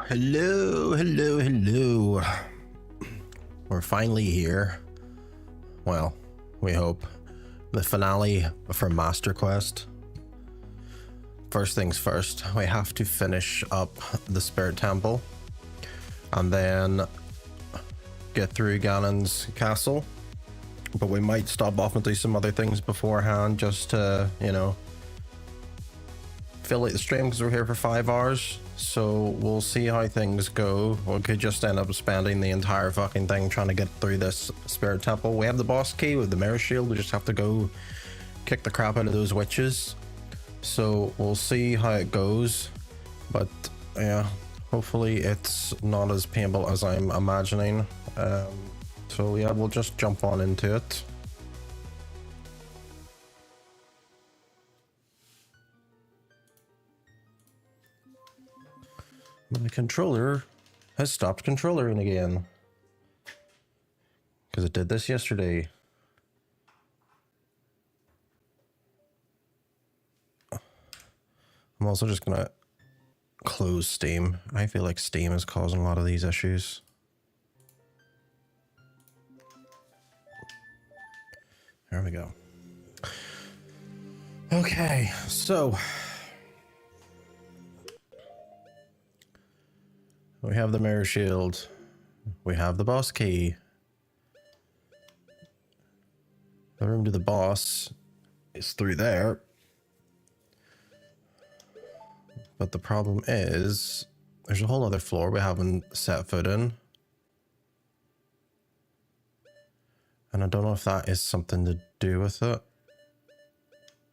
Hello, hello, hello. We're finally here. Well, we hope. The finale for Master Quest. First things first, we have to finish up the Spirit Temple and then get through Ganon's castle. But we might stop off and do some other things beforehand just to, you know, fill out the stream because we're here for 5 hours. So we'll see how things go. We could just end up spending the entire fucking thing trying to get through this Spirit Temple. We have the boss key with the mirror shield. We just have to go kick the crap out of those witches. So we'll see how it goes. But yeah, hopefully it's not as painful as I'm imagining. So yeah, we'll just jump on into it. My controller has stopped controllering again. Because it did this yesterday. I'm also just gonna close Steam. I feel like Steam is causing a lot of these issues. There we go. Okay, so we have the mirror shield. We have the boss key. The room to the boss is through there. But the problem is, there's a whole other floor we haven't set foot in. And I don't know if that is something to do with it.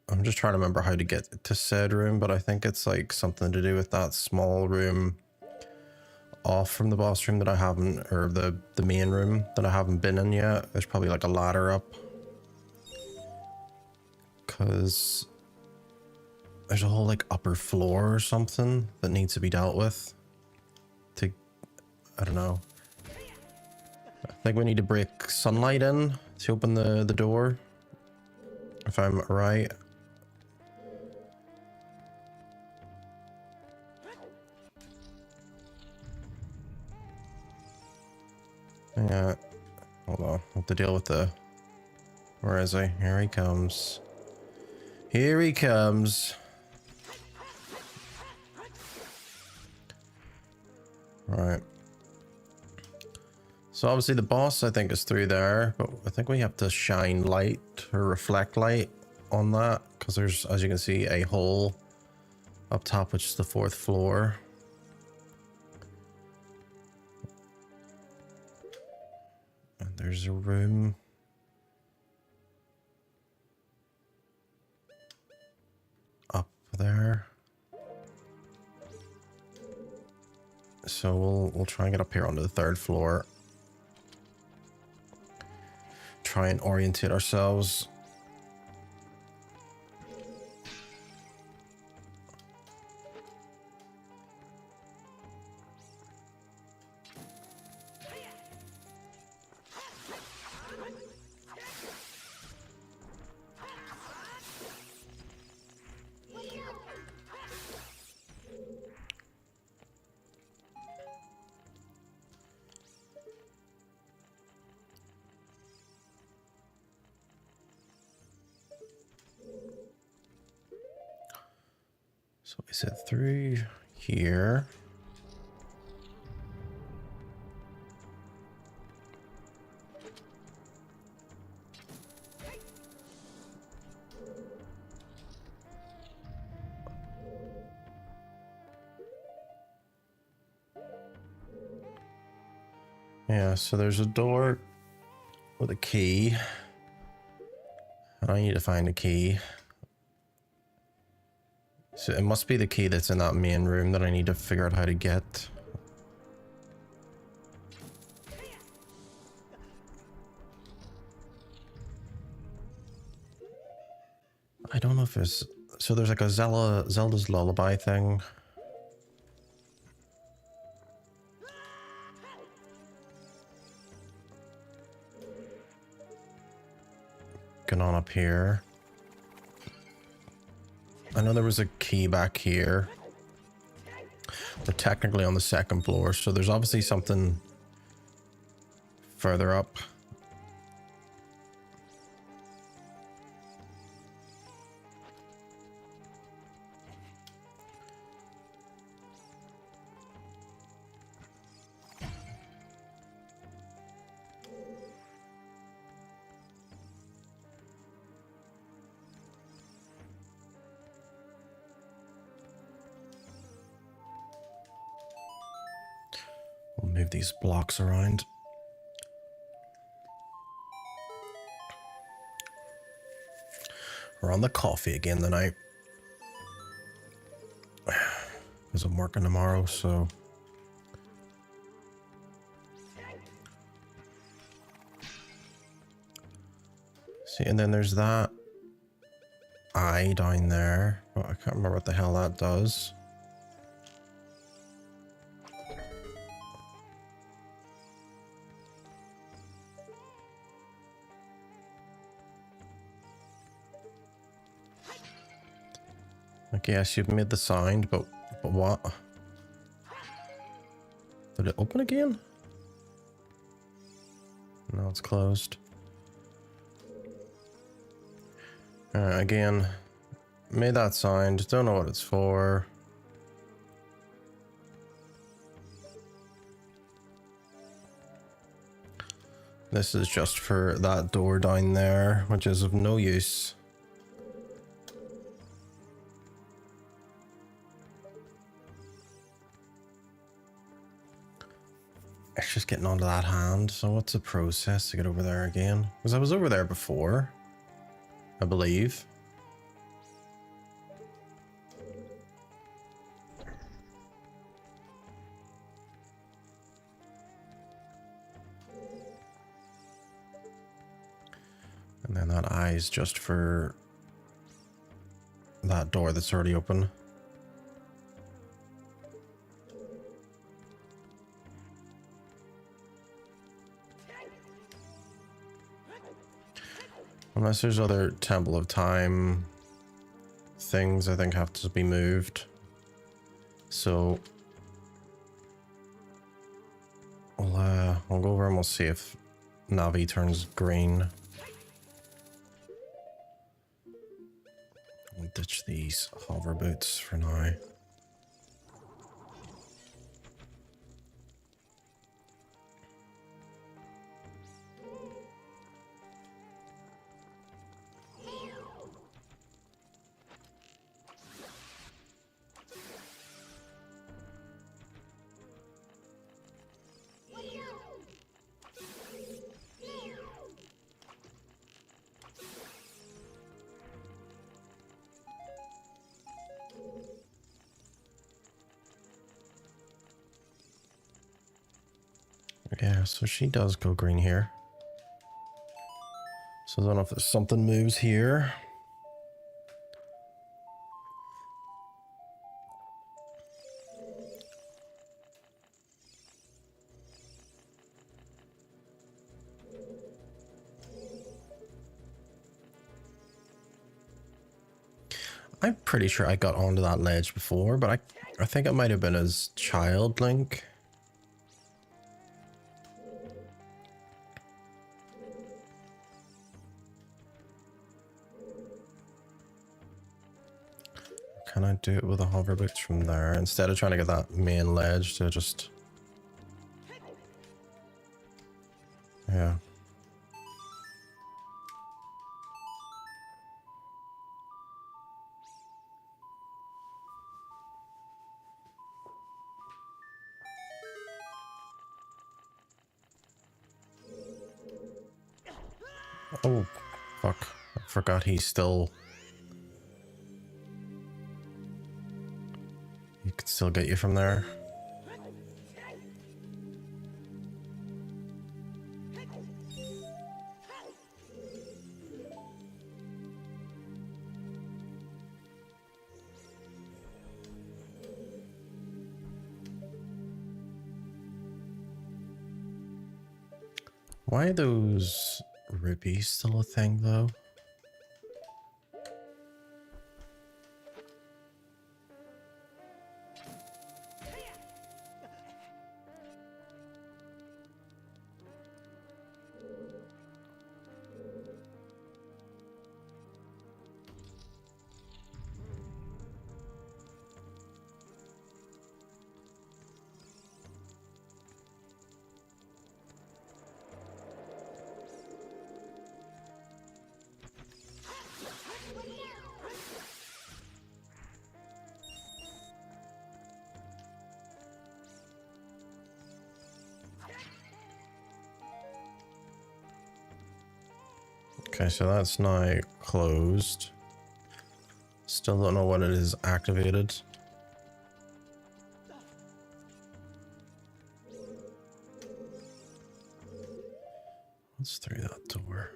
I'm just trying to remember how to get to said room, but I think it's like something to do with that small room off from the boss room that I haven't, or the main room that I haven't been in yet. There's probably like a ladder up. Because there's a whole like upper floor or something that needs to be dealt with. I don't know. I think we need to break sunlight in to open the door. If I'm right. Yeah. Hold on. I have to deal with the... Where is he? Here he comes. Here he comes. Right. So obviously the boss I think is through there, but I think we have to shine light or reflect light on that because there's, as you can see, a hole up top, which is the 4th floor. And there's a room. Up there. So we'll try and get up here onto the 3rd floor. Try and orientate ourselves. So is it through here? Yeah, so there's a door with a key. And I need to find a key. So it must be the key that's in that main room that I need to figure out how to get. I don't know if there's... So there's like a Zelda's Lullaby thing. Ganon up here. I know there was a key back here. We're technically on the second floor, so there's obviously something further up. We'll move these blocks around. We're on the coffee again tonight. Because I'm working tomorrow, so... See, and then there's that eye down there. Oh, I can't remember what the hell that does. I guess you've made the sound, but what? Did it open again? No, it's closed. Again, made that sound. Don't know what it's for. This is just for that door down there, which is of no use. It's just getting onto that hand. So what's the process to get over there again? Because I was over there before, I believe. And then that eye is just for that door that's already open. Unless there's other Temple of Time things I think have to be moved. So we'll go over and we'll see if Navi turns green. We'll ditch these hover boots for now. Yeah, so she does go green here. So I don't know if there's something moves here. I'm pretty sure I got onto that ledge before, but I think it might have been as Child Link. Can I do it with a hover boots from there instead of trying to get that main ledge to just... Yeah. Oh, fuck. I forgot he's still... He can still get you from there. Why are those rupees still a thing, though? Okay, so that's now closed. Still don't know what it is activated. What's through that door?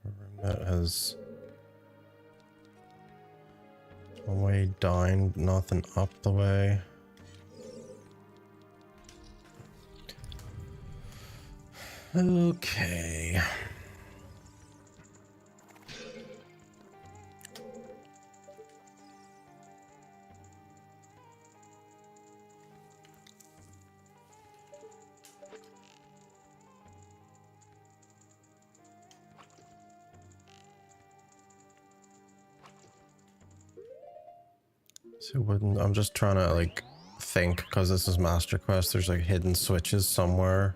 A room that has a way down, nothing up the way. Okay. So I'm just trying to like think, because this is Master Quest, there's like hidden switches somewhere.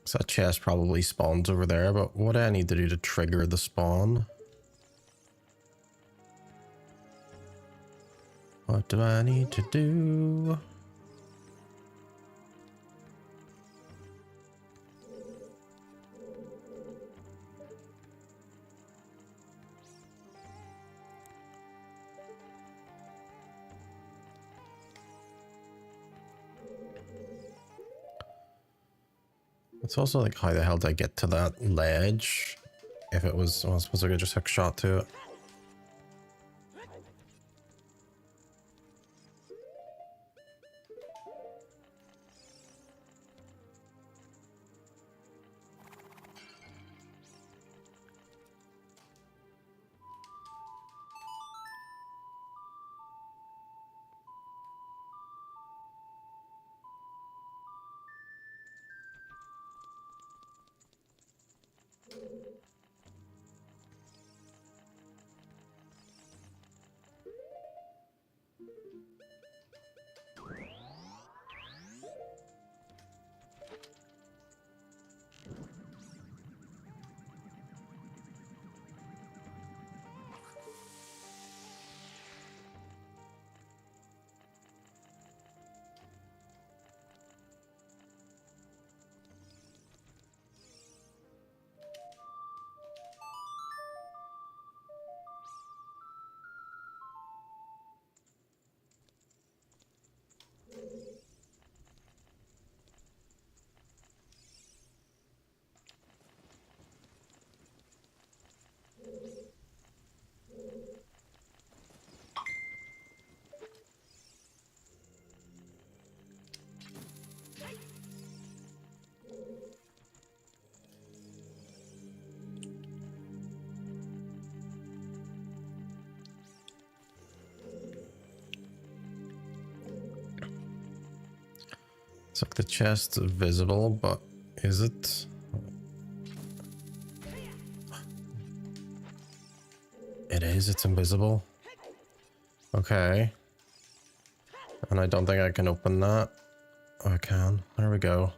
So that chest probably spawns over there, but what do I need to do to trigger the spawn? What do I need to do? It's also like, how the hell did I get to that ledge? If it was, well, I suppose I could just hook shot to it. It's like the chest's visible, but is it? It is, it's invisible. Okay. And I don't think I can open that. Oh, I can. There we go.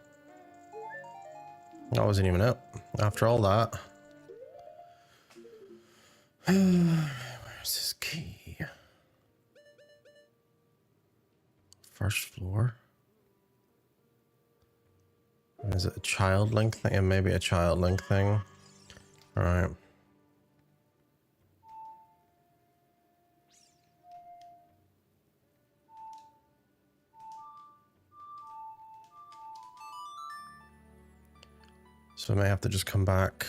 That wasn't even it. After all that. Where's this key? First floor. Is it a child link thing? Yeah, maybe a child link thing. Alright. So I may have to just come back.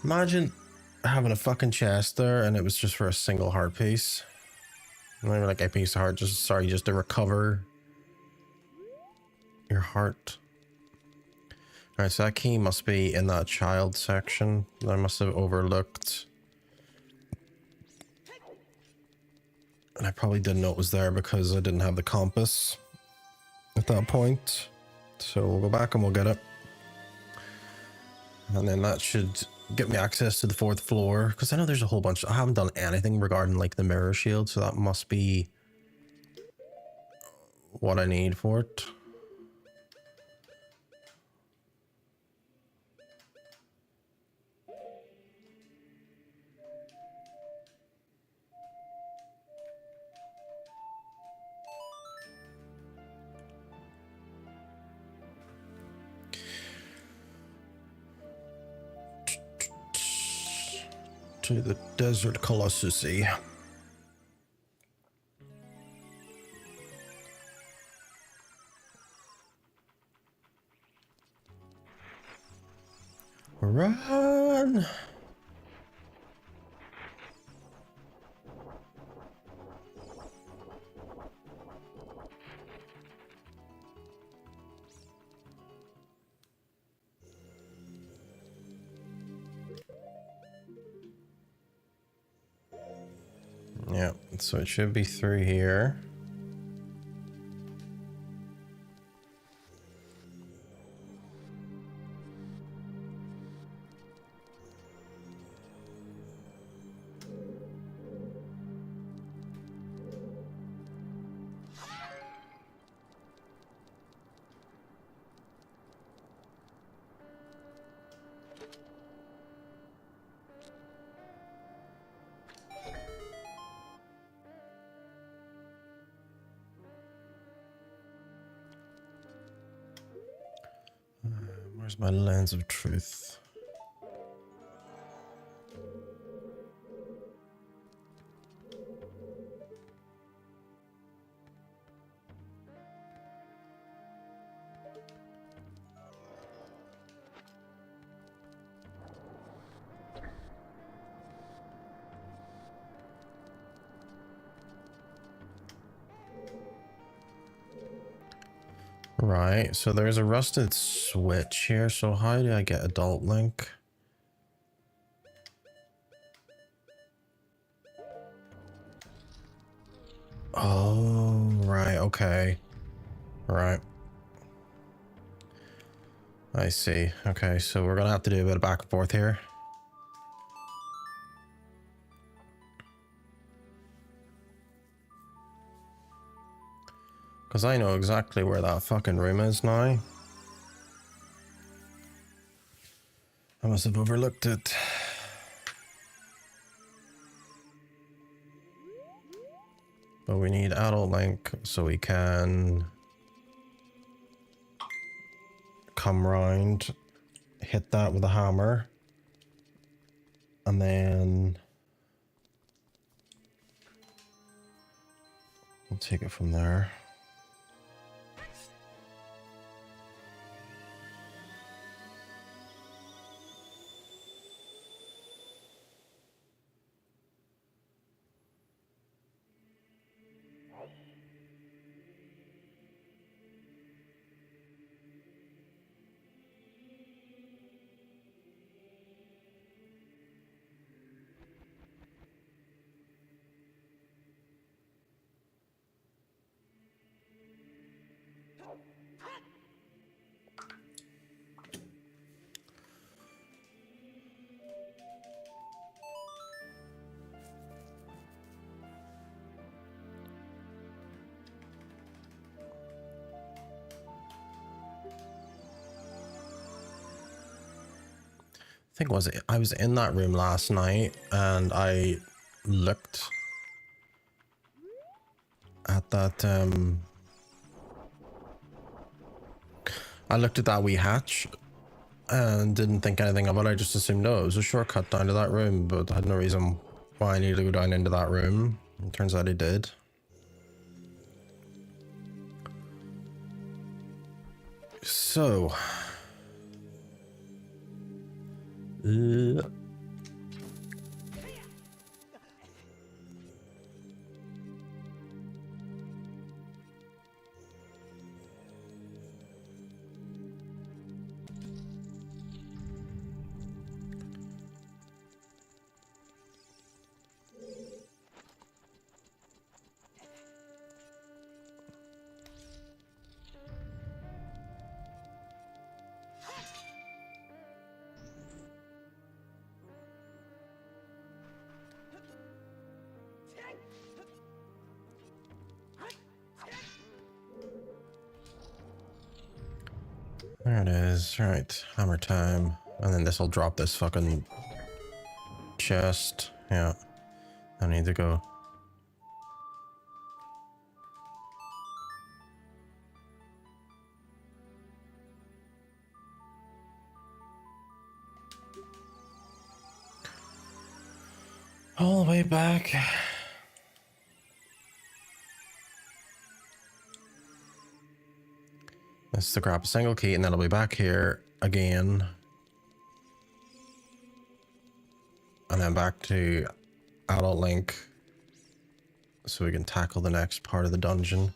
Imagine having a fucking chest there and it was just for a single heart piece. Maybe like a piece of heart, just to recover your heart. Alright, so that key must be in that child section that I must have overlooked. And I probably didn't know it was there because I didn't have the compass at that point. So we'll go back and we'll get it. And then that should get me access to the 4th floor. Because I know there's a whole bunch. I haven't done anything regarding like the mirror shield. So that must be what I need for it. To the Desert Colossusi. Run! Yeah, so it should be through here. Where's my lens of truth? Right, so there's a rusted switch here, so how do I get Adult Link? Oh, right, okay. Right. I see. Okay, so we're gonna have to do a bit of back and forth here. Because I know exactly where that fucking room is now. I must have overlooked it. But we need Adult Link so we can come round, hit that with a hammer, and then we'll take it from there. I think I was in that room last night and I looked at that I looked at that wee hatch and didn't think anything of it. I just assumed, oh, it was a shortcut down to that room, but I had no reason why I needed to go down into that room. It turns out I did. So, there it is. Right, hammer time. And then this will drop this fucking chest. Yeah, I need to go. All the way back. This is to grab a single key, and then I'll be back here again. And then back to Adult Link, so we can tackle the next part of the dungeon.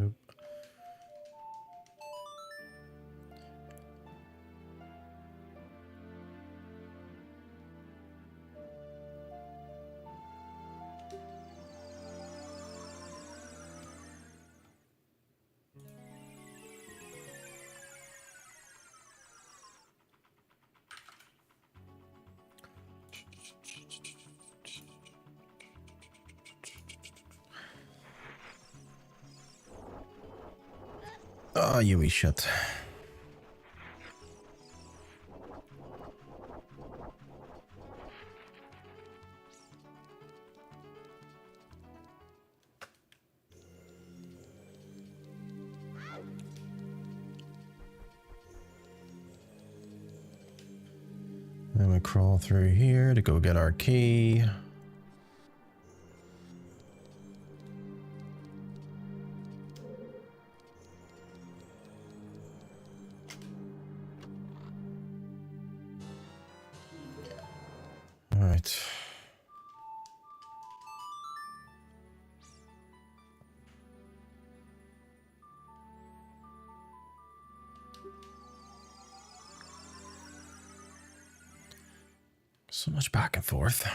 Oop. Oh, you wee shit. Then we crawl through here to go get our key. All right. So much back and forth.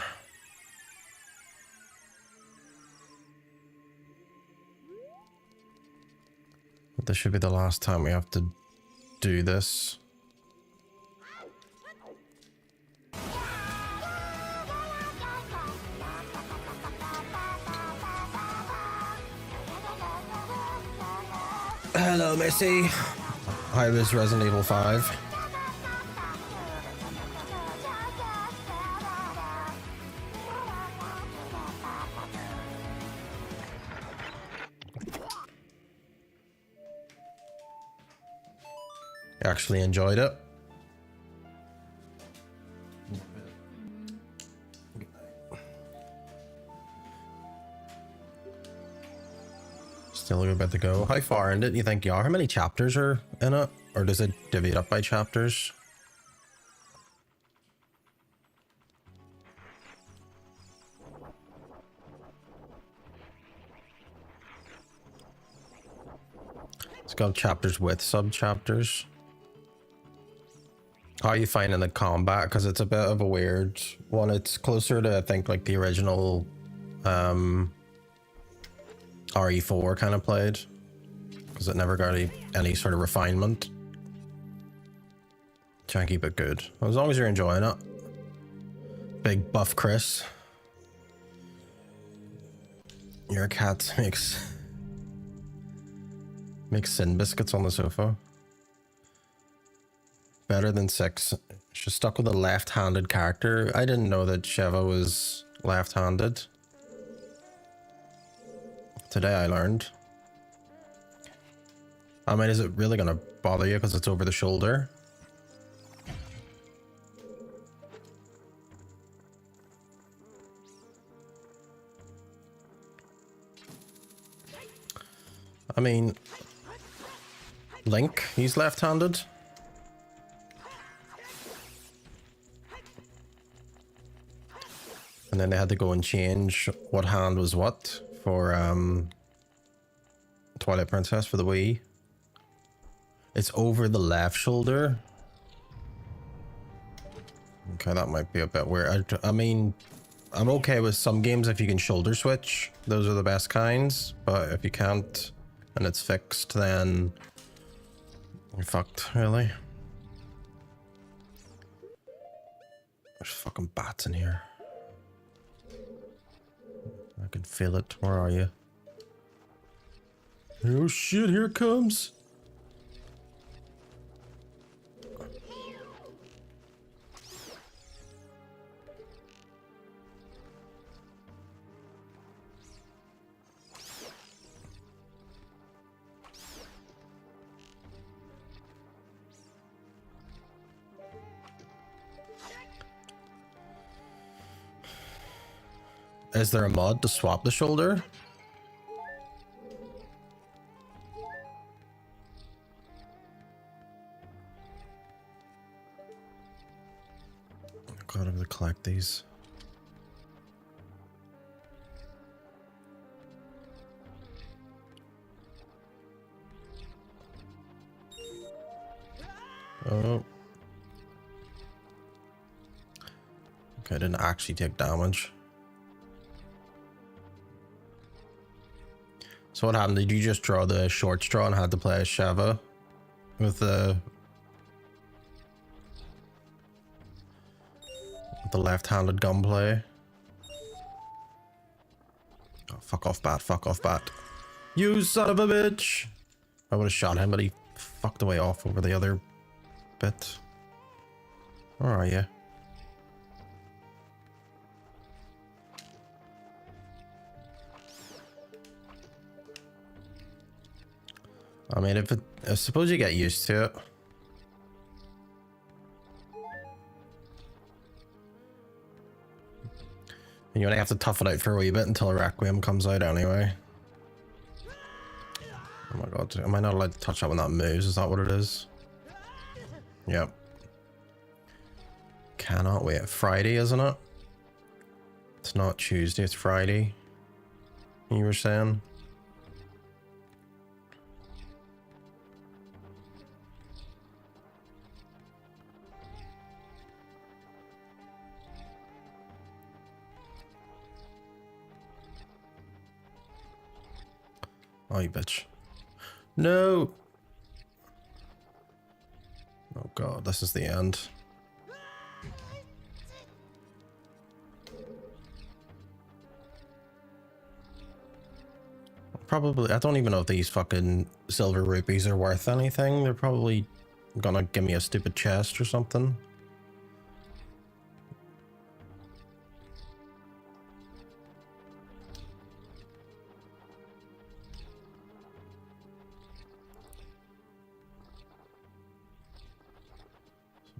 But this should be the last time we have to do this. Hello, Missy. I was Resident Evil 5. Actually enjoyed it. Still a good bit to go. How far in it do you think you are? How many chapters are in it? Or does it divvy it up by chapters? It's got chapters with sub-chapters. How are you finding the combat? Because it's a bit of a weird one. It's closer to, I think, like the original RE4 kind of played. Because it never got any sort of refinement. Try and keep it good. As long as you're enjoying it. Big buff Chris. Your cat makes sin biscuits on the sofa. Better than 6. She's stuck with a left-handed character. I didn't know that Sheva was left-handed. Today I learned. I mean, is it really gonna bother you because it's over the shoulder? I mean, Link, he's left-handed. And then they had to go and change what hand was what for Twilight Princess for the Wii. It's over the left shoulder. Okay, that might be a bit weird. I mean, I'm okay with some games if you can shoulder switch. Those are the best kinds. But if you can't and it's fixed, then you're fucked, really. There's fucking bats in here. I can feel it. Where are you? Oh shit, here it comes. Is there a mod to swap the shoulder? God, I'm gonna collect these. Oh. Okay, I didn't actually take damage. So what happened? Did you just draw the short straw and had to play a Shava with the left-handed gunplay? Oh, fuck off, bat! Fuck off, bat! You son of a bitch! I would have shot him, but he fucked away off over the other bit. Where are you? I mean, I suppose you get used to it. And you only have to tough it out for a wee bit until Requiem comes out anyway. Oh my god, am I not allowed to touch that when that moves? Is that what it is? Yep. Cannot wait. Friday, isn't it? It's not Tuesday, it's Friday. You were saying? Oh, you bitch. No! Oh god, this is the end. Probably, I don't even know if these fucking silver rupees are worth anything. They're probably gonna give me a stupid chest or something.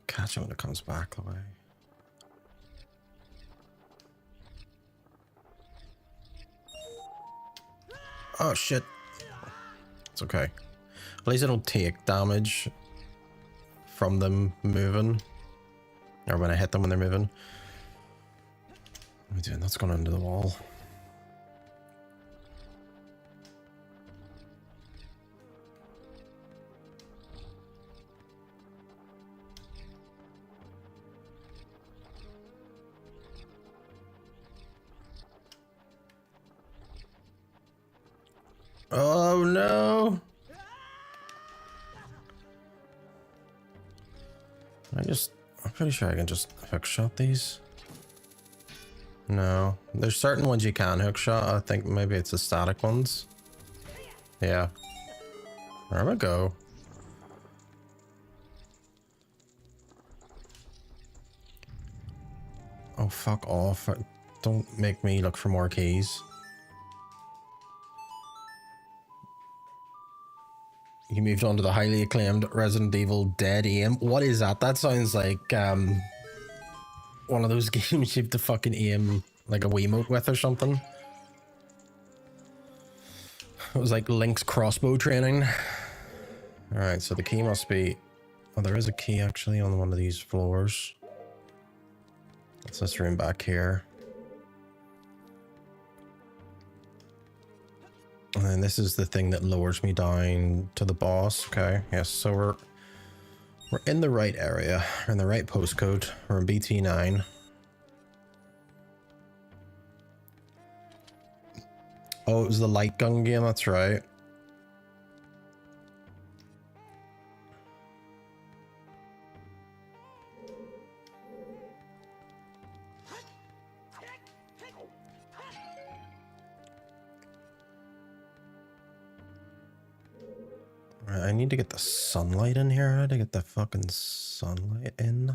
Catch it when it comes back away. Oh shit. It's okay. At least I don't take damage from them moving. Or when I hit them when they're moving. What am I doing? That's going under the wall. Oh no! I'm pretty sure I can just hookshot these. No, there's certain ones you can hookshot. I think maybe it's the static ones. Yeah. There we go. Oh, fuck off. Don't make me look for more keys. You moved on to the highly acclaimed Resident Evil Dead Aim. What is that? That sounds like one of those games you have to fucking aim like a Wiimote with or something. It was like Link's crossbow training. Alright, so the key must be... Oh, there is a key actually on one of these floors. What's this room back here? And then this is the thing that lowers me down to the boss. Okay, yes, so we're in the right area, in the right postcode. We're in BT9. Oh, it was the light gun game, that's right. Alright, I need to get the sunlight in here. How to get the fucking sunlight in?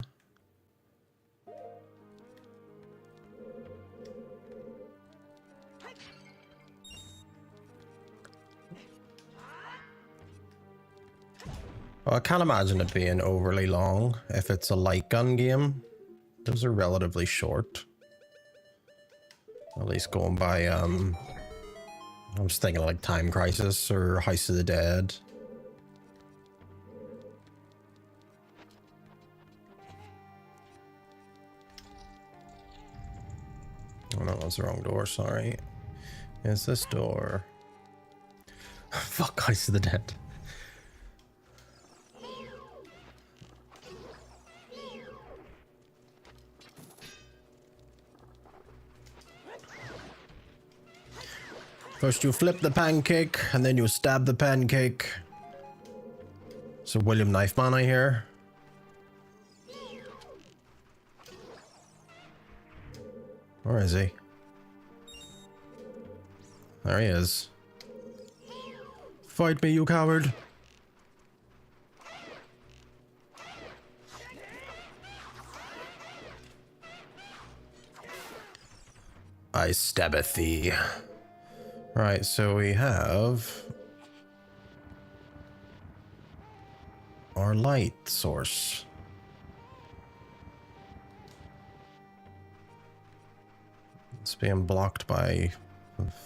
Well, I can't imagine it being overly long if it's a light gun game. Those are relatively short. At least going by, I was thinking like Time Crisis or House of the Dead. Oh no, that's the wrong door, sorry. Is this door? Fuck House of the Dead. First you flip the pancake, and then you stab the pancake. So William Knifeman, I hear. Where is he? There he is. Fight me, you coward. I stabbeth thee. Right, so we have our light source. It's being blocked by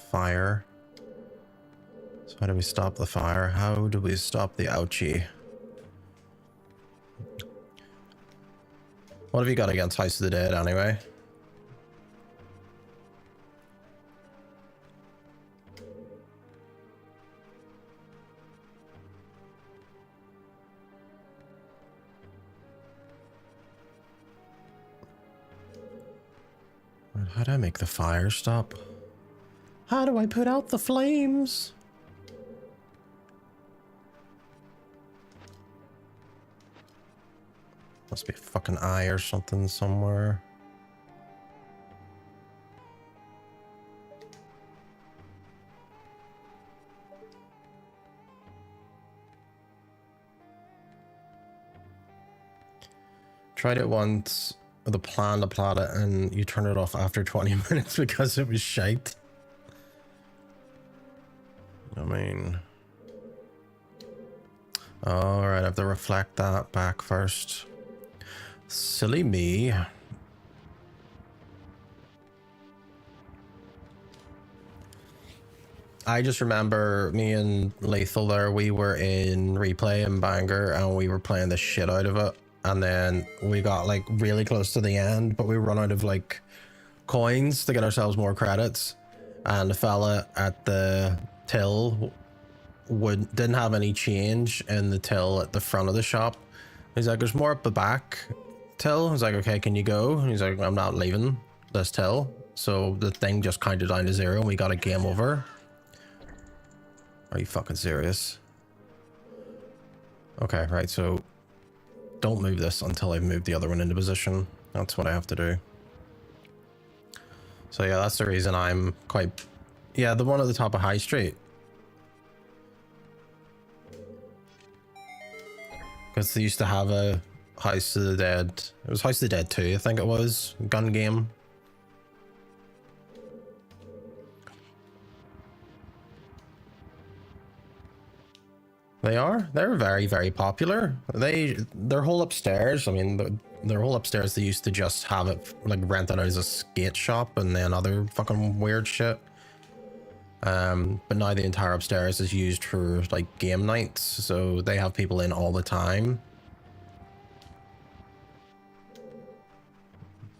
fire. So how do we stop the fire? How do we stop the ouchie? What have you got against House of the Dead anyway? How do I make the fire stop? How do I put out the flames? Must be a fucking eye or something somewhere. Tried it once. The plan to plot it, and you turn it off after 20 minutes because it was shite. I mean, all right, I have to reflect that back first. Silly me. I just remember me and Lethal there, we were in replay in Bangor and we were playing the shit out of it. And then we got like really close to the end, but we run out of like coins to get ourselves more credits. And the fella at the till didn't have any change in the till at the front of the shop. He's like, there's more up the back till. I was like, okay, can you go? And he's like, I'm not leaving this till. So the thing just counted down to 0 and we got a game over. Are you fucking serious? Okay, right, so don't move this until I've moved the other one into position. That's what I have to do. So yeah, that's the reason I'm quite... Yeah, the one at the top of High Street. Because they used to have a House of the Dead... It was House of the Dead 2, I think it was. Gun game. They are. They're very, very popular. Their whole upstairs. I mean, their whole upstairs. They used to just have it like rented out as a skate shop and then other fucking weird shit. But now the entire upstairs is used for like game nights, so they have people in all the time.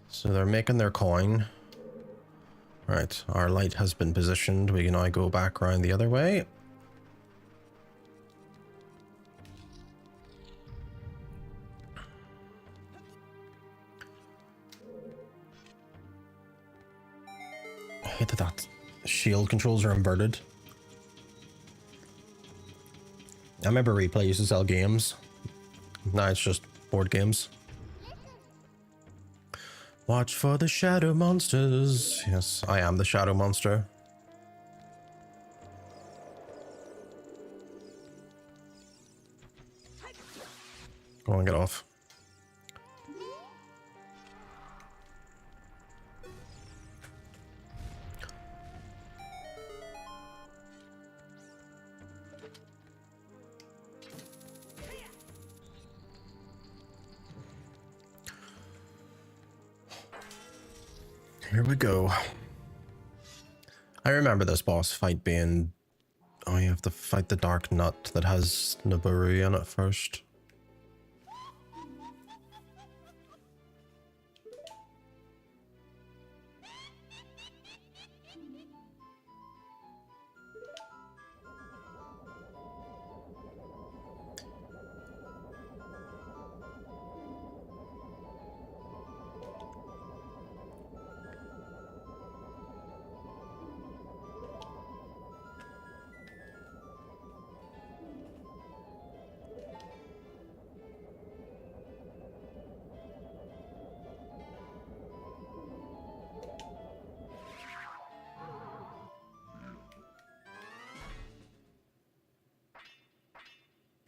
So they're making their coin. Right, our light has been positioned. We can now go back around the other way. I hate that shield controls are inverted. I remember Replay used to sell games. Now it's just board games. Watch for the shadow monsters. Yes, I am the shadow monster. Go on, get off. Here we go. I remember this boss fight being... Oh, you have to fight the Darknut that has Naburu in it first.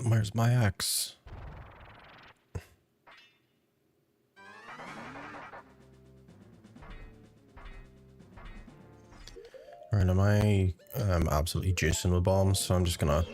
Where's my axe? Alright, am I absolutely juicing with bombs, so I'm just gonna...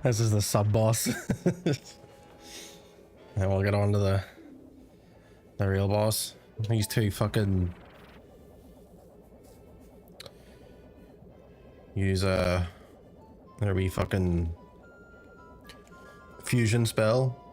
This is the sub-boss. And we'll get on to the real boss. These two fucking... Use their wee fucking... fusion spell.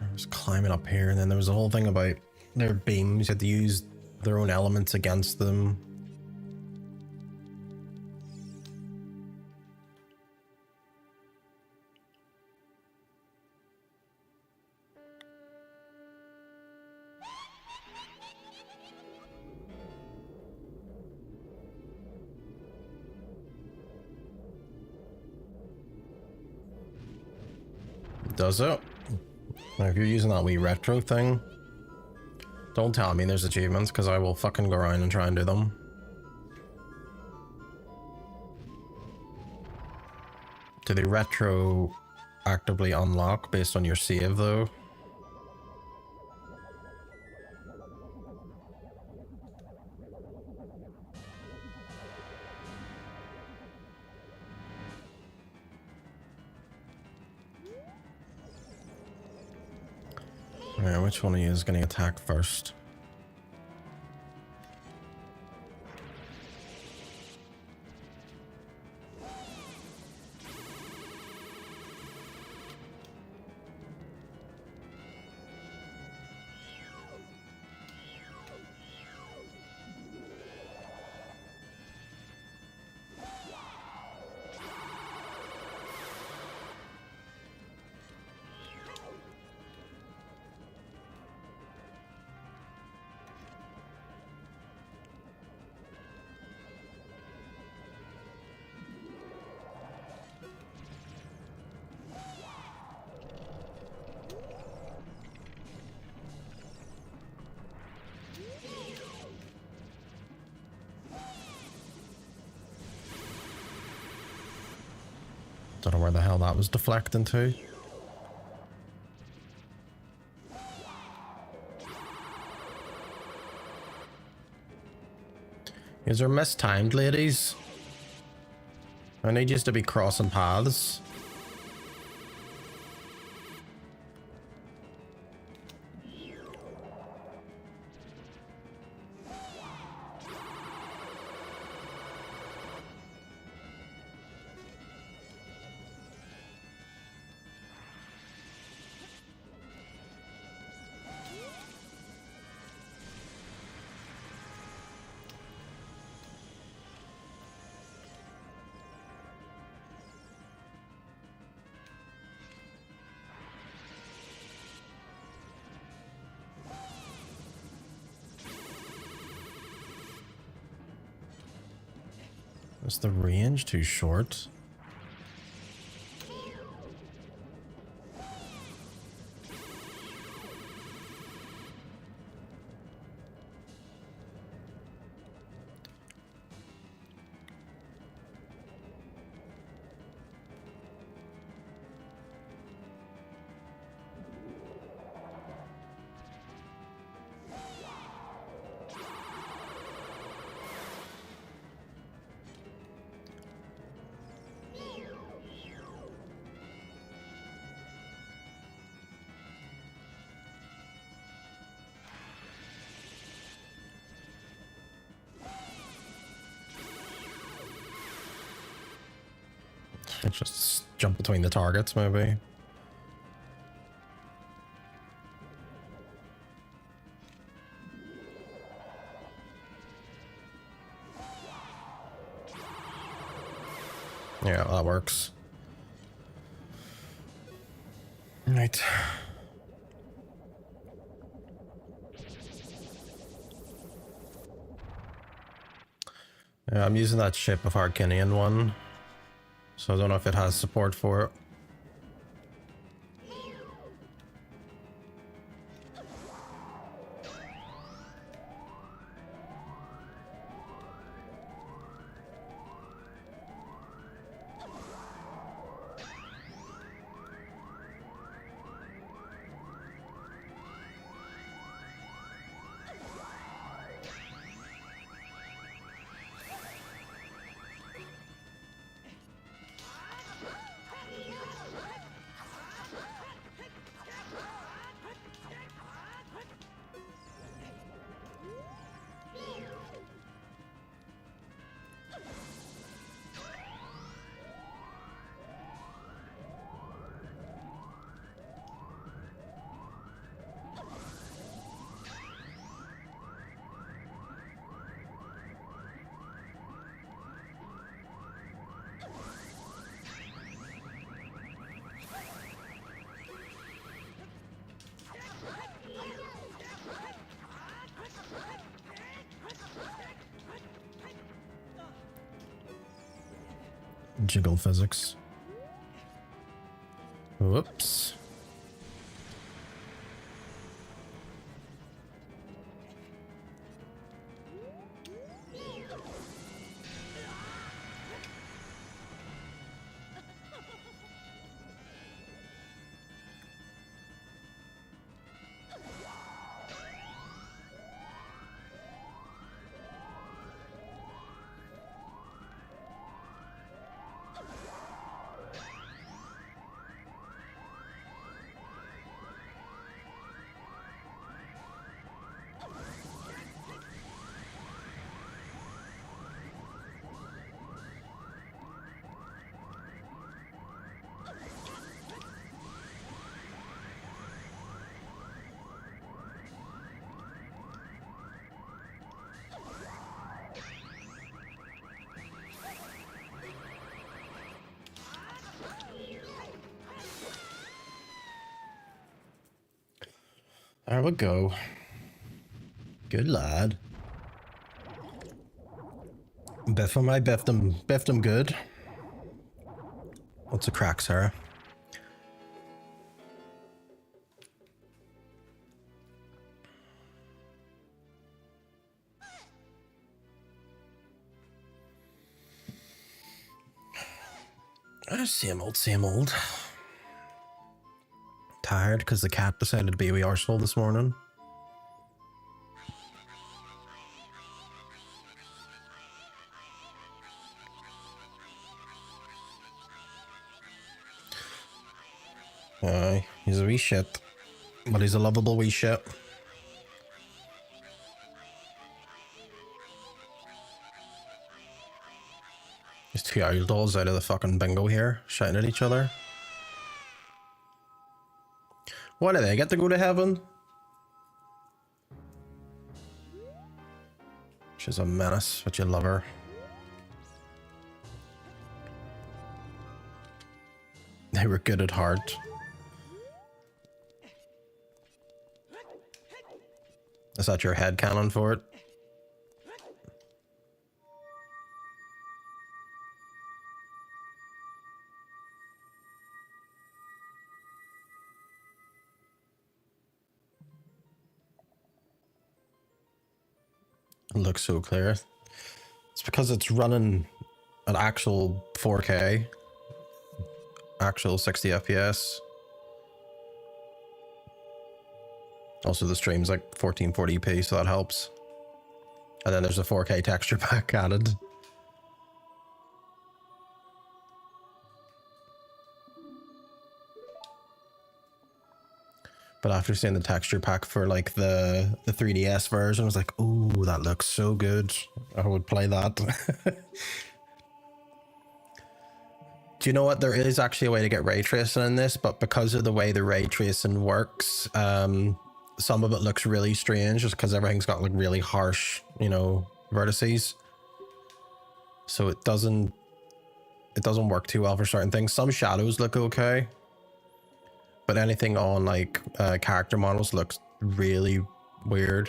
I was climbing up here, and then there was a whole thing about their beams. You had to use their own elements against them. Does it? If you're using that wee retro thing, don't tell me there's achievements, because I will fucking go around and try and do them. Do the retro actively unlock based on your save, though? Yeah, which one of you is going to attack first? Don't know where the hell that was deflecting to. Is there mistimed, ladies? I need you to be crossing paths. Is the range too short? Just jump between the targets, maybe. Yeah, that works. Right. Yeah, I'm using that Ship of Arcanian one. So I don't know if it has support for it. Jiggle physics. Whoops. There we go. Good lad. Biff him, I biffed him good. What's a crack, Sarah? Same old, same old. Tired because the cat decided to be a wee arsehole this morning. Aye, he's a wee shit. But he's a lovable wee shit. There's two owl dolls out of the fucking bingo here, shouting at each other. Why do they get to go to heaven? She's a menace, but you love her. They were good at heart. Is that your head canon for it? It looks so clear. It's because it's running at actual 4K, actual 60 FPS. Also, the stream's like 1440p, so that helps. And then there's a 4K texture pack added. But after seeing the texture pack for like the 3DS version, I was like, ooh, that looks so good. I would play that. Do you know what? There is actually a way to get ray tracing in this, but because of the way the ray tracing works, some of it looks really strange just because everything's got like really harsh, you know, vertices. So it doesn't work too well for certain things. Some shadows look okay. But anything on like character models looks really weird.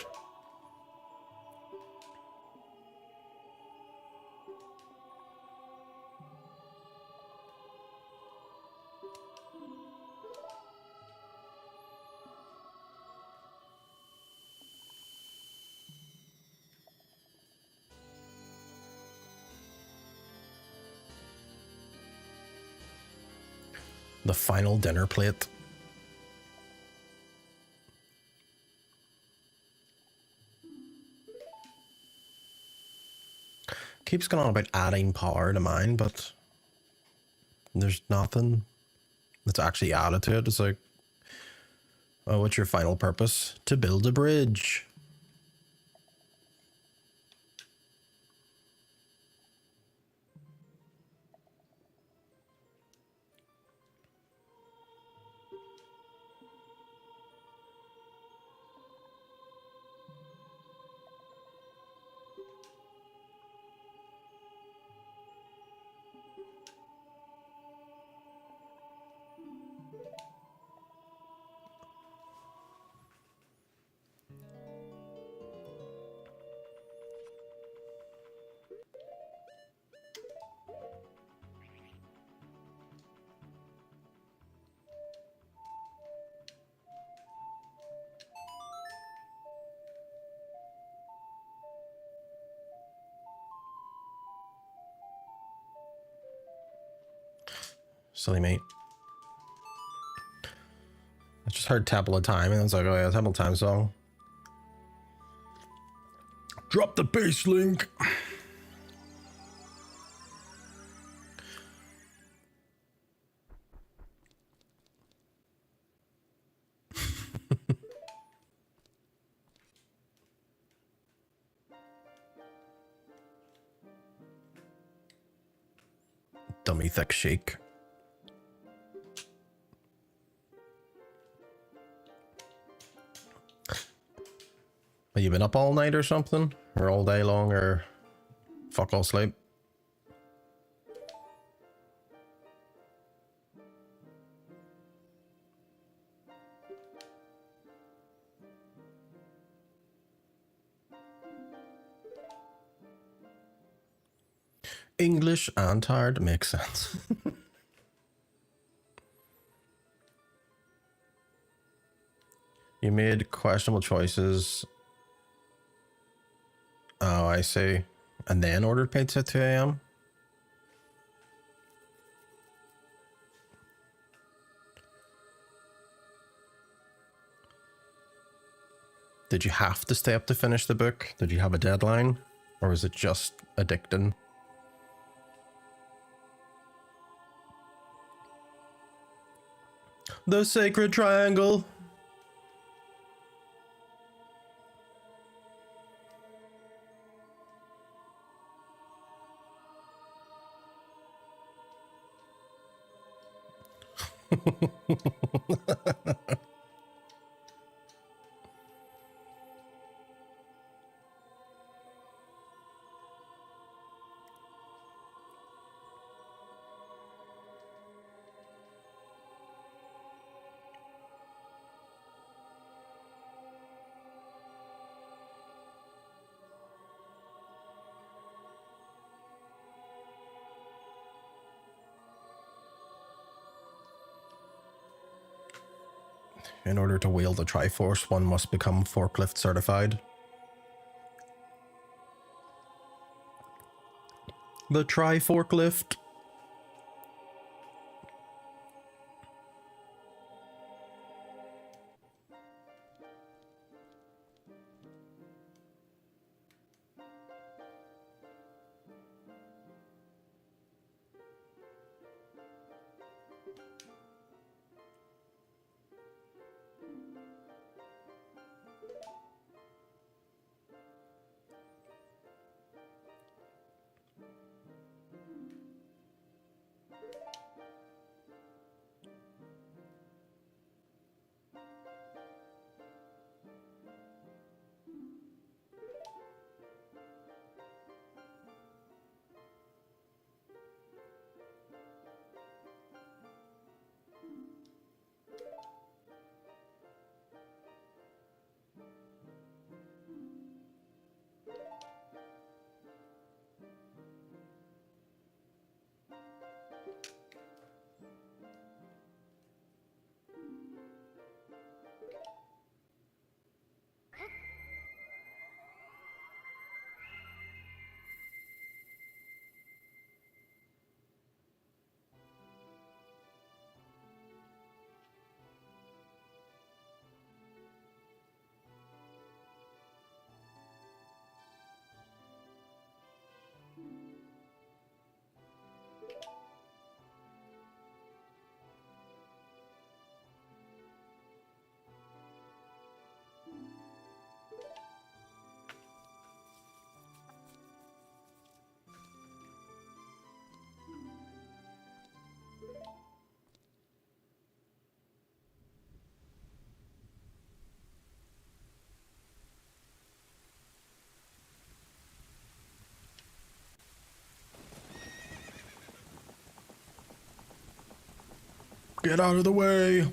The final dinner plate. Keeps going on about adding power to mine, but there's nothing that's actually added to it. It's like, oh, what's your final purpose? To build a bridge. Silly mate. I just heard Temple of Time and I was like, oh yeah, Temple of Time song. Drop the bass link. Dummy thick shake. Have you been up all night or something? Or all day long, or fuck all sleep? English and tired makes sense. You made questionable choices. Oh, I see. And then ordered pizza at 2 a.m.? Did you have to stay up to finish the book? Did you have a deadline? Or was it just addicting? The Sacred Triangle! In order to wield the Triforce, one must become forklift certified. The Tri-Forklift. Get out of the way!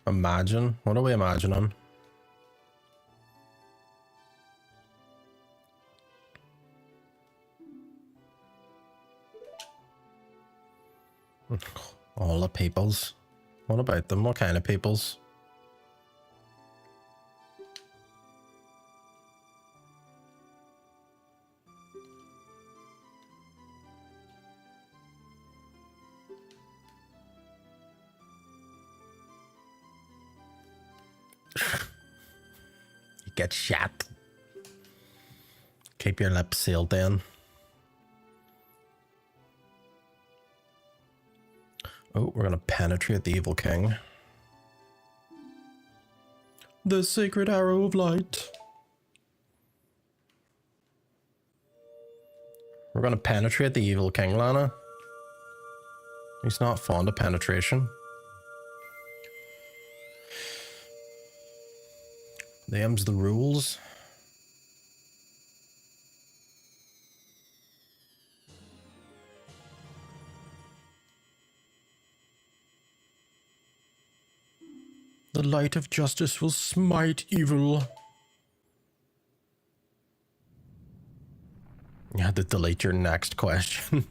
Imagine? What are we imagining? All the peoples. What about them? What kind of peoples? get shot. Keep your lips sealed then. Oh, we're gonna penetrate the evil king. The sacred arrow of light. We're gonna penetrate the evil king, Lana. He's not fond of penetration. Them's the rules. The light of justice will smite evil. You had to delete your next question.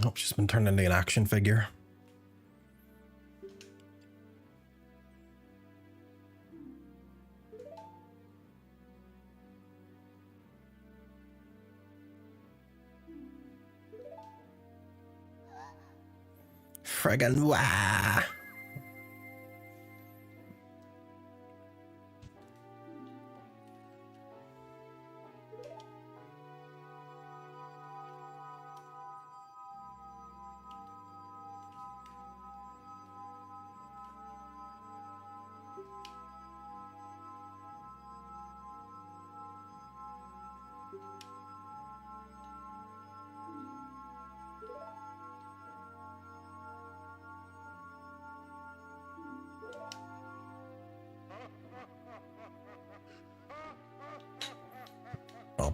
Oh, she's been turned into an action figure. Friggin' wah!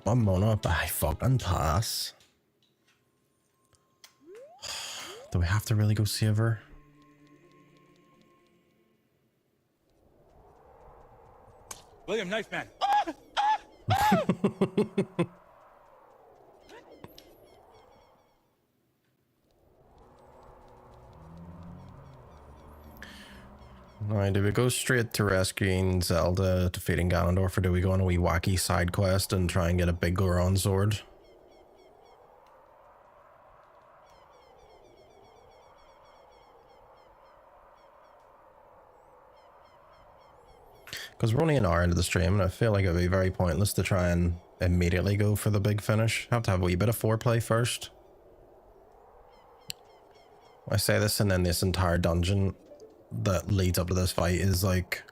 I'm gonna buy fucking pass. Do we have to really go save her? William, knife man. Alright, do we go straight to rescuing Zelda, defeating Ganondorf, or do we go on a wee wacky side quest and try and get a big Goron sword? Because we're only an hour into the stream, and I feel like it would be very pointless to try and immediately go for the big finish. Have to have a wee bit of foreplay first. I say this, and then this entire dungeon that leads up to this fight is like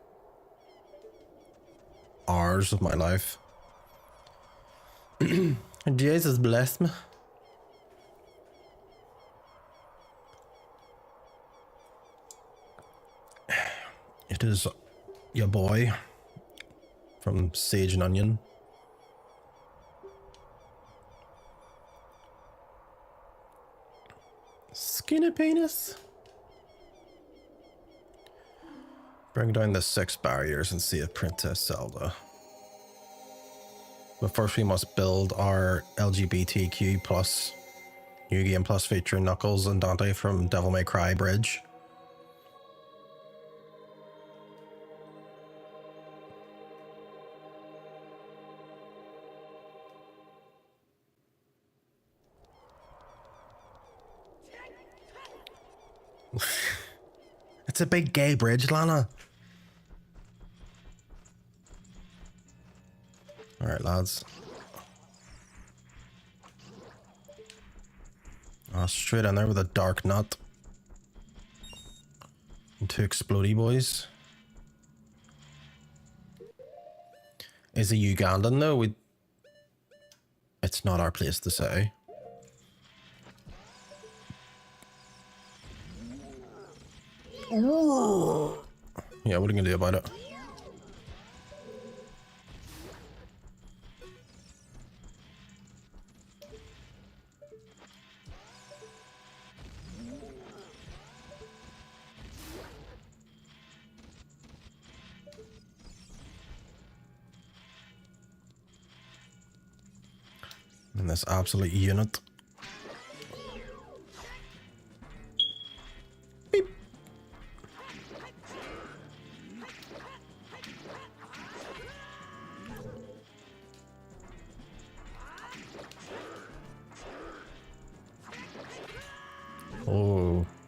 hours of my life. Jesus bless me. It is your boy from Sage and Onion. Skinny penis. Bring down the 6 barriers and save Princess Zelda. But first we must build our LGBTQ plus New Game Plus featuring Knuckles and Dante from Devil May Cry bridge. It's a big gay bridge, Lana. Alright, lads. Straight in there with a Darknut. And 2 explodey boys. Is he Ugandan though? It's not our place to say. Yeah, what are you gonna do about it? And this absolute unit. Beep.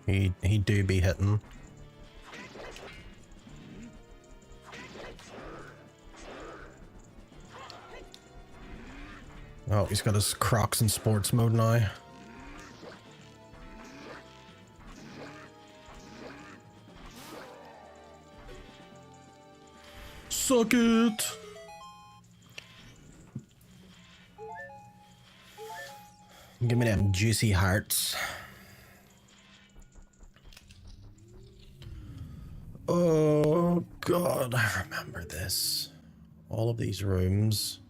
He do be hitting. Oh, he's got his Crocs in sports mode now. Suck it! Give me them juicy hearts. Oh god, I remember this. All of these rooms.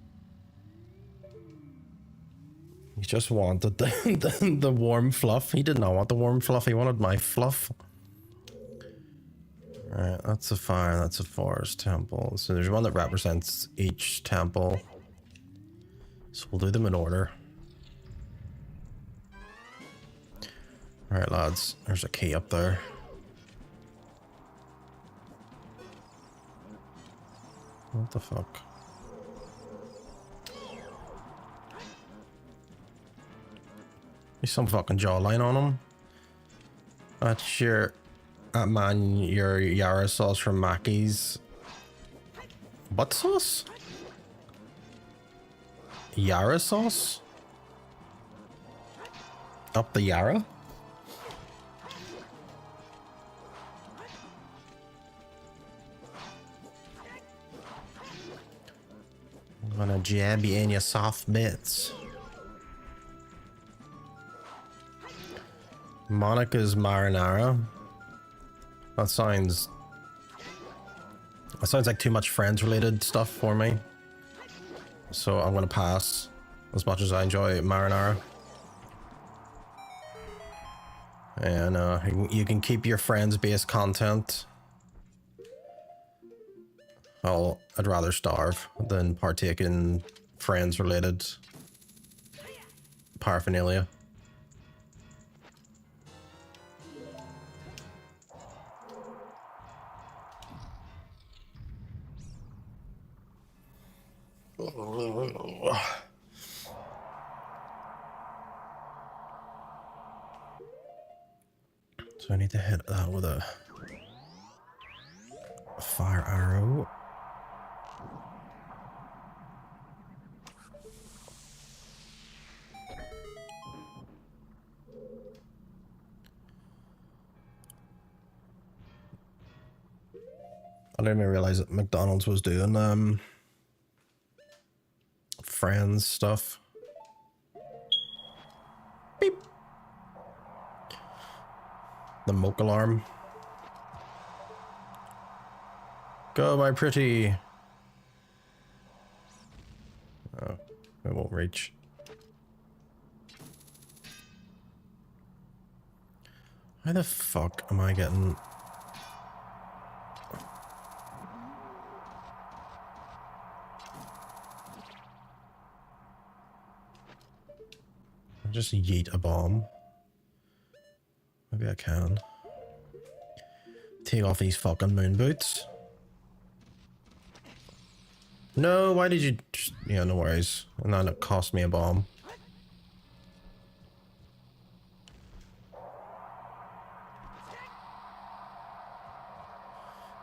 He just wanted the warm fluff. He did not want the warm fluff, he wanted my fluff. Alright, that's a fire, that's a forest temple. So there's one that represents each temple. So we'll do them in order. Alright lads, there's a key up there. What the fuck? There's some fucking jawline on him. That's your... That man, your Yara sauce from Mackey's. What sauce? Yara sauce? Up the Yara? I'm gonna jab you in your soft bits. Monica's marinara. That sounds like too much Friends related stuff for me. So I'm gonna pass, as much as I enjoy marinara. And you can keep your Friends based content. I'd rather starve than partake in Friends related paraphernalia. So I need to hit that with a fire arrow. I didn't even realize that McDonald's was doing Friends stuff. Beep. The smoke alarm. Go, my pretty. Oh, it won't reach. Why the fuck am I getting... Just yeet a bomb. Maybe I can. Take off these fucking moon boots. No, why did you just... Yeah, no worries. And then it cost me a bomb.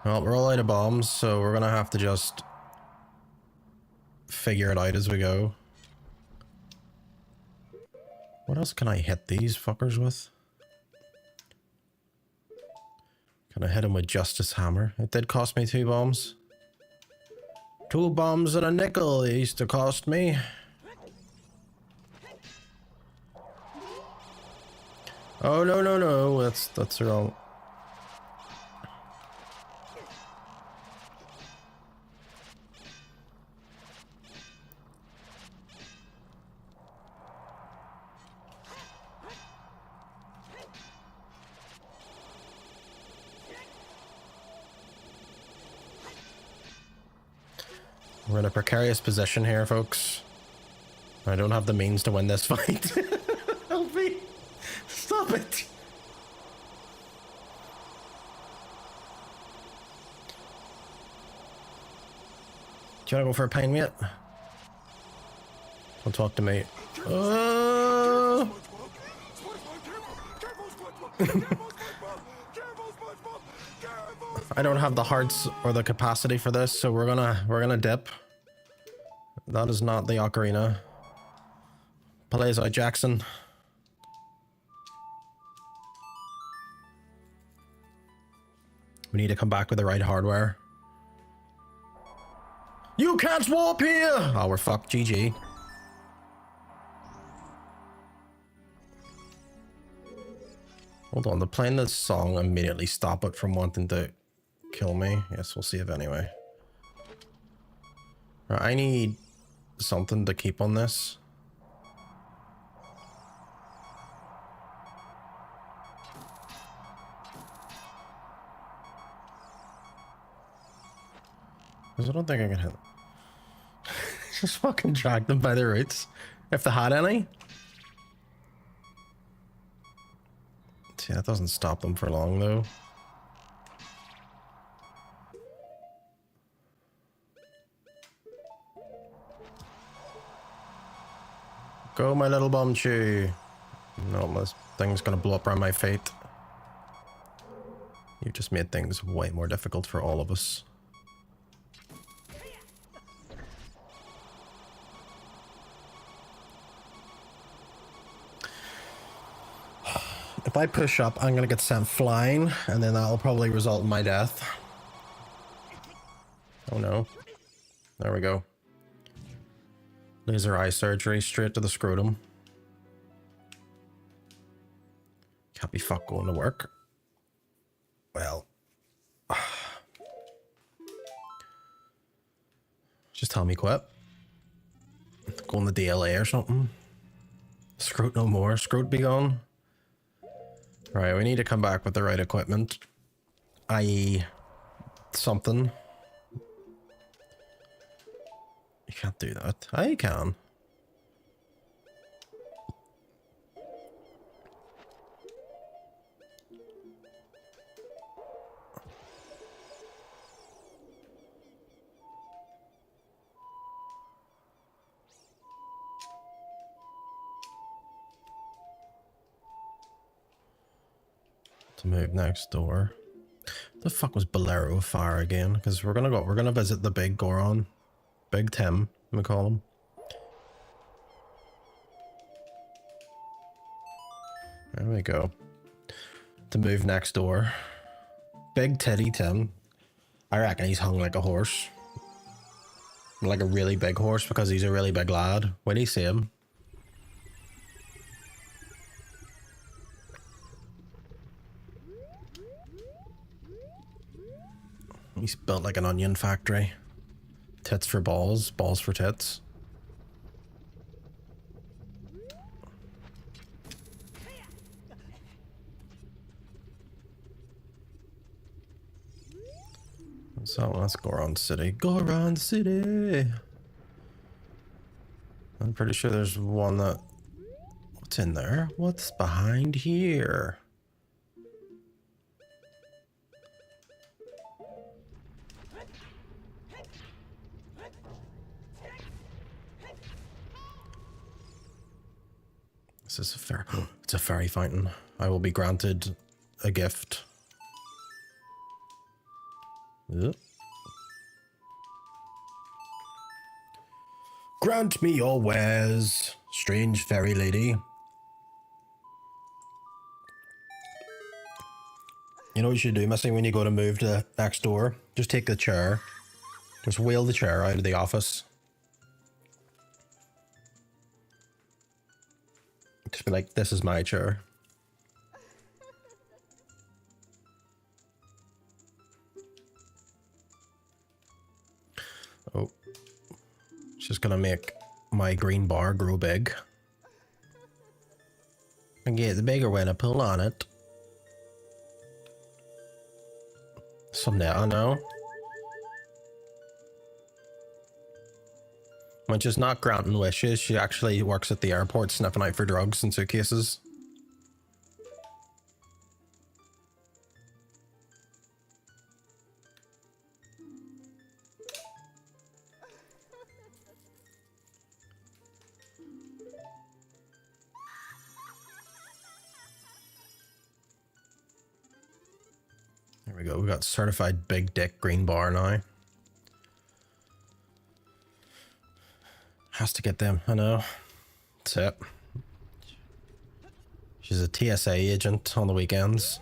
Well, we're all out of bombs, so we're gonna have to just figure it out as we go. What else can I hit these fuckers with? Can I hit him with Justice Hammer? It did cost me 2 bombs. 2 bombs and a nickel it used to cost me. Oh no no no, that's wrong. We're in a precarious position here, folks. I don't have the means to win this fight. Help me! Stop it! Do you wanna go for a pine, mate? Don't talk to me. I don't have the hearts or the capacity for this, so we're gonna dip. That is not the ocarina. Palazzo Jackson. We need to come back with the right hardware. You can't warp here! Oh, we're fucked. GG. Hold on, the playing this song immediately stop it from wanting to kill me. Yes, we'll see if anyway. Right, I need something to keep on this. Because I don't think I can hit them. Just fucking drag them by the roots. If they had any. See, that doesn't stop them for long though. Go, my little bum chew. No, this thing's gonna blow up around my feet. You've just made things way more difficult for all of us. If I push up, I'm gonna get sent flying, and then that'll probably result in my death. Oh no. There we go. Laser eye surgery straight to the scrotum. Can't be fucked going to work. Well. Just tell me quit. Go on the DLA or something. Scrote no more. Scrote be gone. Right, we need to come back with the right equipment. I.e. something. You can't do that. I can. To move next door. The fuck was Bolero of Fire again? Because we're gonna visit the big Goron. Big Tim, we call him. There we go. To move next door. Big Titty Tim. I reckon he's hung like a horse. Like a really big horse because he's a really big lad. When you see him. He's built like an onion factory. Tits for balls, balls for tits. So that's Goron City. Goron City! I'm pretty sure there's one that... What's in there? What's behind here? This is a fair... It's a fairy fountain. I will be granted a gift. Yep. Grant me your wares, strange fairy lady. You know what you should do, Missy, when you go to move to the next door? Just take the chair. Just wheel the chair out of the office. Just be like, this is my chair. Oh. It's just gonna make my green bar grow big. And get the bigger when I pull on it. Someday I know. When she's not granting wishes, she actually works at the airport sniffing out for drugs and suitcases. There we go. We got certified big dick green bar now. Has to get them, I know. That's it. She's a TSA agent on the weekends.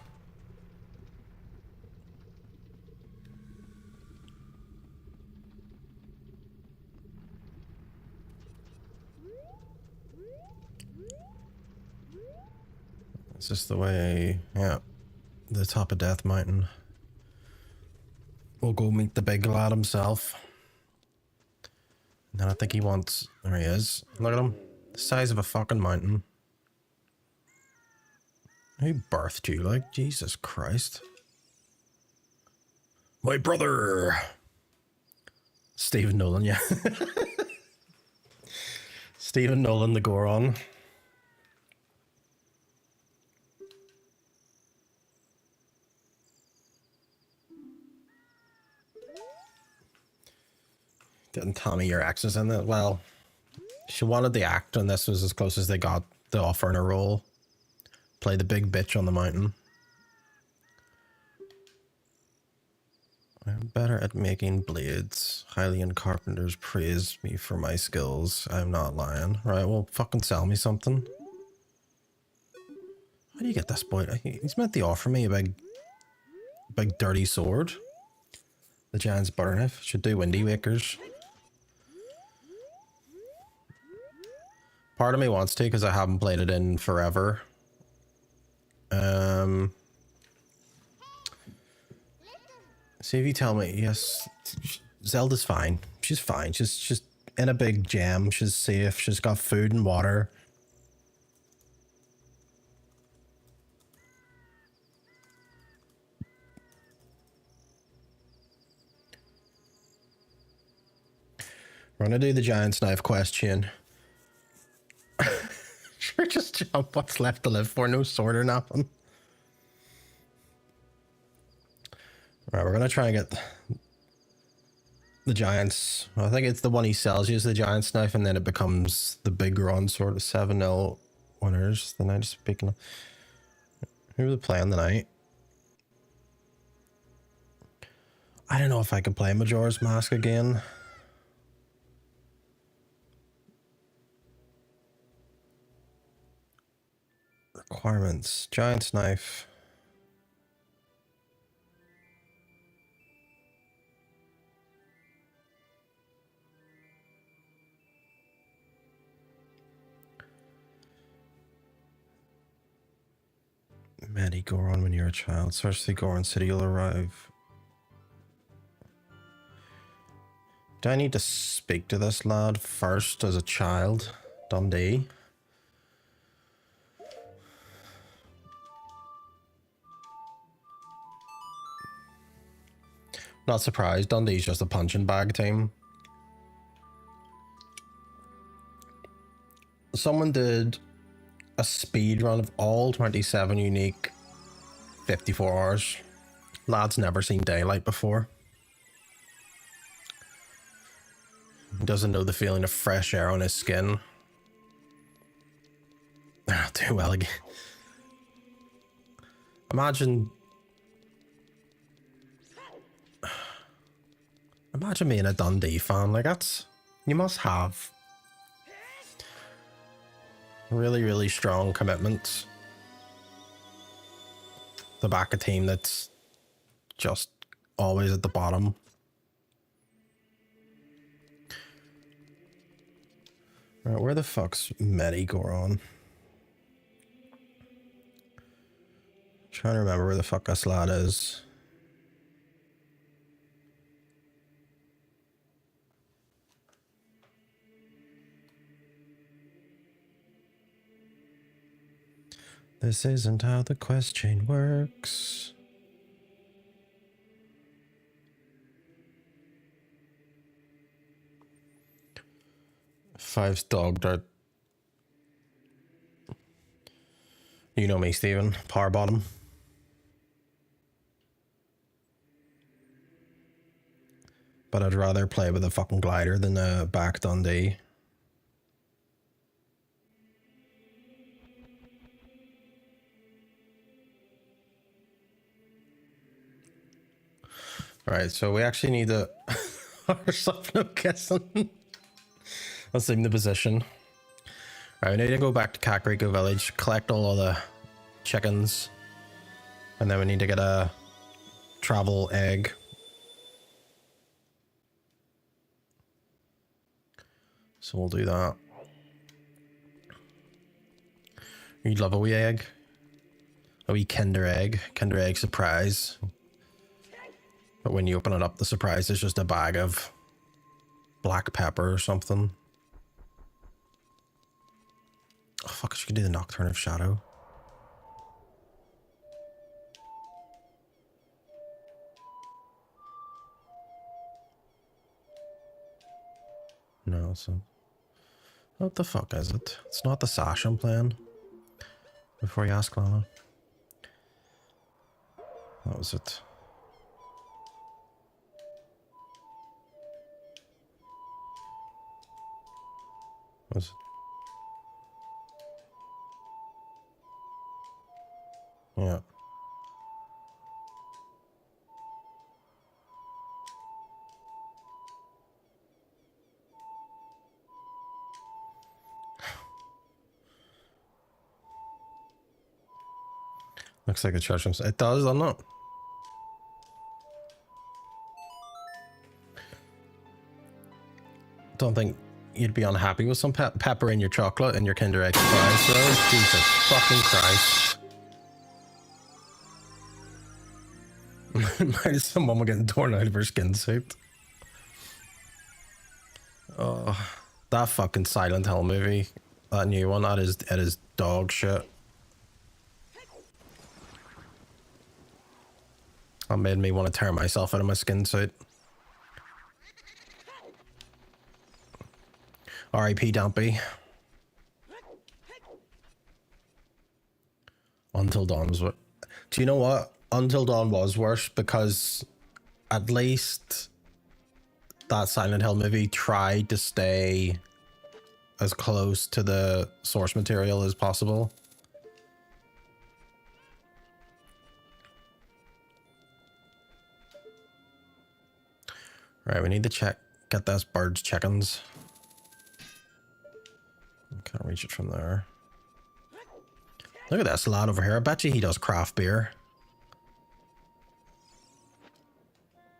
Is this the way? Yeah. The top of Death Mountain. We'll go meet the big lad himself. And then I think he wants... There he is. Look at him. The size of a fucking mountain. Who birthed you? Like, Jesus Christ. My brother! Stephen Nolan, yeah. Stephen Nolan, the Goron. Didn't Tommy your access in it? Well, she wanted the act, and this was as close as they got to offering a role. Play the big bitch on the mountain. I'm better at making blades. Hylian carpenters praise me for my skills. I'm not lying. Right, well, fucking sell me something. How do you get this boy? He's meant to offer me a big dirty sword. The giant's butter knife. Should do Windy Wakers. Part of me wants to because I haven't played it in forever. See if you tell me, yes, Zelda's fine. She's fine. She's in a big jam. She's safe. She's got food and water. We're gonna do the giant's knife question. Sure, just jump. What's left to live for? No sword or nothing. Right, we're gonna try and get the giant's. I think it's the one he sells you is the giant's knife, and then it becomes the bigger one, sort of 7-0 winners. The night speaking of, who are they playing tonight? I don't know if I can play Majora's Mask again. Requirements: giant's knife. Maddie Goron when you're a child. Search the Goron City, you'll arrive. Do I need to speak to this lad first as a child? Dundee. Not surprised, Dundee's just a punching bag team. Someone did a speed run of all 27 unique 54 hours. Lad's never seen daylight before. He doesn't know the feeling of fresh air on his skin. I'll do well again. Imagine being a Dundee fan. Like, that's... You must have really, really strong commitment to back a team that's just always at the bottom. Right, where the fuck's Medi Goron? Trying to remember where the fuck this lad is. This isn't how the quest chain works. Five's dog dirt. You know me, Steven. Power bottom. But I'd rather play with a fucking glider than a back Dundee. Alright, so we actually need to... or something, I'm guessing. Let's name the position. Alright, we need to go back to Kakariko Village, collect all of the chickens, and then we need to get a travel egg. So we'll do that. You'd love a wee egg. A wee Kinder egg. Kinder egg surprise. But when you open it up, the surprise is just a bag of black pepper or something. Oh fuck, you can do the Nocturne of Shadow. No, so... What the fuck is it? It's not the Sash I'm playing. Before you ask Lana. What was it? What was it? Yeah. Looks like a church. It does, doesn't it? Don't think you'd be unhappy with some pepper in your chocolate and your Kinder Egg surprise, though. Jesus fucking Christ. Might as some woman getting torn out of her skin suit. Oh, that fucking Silent Hill movie. That new one, that is dog shit. That made me want to tear myself out of my skin suit. R.I.P. Dumpy. Until Dawn was what? Do you know what? Until Dawn was worse because at least that Silent Hill movie tried to stay as close to the source material as possible. Right, we need to get those birds chickens. Can't reach it from there. Look at this lad over here. I bet you he does craft beer.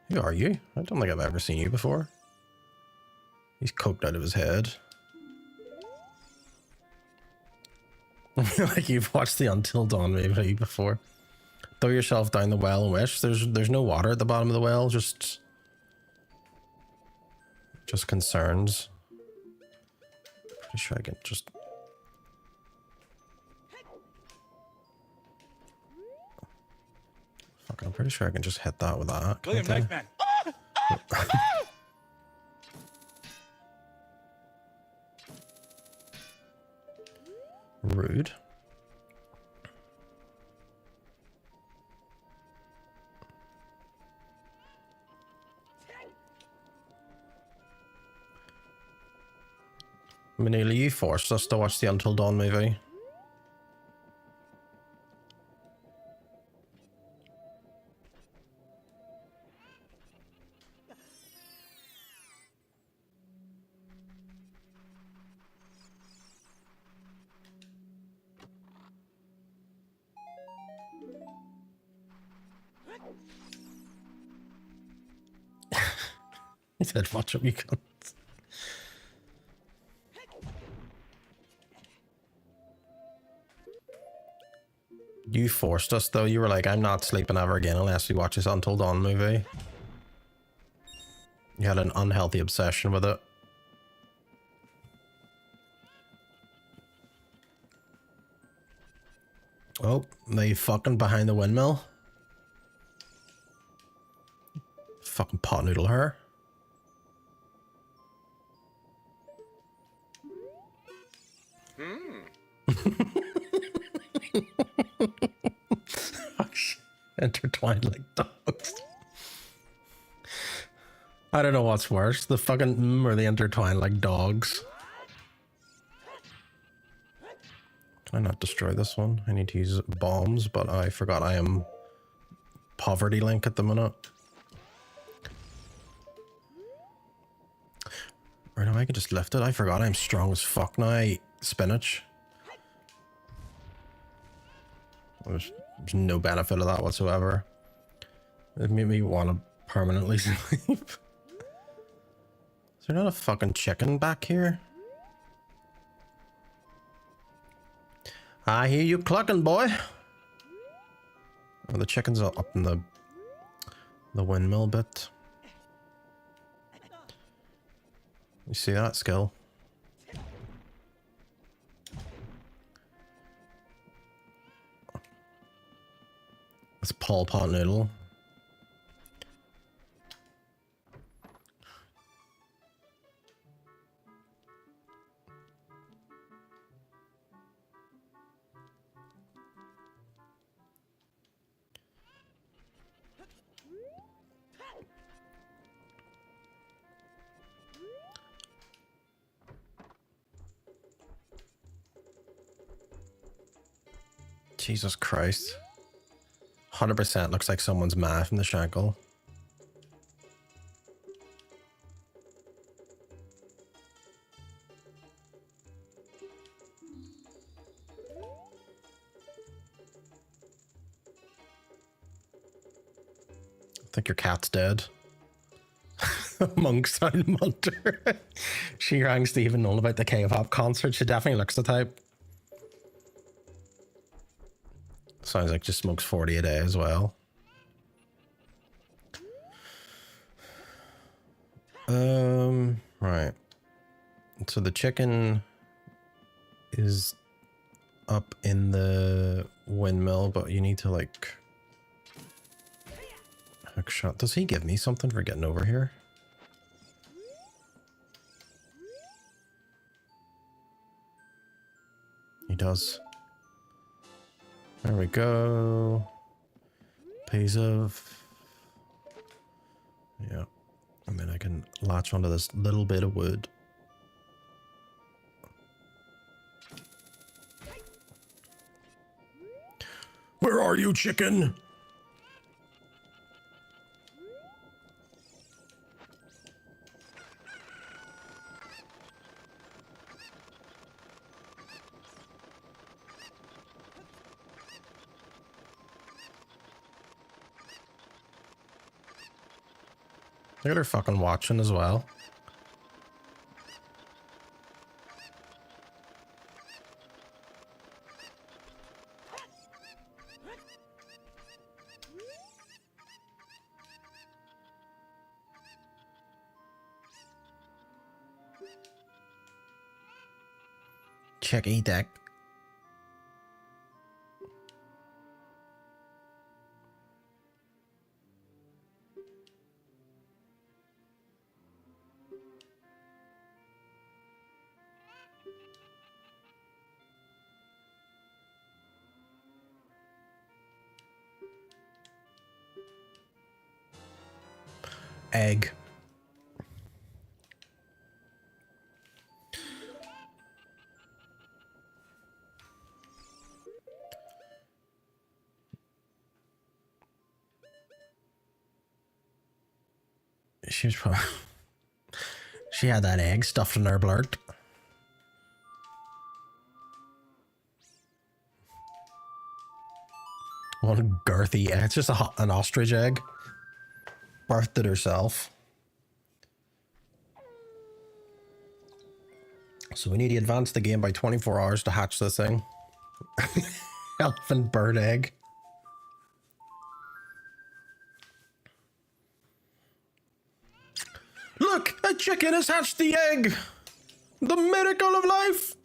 Who are you? I don't think I've ever seen you before. He's coked out of his head. Like you've watched the Until Dawn movie before. Throw yourself down the well and wish. There's no water at the bottom of the well. Just concerns. Pretty sure I can just... Fuck, I'm pretty sure I can just hit that with that. William, nice man. Rude. Manila, you forced us to watch the Until Dawn movie. He said, watch up, you can't. You forced us though. You were like, I'm not sleeping ever again unless we watch this Until Dawn movie. You had an unhealthy obsession with it. Oh, they fucking behind the windmill. Fucking pot noodle her. Intertwined like dogs. I don't know what's worse, the fucking or the intertwined like dogs. Can I not destroy this one? I need to use bombs, but I forgot I am poverty link at the minute. Or no, I can just lift it. I forgot I'm strong as fuck now. I eat spinach. There's no benefit of that whatsoever. It made me want to permanently sleep. Is there not a fucking chicken back here? I hear you clucking, boy. Oh, the chicken's up in the windmill bit. You see that skill? It's Pol Pot noodle. Jesus Christ. 100% looks like someone's mad from the shackle. I think your cat's dead. Monk's Town Munter. She rang Stephen Nolan about the K-pop concert. She definitely looks the type. Sounds like just smokes 40 a day as well. Right. So the chicken is up in the windmill, but you need to like hook shot. Does he give me something for getting over here? He does. There we go. Piece of... Yeah. And then I can latch onto this little bit of wood. Where are you, chicken? Look at her fucking watching as well. Check E deck. Egg. She was probably... She had that egg stuffed in her blurt. One girthy egg. It's just an ostrich egg. Birthed it herself. So we need to advance the game by 24 hours to hatch this thing. Elephant bird egg. Look, a chicken has hatched the egg. The miracle of life.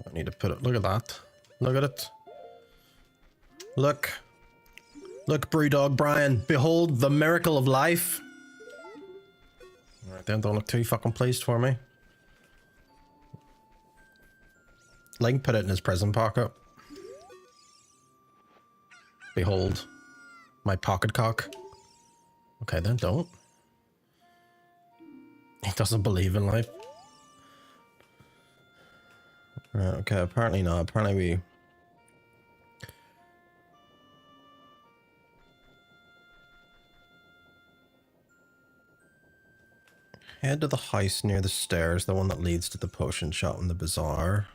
I need to put it. Look at that. Look at it. Look. Look, Brewdog Brian. Behold the miracle of life. Alright then, don't look too fucking pleased for me. Link put it in his prison pocket. Behold. My pocket cock. Okay then, don't. He doesn't believe in life. Right, okay, apparently not. Apparently we... Head to the house near the stairs, the one that leads to the potion shop in the bazaar.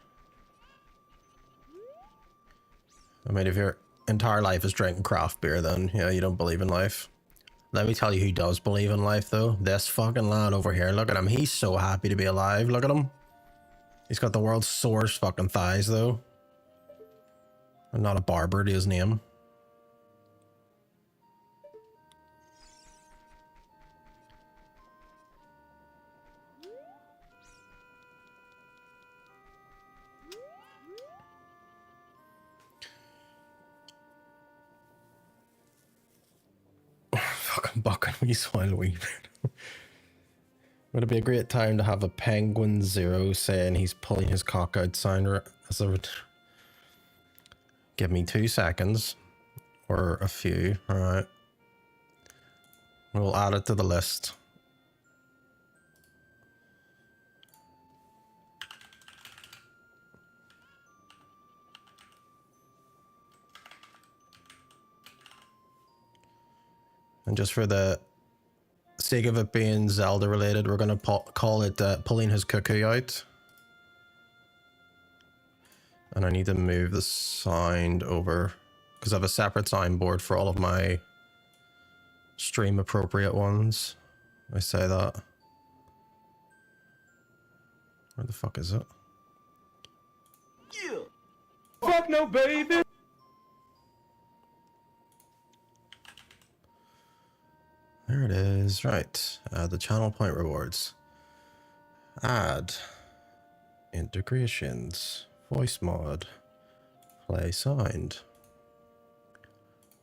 I mean, if your entire life is drinking craft beer, then yeah, you don't believe in life. Let me tell you who does believe in life, though. This fucking lad over here. Look at him. He's so happy to be alive. Look at him. He's got the world's sorest fucking thighs, though. And not a barber to his name. Fucking bucking me swile wee bit. Would it be a great time to have a Penguin Zero saying he's pulling his cock out sign as a... Give me 2 seconds. Or a few. Alright. We'll add it to the list. And just for the sake of it being Zelda related, we're going to call it pulling his cuckoo out. And I need to move the sound over because I have a separate soundboard for all of my stream appropriate ones. I say that. Where the fuck is it? Yeah. Fuck no, baby. There it is. Right. The channel point rewards. Add. Integrations. Voice mod. Play sound.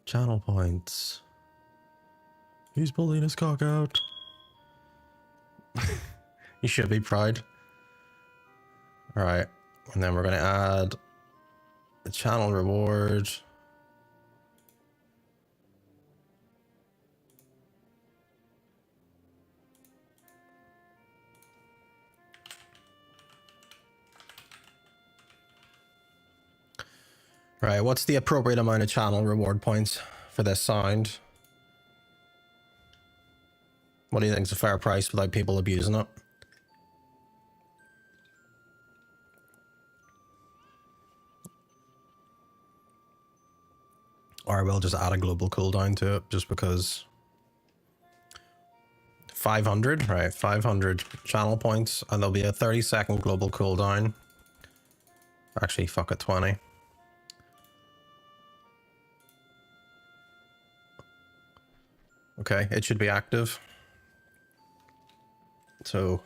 Channel points. He's pulling his cock out. You should be proud. Alright. And then we're going to add the channel reward. Right, what's the appropriate amount of channel reward points for this sound? What do you think is a fair price without people abusing it? Or we'll just add a global cooldown to it just because. 500, right, 500 channel points, and there'll be a 30-second global cooldown. Actually, fuck it, 20. Okay, it should be active. So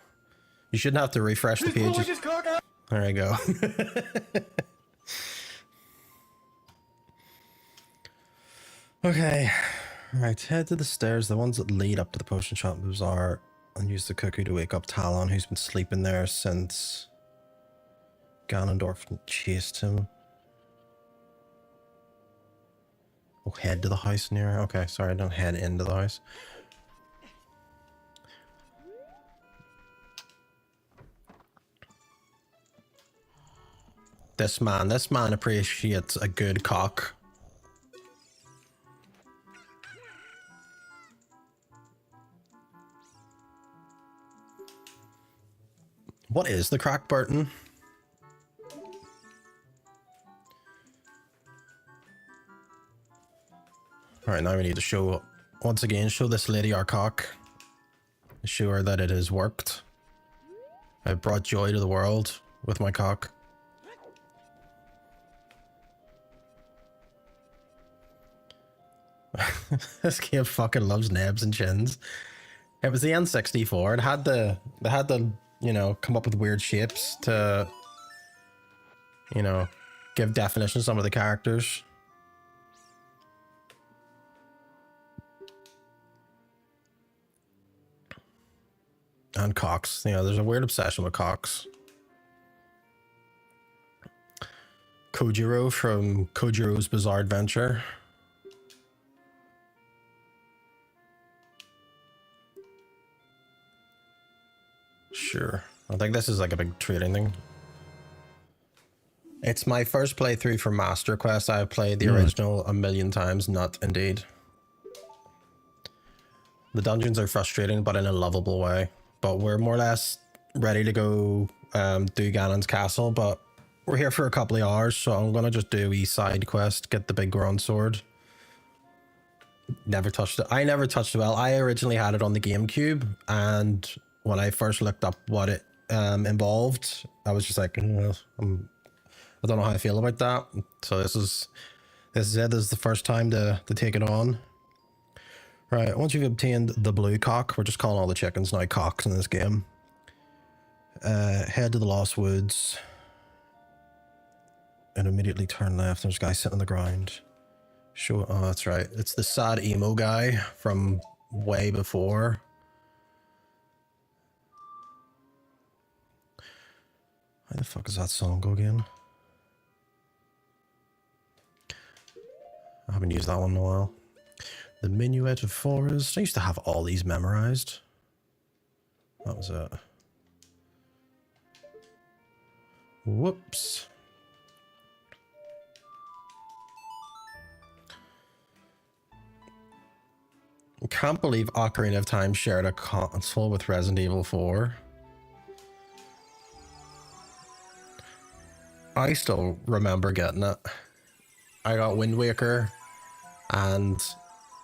you shouldn't have to refresh the page. There you go. Okay. Right, head to the stairs, the ones that lead up to the potion shop bazaar, and use the cuckoo to wake up Talon, who's been sleeping there since Ganondorf chased him. Oh, head to the house near. Okay, sorry, don't head into the house. This man appreciates a good cock. What is the crack, Burton? Alright, now we need to show, once again, show this lady our cock. Show her that it has worked. I brought joy to the world with my cock. This game fucking loves nebs and chins. It was the N64. It had the, they had to, you know, come up with weird shapes to, you know, give definition to some of the characters. And cocks. You know, there's a weird obsession with cocks. Kojiro from Kojiro's Bizarre Adventure. Sure. I think this is like a big trading thing. It's my first playthrough for Master Quest. I've played the original a million times, not indeed. The dungeons are frustrating, but in a lovable way. but we're more or less ready to go do Ganon's castle, but we're here for a couple of hours, so I'm gonna just do a wee side quest, get the big bronze sword. Never touched it. I never touched it. Well, I originally had it on the GameCube, and when I first looked up what it involved, I was just like, I don't know how I feel about that. So this is it. This is the first time to take it on. Right, once you've obtained the blue cock, we're just calling all the chickens now cocks in this game. Head to the Lost Woods. And immediately turn left. There's a guy sitting on the ground. Show. Oh, that's right. It's the sad emo guy from way before. How the fuck does that song go again? I haven't used that one in a while. The Minuet of Forest. I used to have all these memorized. That was it. Whoops. I can't believe Ocarina of Time shared a console with Resident Evil 4. I still remember getting it. I got Wind Waker and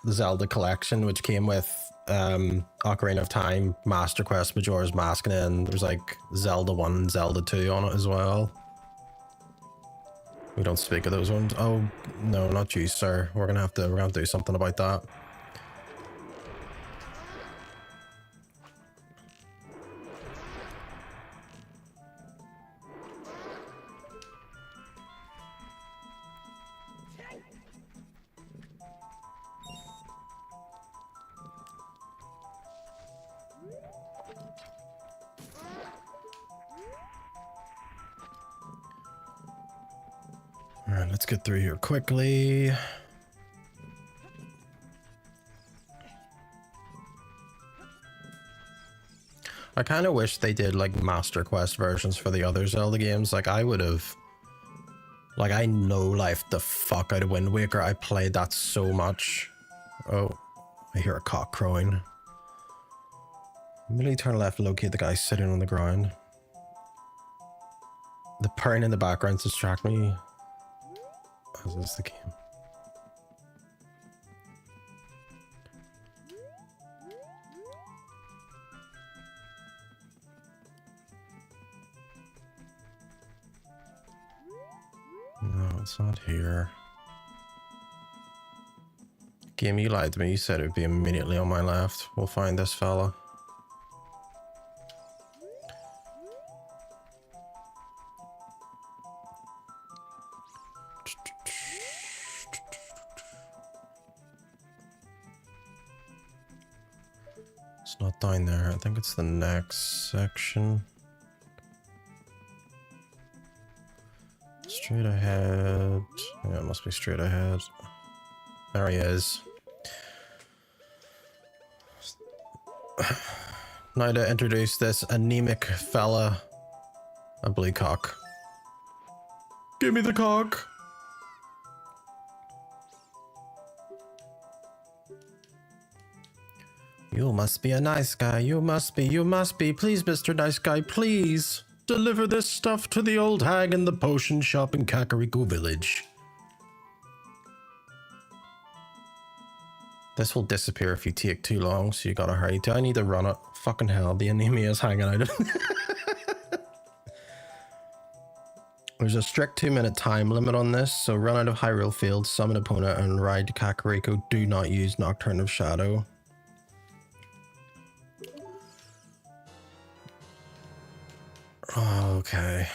the Zelda collection, which came with Ocarina of Time, Master Quest, Majora's Mask, and then there's like Zelda 1 and Zelda 2 on it as well. We don't speak of those ones. Oh no, not you, sir. We're gonna have to do something about that. Alright, let's get through here quickly. I kind of wish they did like Master Quest versions for the other Zelda games. Like I would have... Like I know life the fuck out of Wind Waker. I played that so much. Oh, I hear a cock crowing. Immediately turn left, locate the guy sitting on the ground. The purring in the background distract me. Is this the game? No, it's not here. Game, you lied to me. You said it would be immediately on my left. We'll find this fella. It's not down there. I think it's the next section. Straight ahead. Yeah, it must be straight ahead. There he is. Now to introduce this anemic fella. A blue cock. Give me the cock! You must be a nice guy. You must be. Please, Mr. Nice Guy, please. Deliver this stuff to the old hag in the potion shop in Kakariko Village. This will disappear if you take too long, so you gotta hurry. Do I need to run it? Fucking hell, the anemia is hanging out of There's a strict 2-minute time limit on this, so run out of Hyrule Field, summon an opponent, and ride to Kakariko. Do not use Nocturne of Shadow. Okay.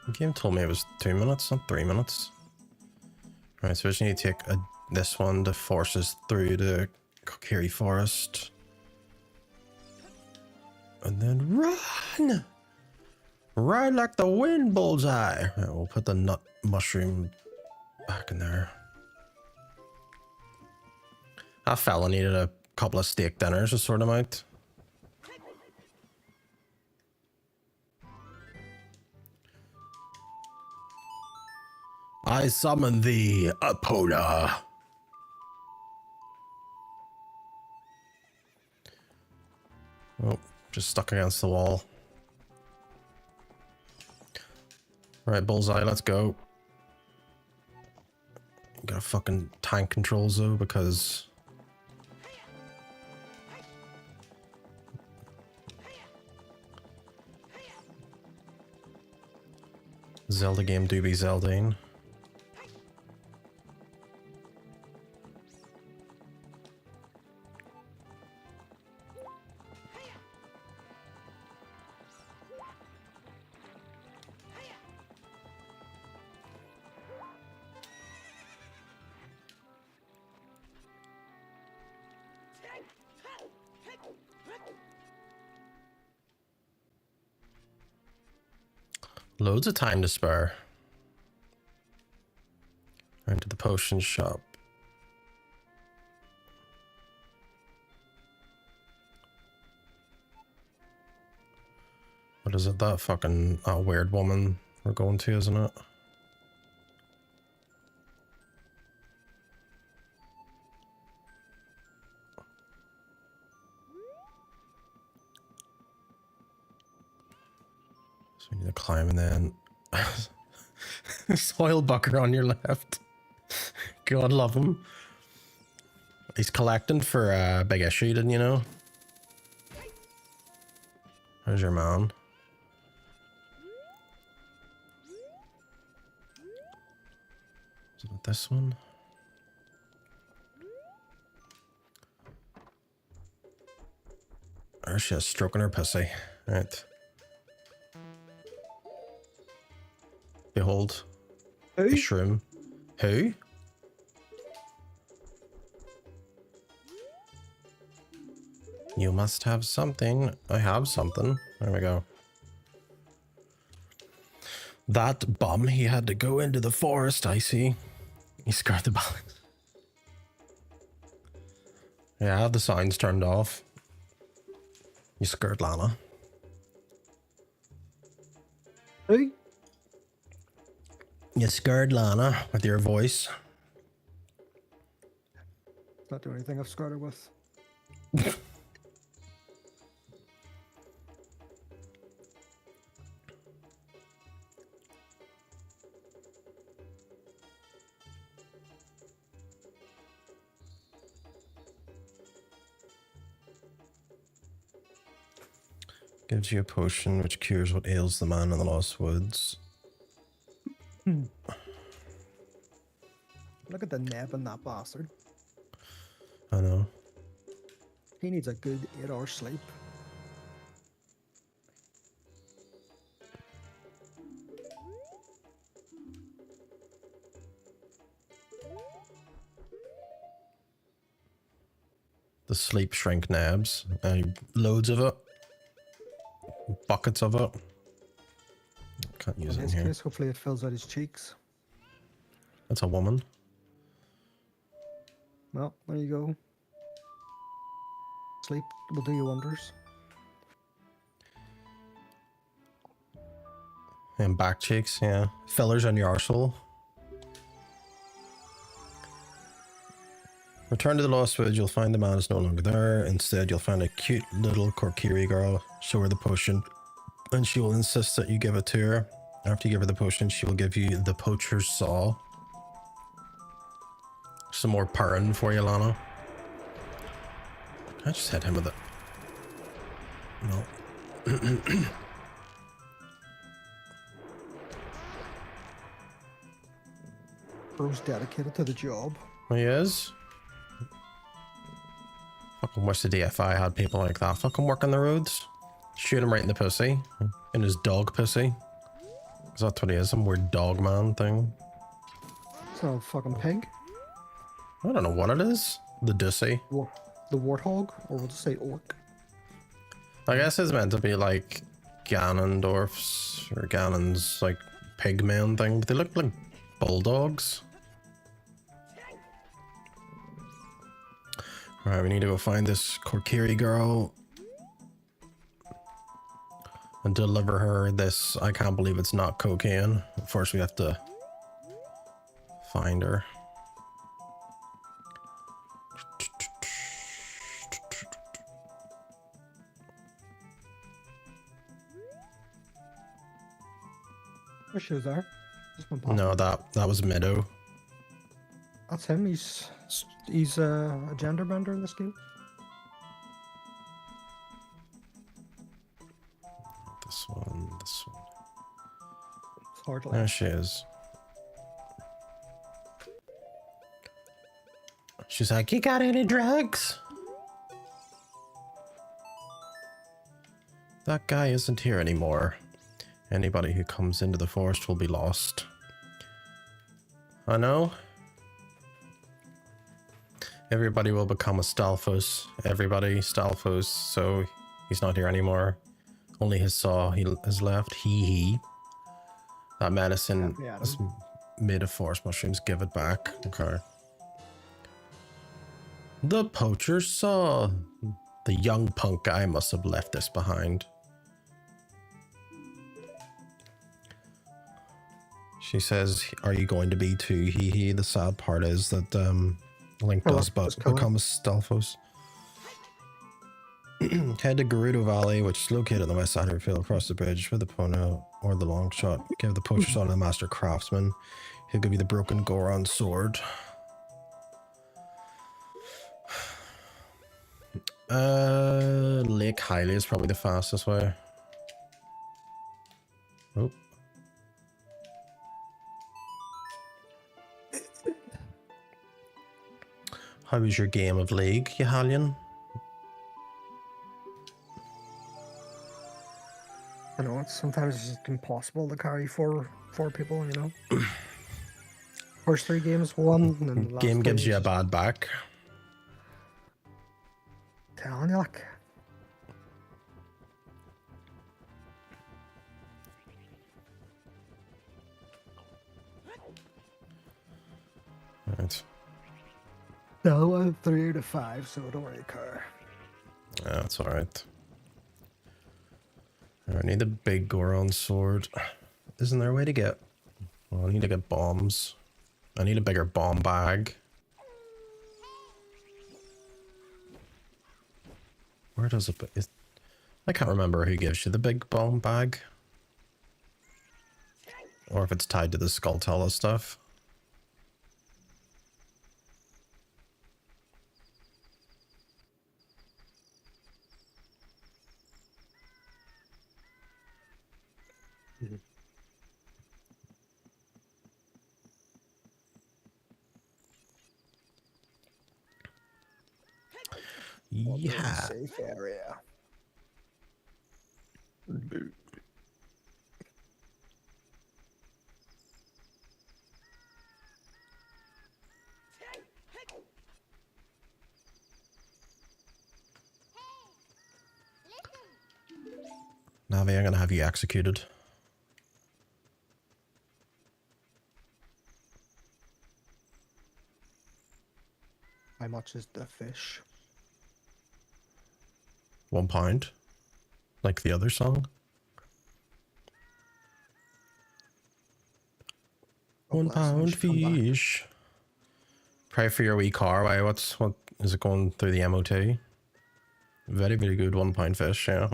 The game told me it was 2 minutes, not 3 minutes. Alright, so we just need to take this one to force us through the Kokiri Forest. And then run! Ride like the wind, bullseye! Right, we'll put the nut mushroom back in there. That fella needed a couple of steak dinners to sort him out. I summon thee, Apoda. Oh, just stuck against the wall. Right, bullseye, let's go. Gotta fucking tank controls though, because Zelda game do be Zeldine. Loads of time to spare. Into the potion shop. What is it? That fucking weird woman we're going to, isn't it? So we need to climb and then soil bucker on your left. God love him. He's collecting for a big issue, didn't you know? How's your man? Is it this one? Or she is stroking her pussy. Right. Behold. Who? A shroom. Who? You must have something. I have something. There we go. That bum, he had to go into the forest, I see. He scarred the balance. Yeah, I have the signs turned off. You scared Lana. Who? You scared Lana with your voice. Not doing anything I've scarred her with. Gives you a potion which cures what ails the man in the Lost Woods. Look at the neb in that bastard. I know. He needs a good 8 hours sleep. The sleep shrink nabs. Loads of it. Buckets of it. Can't use In it in his here. case, hopefully it fills out his cheeks. That's a woman. Well, there you go. Sleep will do you wonders. And back cheeks, yeah. Fillers on your arsehole. Return to the Lost Woods, you'll find the man is no longer there. Instead, you'll find a cute little Korkiri girl. Show her the potion, and she will insist that you give it to her. After you give her the potion, she will give you the poacher's saw. Some more purring for you, Lana. I just hit him with it. No. Bro's dedicated to the job. He is. Fucking wish the DFI had people like that fucking working the roads. Shoot him right in the pussy. In his dog pussy. Is that what he is? Some weird dog man thing. It's not a fucking pig. I don't know what it is. The dussy. The warthog, or we'll just say orc. I guess it's meant to be like Ganondorf's or Ganon's like pigman thing, but they look like bulldogs. Alright, we need to go find this Korkiri girl and deliver her this. I can't believe it's not cocaine. First we have to find her. There she was there. Just went past. No, that was Meadow. That's him. He's a gender bender in this game. This one, this one. It's hard to There like. she is. She's like, you got any drugs? That guy isn't here anymore. Anybody who comes into the forest will be lost. I know. Everybody will become a Stalfos. Everybody Stalfos, so he's not here anymore. Only his saw is left. He. That medicine Yeah, is made of forest mushrooms. Give it back. Okay. The poacher saw. The young punk guy must have left this behind. She says, are you going to be too? He. The sad part is that Link does become a Stalfos. Head to Gerudo Valley, which is located on the west side of the field across the bridge with the Pono or the long shot. Give the poacher saw to the master craftsman. He'll give you the broken Goron sword. Lake Hylia is probably the fastest way. Oh. How was your game of League, Yahalian? I know sometimes it's just impossible to carry four people. You know. First 3 games won, and then the last Game gives 3 you a is bad back. telling you, like. Right. No, I'm 3 out of 5, so don't really care. Yeah, that's alright. I need the big Goron sword. Isn't there a way to get... Well, I need to get bombs. I need a bigger bomb bag. Where does it... I can't remember who gives you the big bomb bag. Or if it's tied to the Skulltula stuff. Yeah. Safe area. Navi, I'm gonna have you executed. How much is the fish? £1. Like the other song. Oh, £1 bless him, she come back. fish. Pray for your wee car. Why? What is it going through the MOT? Very, very good £1 fish. Yeah.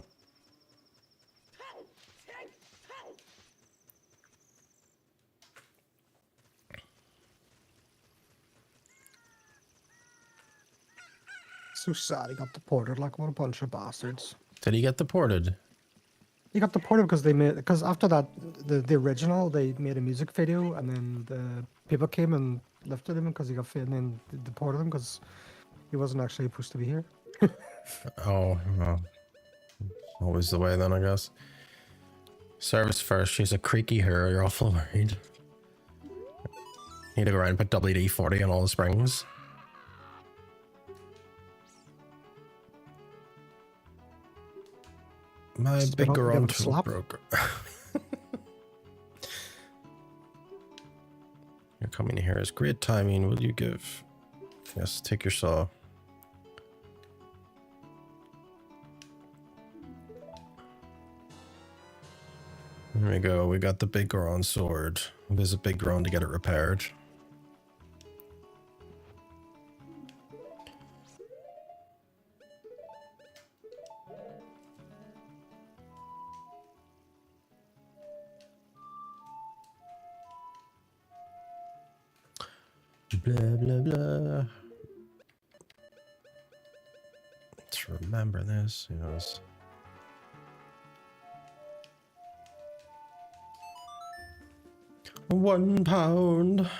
So sad he got deported, like what a bunch of bastards. Did he get deported? He got deported because after that the original they made a music video and then the people came and lifted him because he got fit and then they deported him because he wasn't actually supposed to be here. Oh, well, always the way then, I guess. Service first. She's a creaky hair. You're awful worried. Need to go around and put WD-40 on all the springs. My Spit big up and girl give on it a slap. broke. You're coming here is great timing. Will you give? Yes, take your saw. There we go. We got the big Goron sword. Visit Big Goron to get it repaired. Blah, blah, blah. Let's remember this. Yes. £1.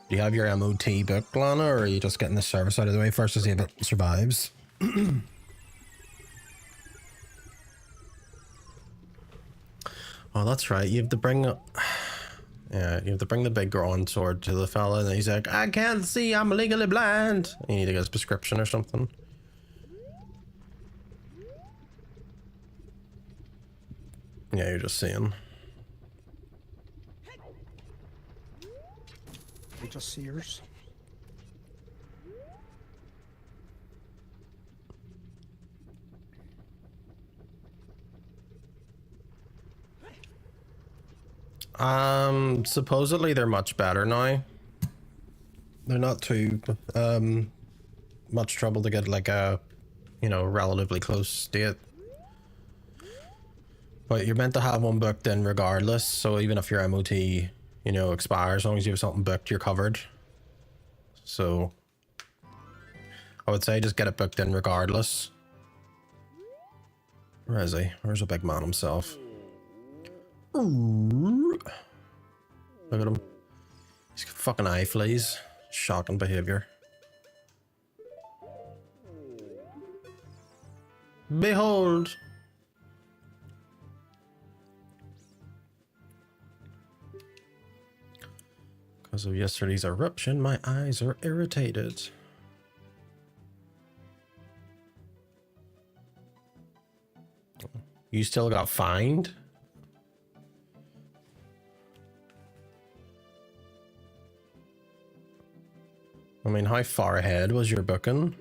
Do you have your MOT booked, Lana, or are you just getting the service out of the way first to see if it survives? Oh, that's right. You have to bring yeah, you have to bring the big grown sword to the fella, and he's like, I can't see, I'm legally blind. You need to get his prescription or something. Yeah, you're just seeing. We just seers. Supposedly they're much better now. They're not too, much trouble to get like a, you know, relatively close state. But you're meant to have one booked in regardless, so even if your MOT, you know, expires, as long as you have something booked, you're covered. So, I would say just get it booked in regardless. Where is he? Where's the big man himself? Look at him. He's got fucking eye fleas. Shocking behavior. Behold! Because of yesterday's eruption, my eyes are irritated. You still got fined? I mean, how far ahead was your booking?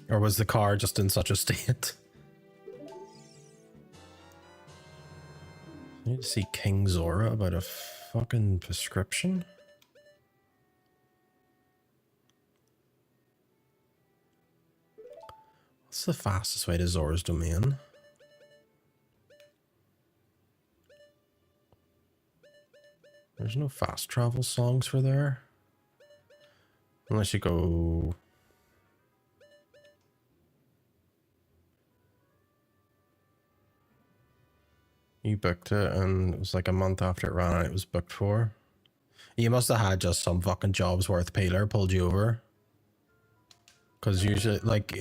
Or was the car just in such a state? I need to see King Zora about a fucking prescription. What's the fastest way to Zora's domain? There's no fast travel songs for there. Unless you go... You booked it and it was like a month after it ran out it was booked for. You must have had just some fucking jobs worth peeler pulled you over. Because usually, like,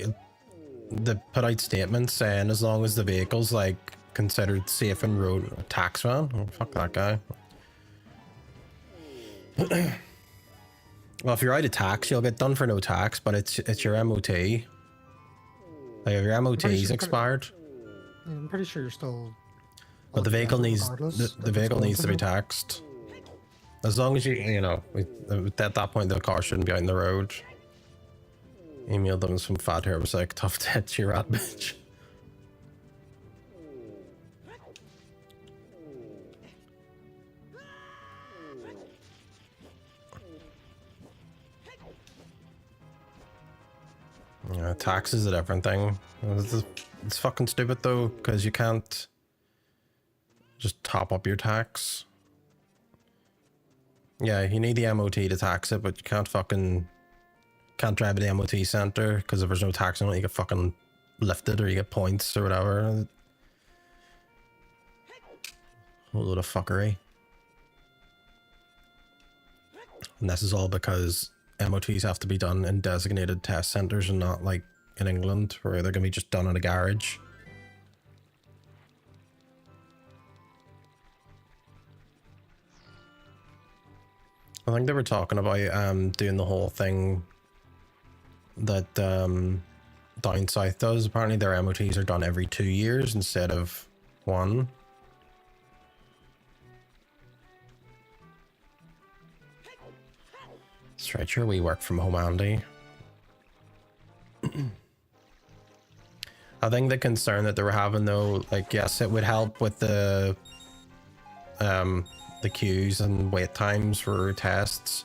they put out statements saying as long as the vehicle's, like, considered safe and road tax van. Oh, fuck that guy. Well, if you're out of tax, you'll get done for no tax, but it's your MOT. Like, if your MOT's expired. I'm pretty sure you're still... But the vehicle needs the vehicle needs to be taxed. As long as you know, at that point the car shouldn't be out on the road. Emailed them some fat hair was like, tough tits, you rat bitch. Yeah, tax is a different thing. It's fucking stupid though, because you can't just top up your tax. Yeah, you need the MOT to tax it, but you can't drive to the MOT center because if there's no tax on it, you get fucking lifted or you get points or whatever. Whole load of fuckery. And this is all because MOTs have to be done in designated test centers and not like in England where they're gonna be just done in a garage. I think they were talking about doing the whole thing that down south does. Apparently their MOTs are done every 2 years instead of 1. That's right, sure we work from home, Andy. I think the concern that they were having though, like yes, it would help with the queues and wait times for tests,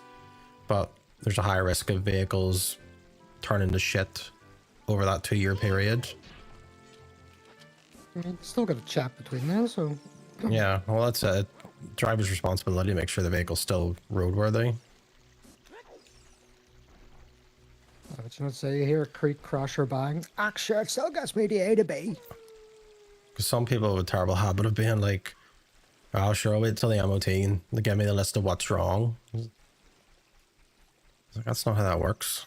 but there's a high risk of vehicles turning to shit over that 2-year period. Still got a chat between them, so Yeah, well, that's a driver's responsibility to make sure the vehicle's still roadworthy. But you know, say you hear a creak, crash, or bang. Actually, it still gets me to A to B. Because some people have a terrible habit of being like, oh, sure, I'll wait till the MOT and they give me the list of what's wrong. It's like, that's not how that works.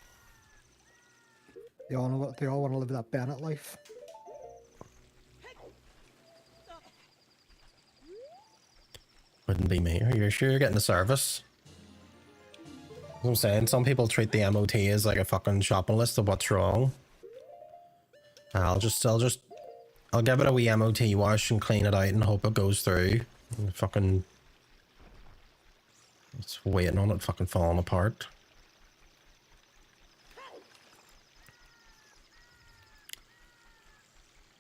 They all want to live that Bennett life. Wouldn't be me. Are you sure you're getting the service? That's what I'm saying. Some people treat the MOT as like a fucking shopping list of what's wrong. I'll give it a wee MOT wash and clean it out and hope it goes through. And fucking, it's waiting on it fucking falling apart.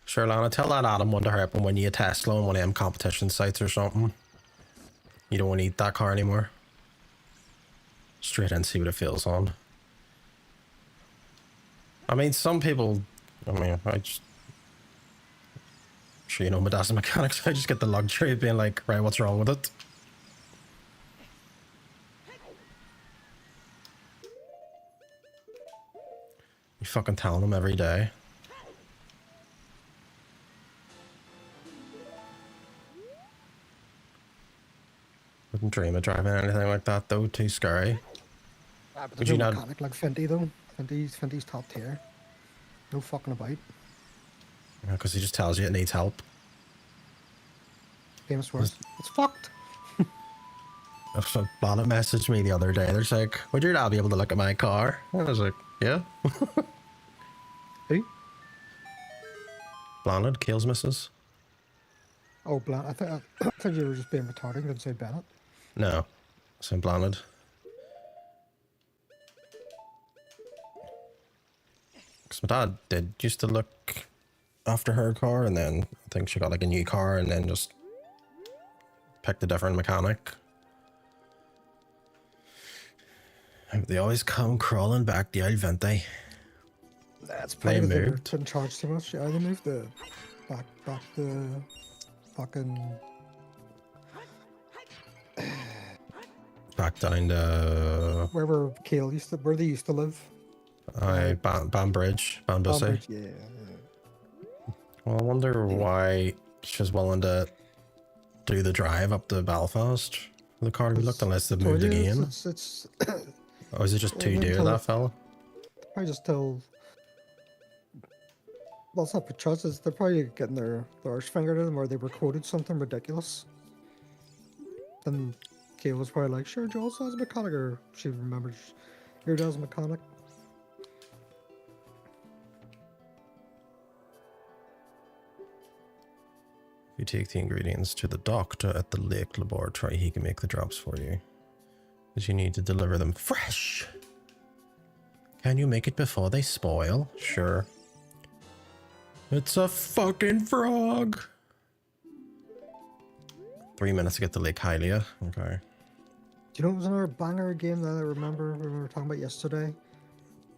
Sure, Lana, tell that Adam one to hurry up and win you a Tesla on one of them competition sites or something. You don't want to eat that car anymore. Straight in and see what it feels on. I mean, some people, I just, sure, you know, my dad's a mechanic, so I just get the luxury of being like, right, what's wrong with it? You fucking telling them every day. Wouldn't dream of driving anything like that though, too scary. But Would there's you no not? mechanic like Finty though. Finty's top tier. No fucking about. Because he just tells you it needs help. Famous words. It's fucked. So Malon messaged me the other day. They're just like, would your dad be able to look at my car? And I was like, yeah. Who? Blonded kills misses. Oh, Blanc. I thought you were just being retarded. You didn't say Bennett. No, same blonded. Because my dad did used to look after her car, and then I think she got like a new car, and then just picked a different mechanic. And they always come crawling back the old Venti. That's probably They they moved. didn't charge too much. Yeah, they moved the back the fucking Back down to where they used to live. Banbridge, Banbussy. Bridge, yeah. Well, I wonder why she's willing to do the drive up to Belfast for the car to be looked, unless they've moved again. It's Or is it just too wait dear, until that fella? I just tell. Well, it's not for choices. They're probably getting their arse fingered at them, or they were quoted something ridiculous. And Kay was probably like, "Sure, Joel's a mechanic," or she remembers your dad's a mechanic. If you take the ingredients to the doctor at the lake laboratory, he can make the drops for you. But you need to deliver them fresh. Can you make it before they spoil? Sure. It's a fucking frog. 3 minutes to get to Lake Hylia. Okay. Do you know what was another banger game that I remember we were talking about yesterday?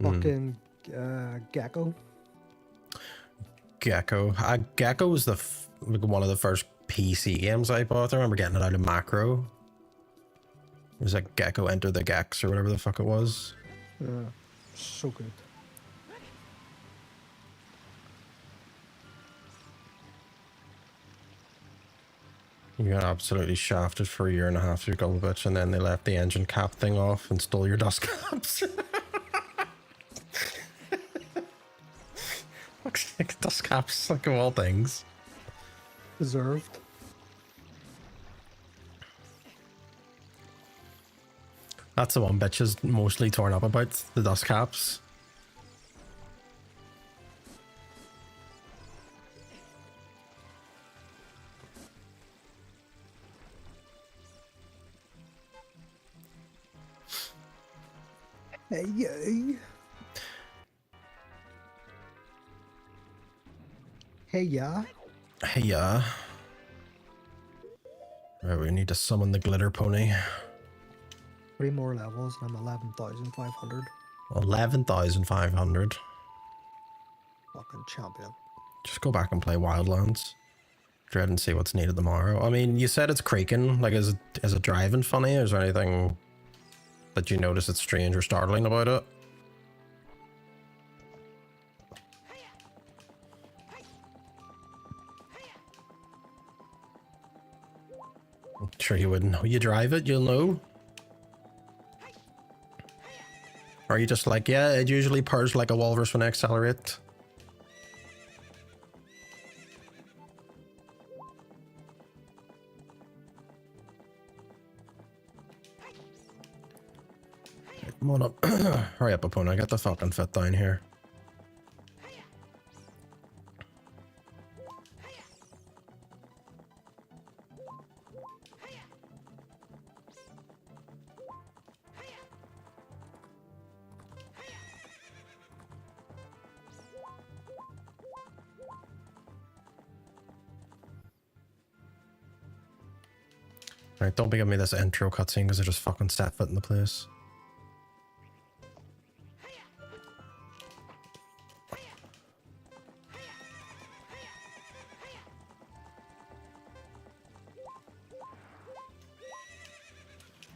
Fucking Gecko. Gecko. Gecko was like one of the first PC games I bought. I remember getting it out of Macro. It was like Gecko Enter the Gex or whatever the fuck it was. Yeah, so good. You got absolutely shafted for a year and a half through Gullah Bitch, and then they left the engine cap thing off and stole your dust caps. Looks like dust caps, like of all things. Deserved. That's the one bitch is mostly torn up about, the dust caps. Hey, yay. Hey, yeah. Hey, yeah. Right, we need to summon the glitter pony. 3 more levels and I'm 11,500. 11,500. Fucking champion. Just go back and play Wildlands. Dread and see what's needed tomorrow. I mean, you said it's creaking. Like, is it driving funny? Is there anything that you notice that's strange or startling about it? I'm sure you wouldn't know. You drive it, you'll know. Or are you just like, yeah, it usually purrs like a walrus when I accelerate? Come on up. Hurry up, opponent. Get the fucking fit down here. Alright, don't be giving me this intro cutscene because I just fucking set foot in the place.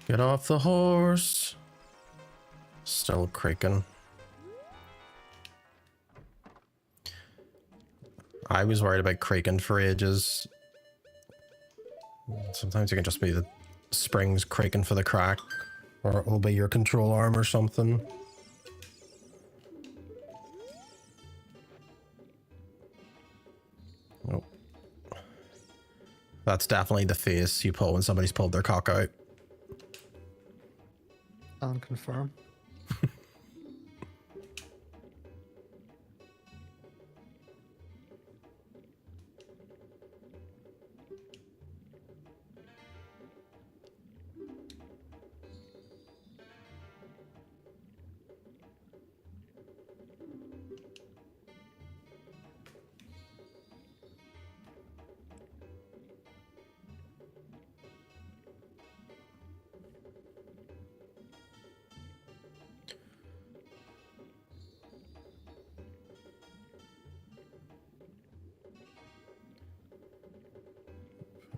Get off the horse. Still creaking. I was worried about creaking for ages. Sometimes it can just be the springs creaking for the crack, or it'll be your control arm or something. Oh. That's definitely the face you pull when somebody's pulled their cock out. And confirm.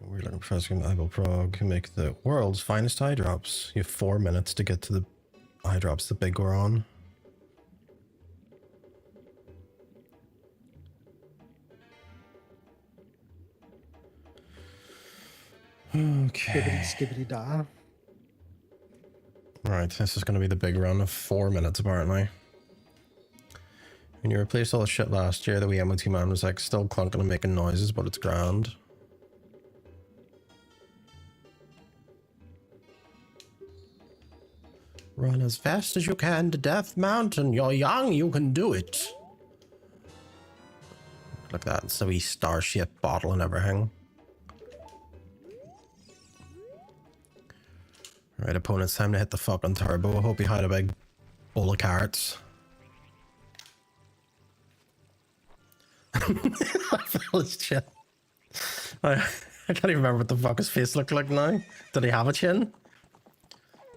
We're looking for Eyeball Prog can make the world's finest eye drops. You have 4 minutes to get to the eye drops, the big Goron. Okay. Skibbity da. Right, this is going to be the big run of 4 minutes apparently. When you replaced all the shit last year, the wee MOT man was like still clunking and making noises, but it's grand. Run as fast as you can to Death Mountain. You're young, you can do it. Look at that, it's a wee star-shaped bottle and everything. Alright, opponents, time to hit the fucking turbo. I hope you had a big bowl of carrots. I fell his chin. I can't even remember what the fuck his face looked like now. Did he have a chin?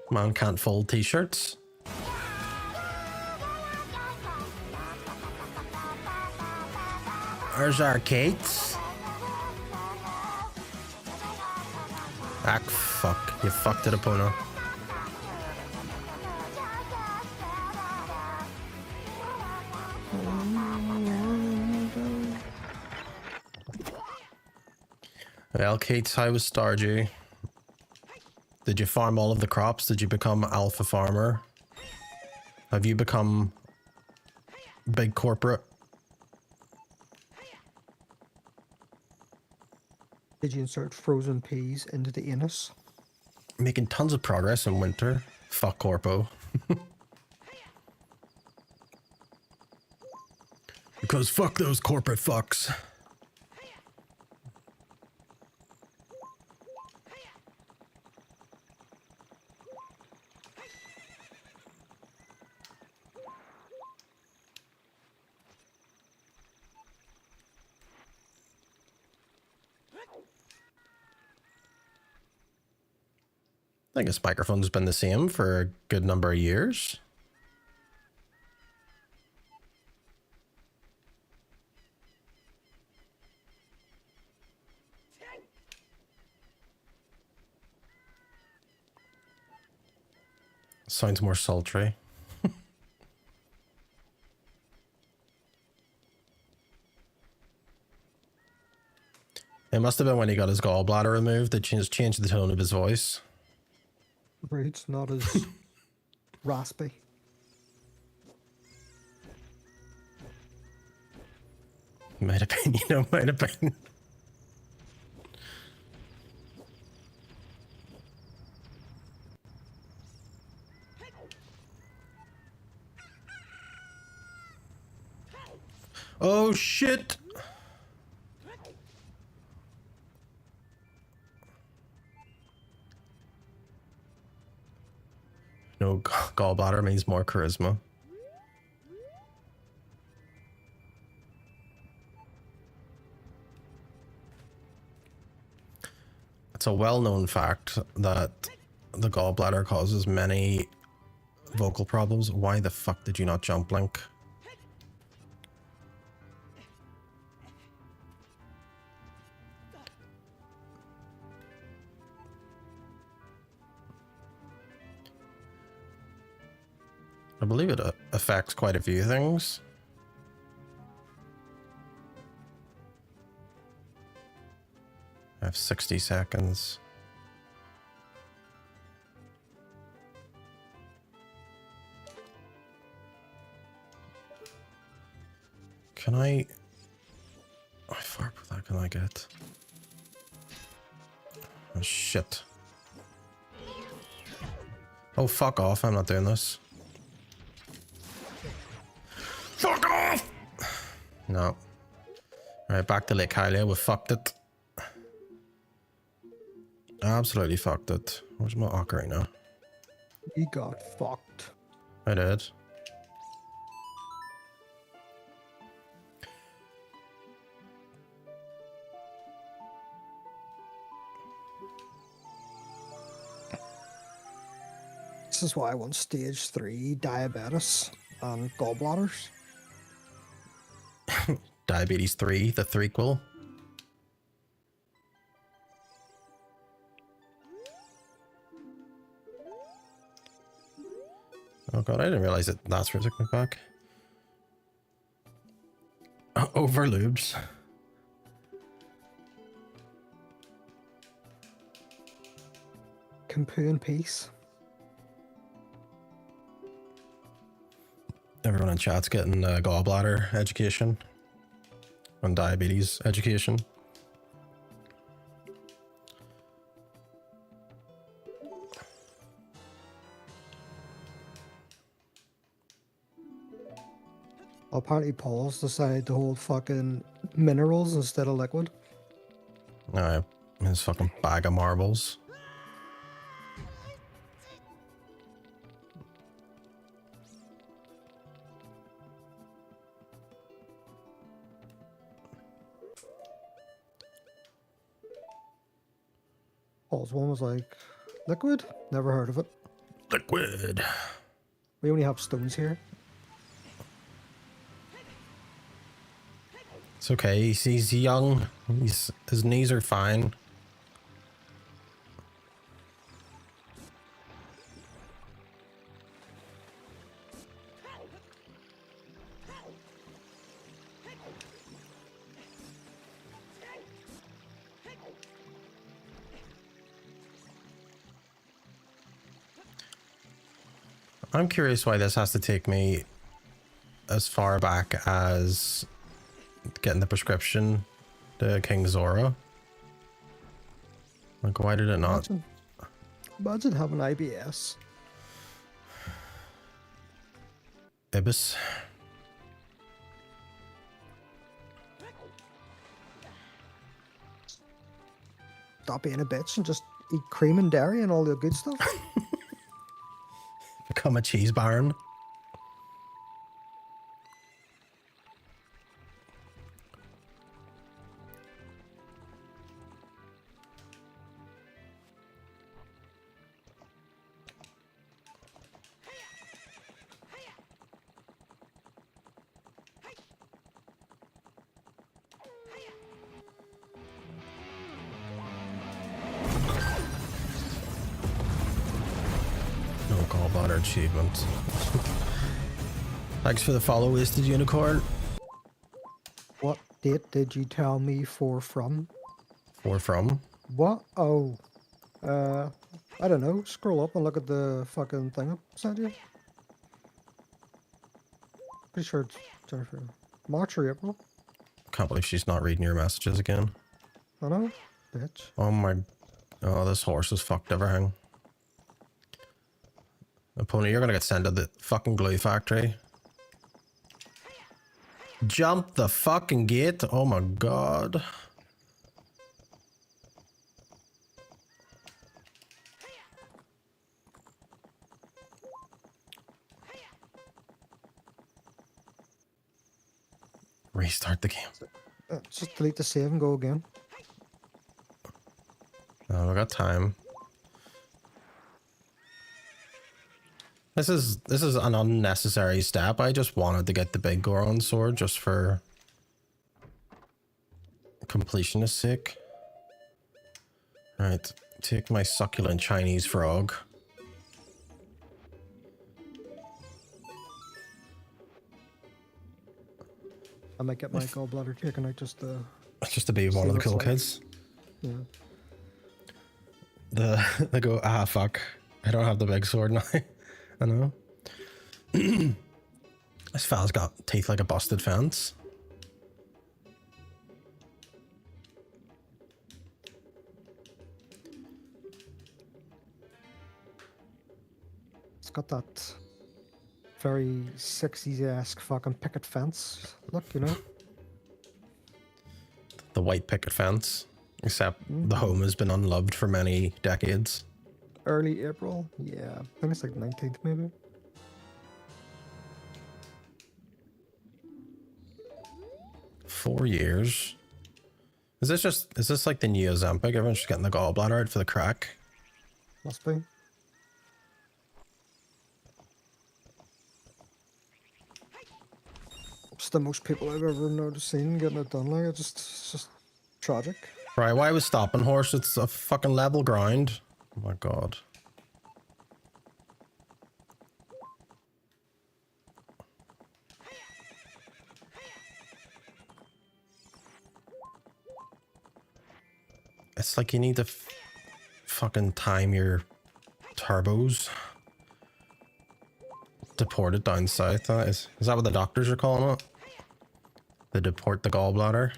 Man can't fold t-shirts. There's arcades. Ah, fuck. You fucked it, opponent. Well, Kate's how was Stardew? Did you farm all of the crops? Did you become alpha farmer? Have you become big corporate? Did you insert frozen peas into the anus? Making tons of progress in winter. Fuck corpo. Because fuck those corporate fucks. I think this microphone's been the same for a good number of years. Sounds more sultry. It must have been when he got his gallbladder removed that changed the tone of his voice. Right, it's not as raspy. Might have been, you know, might have been. Oh shit! No, gallbladder means more charisma. It's a well-known fact that the gallbladder causes many vocal problems. Why the fuck did you not jump, Link? I believe it affects quite a few things. I have 60 seconds. Can I... How far that can I get? Oh shit. Oh fuck off, I'm not doing this. Fuck off! No. Alright, back to Lake Hylia, we fucked it. Absolutely fucked it. Where's my ocarina? He got fucked. I did. This is why I want stage 3 diabetes and gallbladders. Diabetes 3, the threequel. Oh god, I didn't realize that that's where it took me back. Overlubes. Compoo in peace. Everyone in chat's getting gallbladder education and diabetes education. Apparently Paul's decided to hold fucking minerals instead of liquid. Alright, his fucking bag of marbles. Paul's one was like, liquid? Never heard of it. Liquid. We only have stones here. It's okay, he's young. His knees are fine. I'm curious why this has to take me as far back as getting the prescription to King Zora. Like, why did it not? Imagine having IBS. Ibis. Stop being a bitch and just eat cream and dairy and all the good stuff. Become a cheese baron. gallbladder achievement. Thanks for the follow, Wasted Unicorn. What date did you tell me from? From? What? Oh. I don't know. Scroll up and look at the fucking thing I sent you. Pretty sure it's Jennifer. March or April? Can't believe she's not reading your messages again. I know. Bitch. Oh my... Oh, this horse has fucked everything. Pony, you're gonna get sent to the fucking glue factory. Jump the fucking gate. Oh my god. Restart the game. Just delete the save and go again. Oh, we got time. This is an unnecessary step. I just wanted to get the big Goron sword just for completionist's sake. Right, take my succulent Chinese frog. I might get my gallbladder taken out just to be one of the cool kids. Yeah. They go, ah fuck, I don't have the big sword now. I know. This fella's got teeth like a busted fence. It's got that very 60s-esque fucking picket fence look, you know? The white picket fence. Except the home has been unloved for many decades. Early April? Yeah, I think it's like 19th maybe. Four years. Is this like the new Ozempic? Everyone's just getting the gallbladder out for the crack. Must be. It's the most people I've ever seen getting it done. Like it's just tragic. Right, why was stopping horse? It's a fucking level ground. Oh my god. It's like you need to fucking time your turbos to port it down south. Is that what the doctors are calling it? They deport the gallbladder.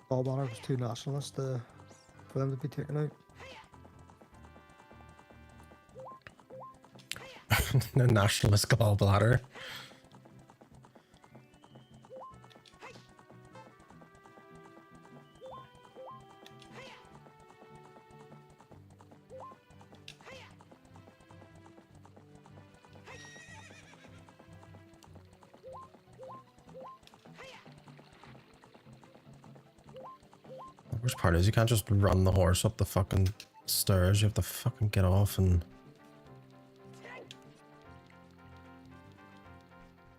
Gallbladder was too nationalist for them to be taken out. The nationalist gallbladder. The worst part is you can't just run the horse up the fucking stairs. You have to fucking get off and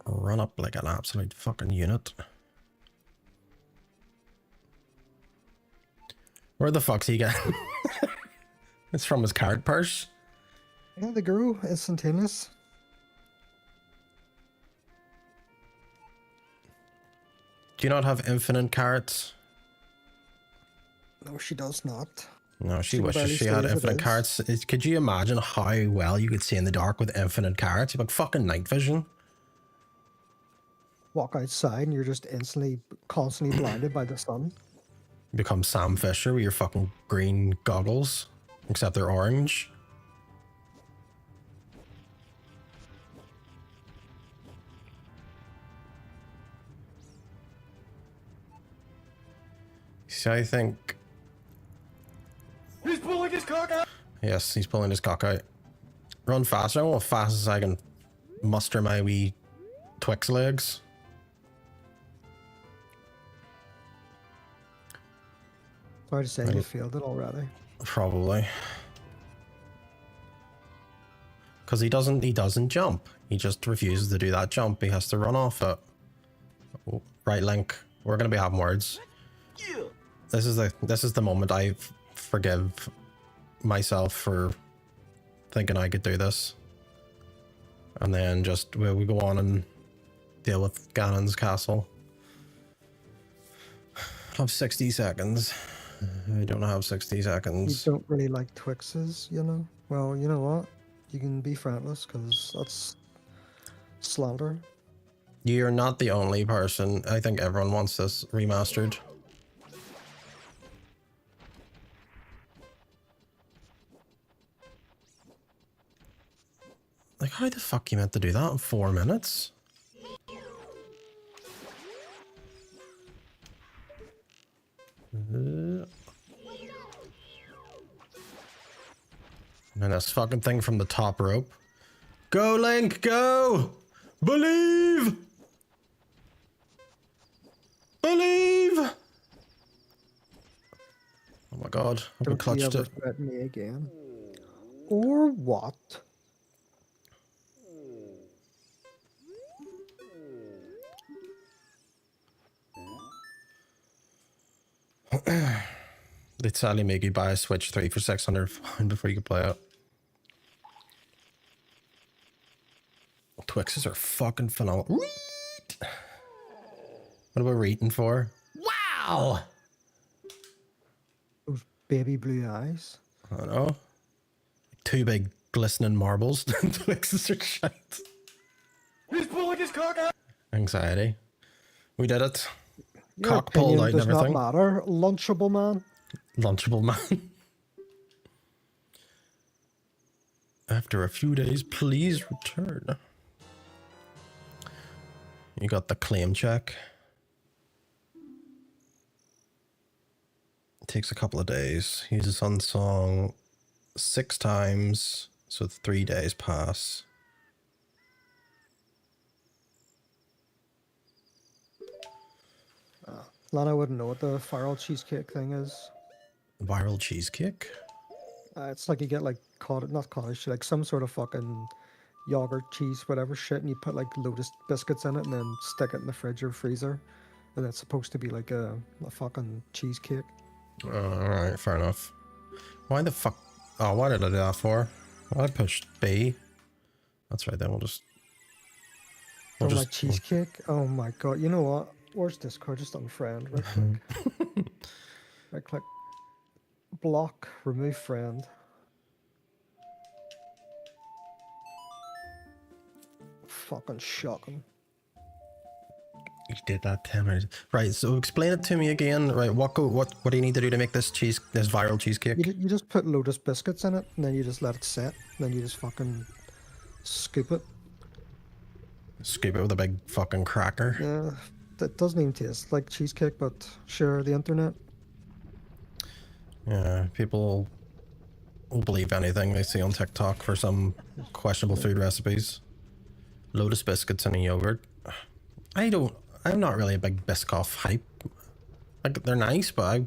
run up like an absolute fucking unit. Where the fuck's he getting? It's from his card purse. Yeah, they grew instantaneous. Do you not have infinite carrots? No, she does not. No, she She wishes barely she had stays infinite with carrots. Could you imagine how well you could see in the dark with infinite carrots? You've got fucking night vision. Walk outside and you're just constantly blinded by the sun. You become Sam Fisher with your fucking green goggles, except they're orange. See, I think... He's pulling his cock out! Yes, he's pulling his cock out. Run faster. I want as fast as I can muster my wee Twix legs. Sorry to say, you failed it already. Probably. Because he doesn't jump. He just refuses to do that jump. He has to run off it. Right, Link. We're gonna be having words. This is the moment I've forgive myself for thinking I could do this. And then just we go on and deal with Ganon's castle. I have 60 seconds. I don't have 60 seconds. You don't really like Twixes, you know? Well, you know what? You can be friendless, because that's slander. You're not the only person. I think everyone wants this remastered. Like, how the fuck you meant to do that in 4 minutes? And this fucking thing from the top rope. Go, Link, go! Believe! Believe! Oh my god, I've been Don't you clutched ever it. threaten me again. Or what? They'd sadly make you buy a Switch 3 for £600 before you could play it. Twixes are fucking phenomenal. Reet! What are we reading for? Wow! Those baby blue eyes. I don't know. 2 big glistening marbles. Twixes are shite. He's pulling his cock out. Anxiety. We did it. Your Cock pulled opinion out and does not everything. matter, lunchable man. Lunchable man. After a few days, please return. You got the claim check. It takes a couple of days. Use this on song 6 times, so 3 days pass. Lana wouldn't know what the viral cheesecake thing is. Viral cheesecake? It's like you get like not cottage, like some sort of fucking yogurt, cheese, whatever shit, and you put like Lotus biscuits in it and then stick it in the fridge or freezer. And it's supposed to be like a fucking cheesecake. Alright, fair enough. Why the fuck? Oh, why did I do that for? Why did I push B? That's right, then we'll just... Don't like cheesecake? Oh my god, you know what? Where's Discord? Just unfriend. Right click. Right click. Block. Remove friend. Fucking shocking. You did that 10 minutes. Right, so explain it to me again. Right, what do you need to do to make this viral cheesecake? You just put Lotus biscuits in it, and then you just let it set, and then you just fucking scoop it. Scoop it with a big fucking cracker. Yeah, that doesn't even taste like cheesecake, but sure, the internet. Yeah, people will believe anything they see on TikTok for some questionable food recipes. Lotus biscuits and a yogurt. I'm not really a big Biscoff hype. Like, they're nice, but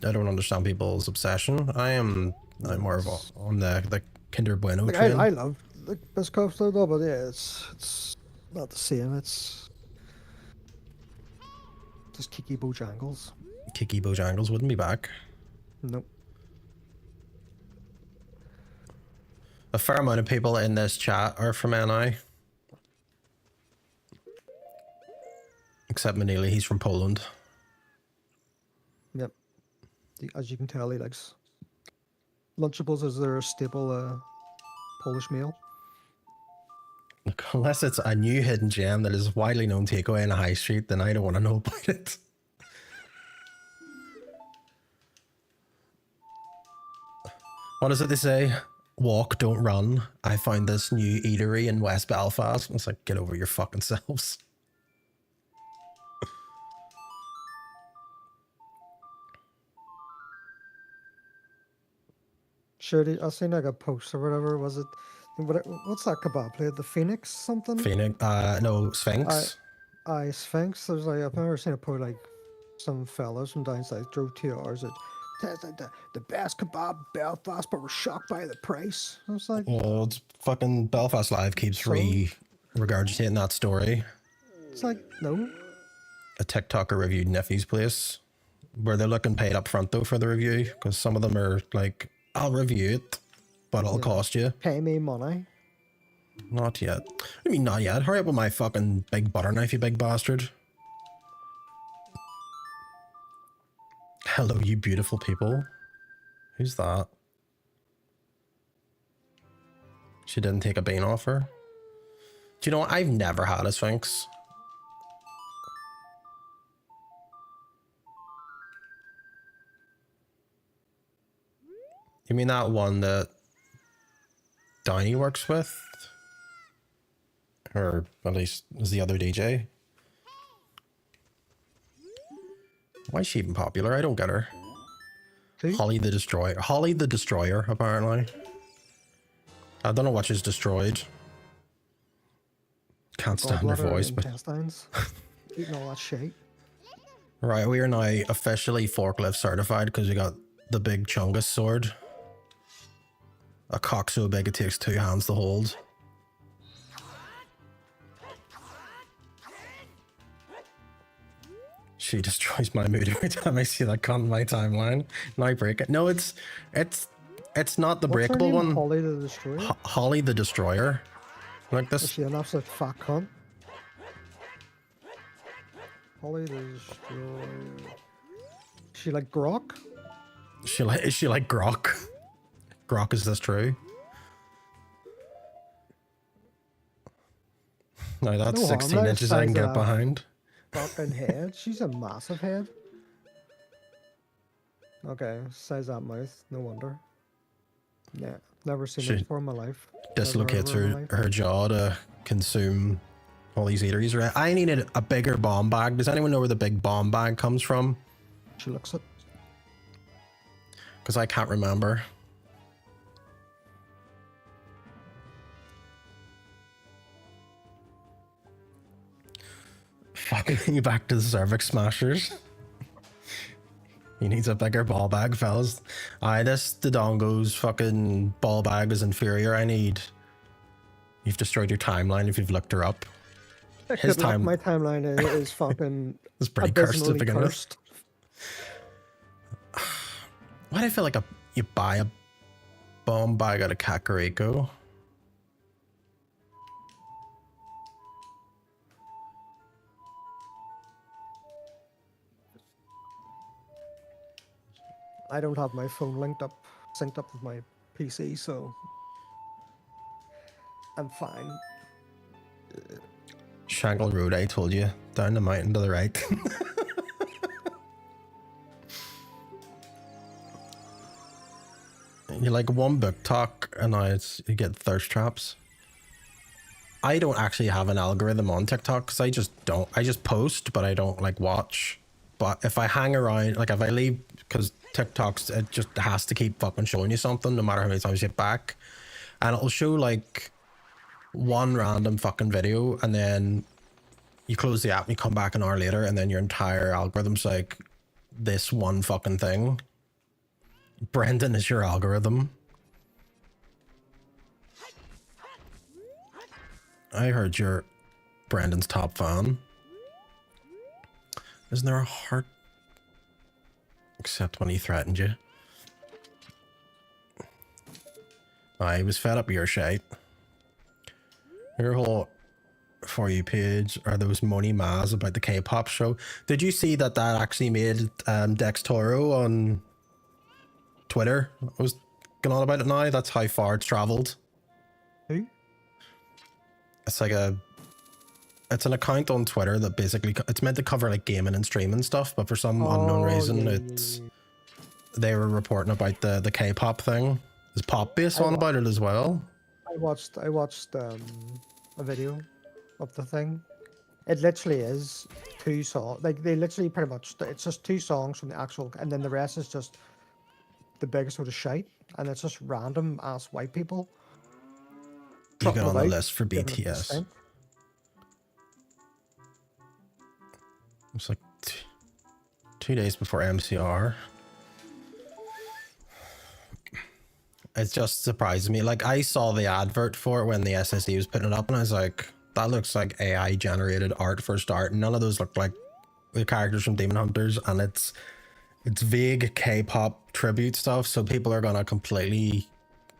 I don't understand people's obsession. I'm more of on the Kinder Bueno Like, train. I love like Biscoffs though, but yeah, it's not the same. It's just Kiki Bojangles. Kiki Bojangles wouldn't be back. Nope. A fair amount of people in this chat are from NI. Except Manili, he's from Poland. Yep. As you can tell, he likes Lunchables as their staple Polish meal. Look, unless it's a new hidden gem that is widely known takeaway in a high street, then I don't want to know about it. What is it they say? Walk, don't run. I found this new eatery in West Belfast. It's like, get over your fucking selves. Sure, I seen like a post or whatever. Was it? What's that kebab place? The Phoenix something? Phoenix? No, Sphinx. Sphinx. There's like I've never seen a post like some fellas from down south drove 2 hours. The best kebab Belfast, but we're shocked by the price. I was like, Well, it's fucking Belfast Live keeps regurgitating that story. it's like no. A TikToker reviewed Neffy's place. Were they looking paid up front though for the review? Because some of them are like, I'll review it, but it'll cost you. Pay me money. Not yet. I mean, not yet. Hurry up with my fucking big butter knife, you big bastard. Hello, you beautiful people. Who's that? She didn't take a bean off her. Do you know what? I've never had a Sphinx. You mean that one that Downey works with? Or at least is the other DJ? Why is she even popular? I don't get her. Who? Holly the Destroyer. Holly the Destroyer, apparently. I don't know what she's destroyed. Can't stand her Gallbladder voice, and but... intestines. Eating all that shit. Right, we are now officially forklift certified because we got the big Chungus sword. A cock so big it takes 2 hands to hold. She destroys my mood every time I see that cunt in my timeline. Now break it. No, it's not the What's her breakable name? one. Holly the Destroyer? Holly the Destroyer. Like Is this. she an absolute fat cunt? Holly the Destroyer. She like Grok? Is she like Grok? Grok, is this true? No, that's No harm, 16 that inches I can size get of- behind. Fucking head. She's a massive head. Okay, size that mouth. No wonder. Yeah, never seen She it before in my life. Dislocates Never heard of it in my life. her jaw to consume all these eateries. Right? I needed a bigger bomb bag. Does anyone know where the big bomb bag comes from? She looks it. Because I can't remember. Fucking back to the cervix smashers. He needs a bigger ball bag, fellas. Aye, this Dodongo's fucking ball bag is inferior. You've destroyed your timeline if you've looked her up. His Good luck, time my timeline is fucking is pretty cursed to abysmally begin with. cursed. Why do I feel like you buy a bomb bag out of Kakariko? I don't have my phone synced up with my PC, so I'm fine. Shangle Road, I told you. Down the mountain to the right. You like one book talk and now you get thirst traps. I don't actually have an algorithm on TikTok because I just post, but I don't like watch. But if I hang around, like if I leave, because TikTok's, it just has to keep fucking showing you something no matter how many times you get back. And it'll show like one random fucking video and then you close the app and you come back an hour later and then your entire algorithm's like this one fucking thing. Brendan is your algorithm. I heard you're Brendan's top fan. Isn't there a heart? Except when he threatened you. I was fed up with your shite. Your whole For You page are those money mas about the K-pop show. Did you see that actually made Dex Toro on Twitter? I was going on about it now. That's how far it's traveled. Who? It's like it's an account on Twitter that basically it's meant to cover like gaming and streaming stuff, but for some unknown reason they were reporting about the K-pop thing. Is Pop Base on about it as well? I watched a video of the thing. It literally is 2 songs. Like they literally pretty much it's just 2 songs from the actual, and then the rest is just the biggest sort of shite, and it's just random ass white people. You get on the about, list for giving it BTS. percent. It's like 2 days before MCR. It just surprised me. Like I saw the advert for it when the SSD was putting it up and I was like, that looks like AI generated art for a start. None of those look like the characters from Demon Hunters, and it's vague K-pop tribute stuff, so people are gonna completely,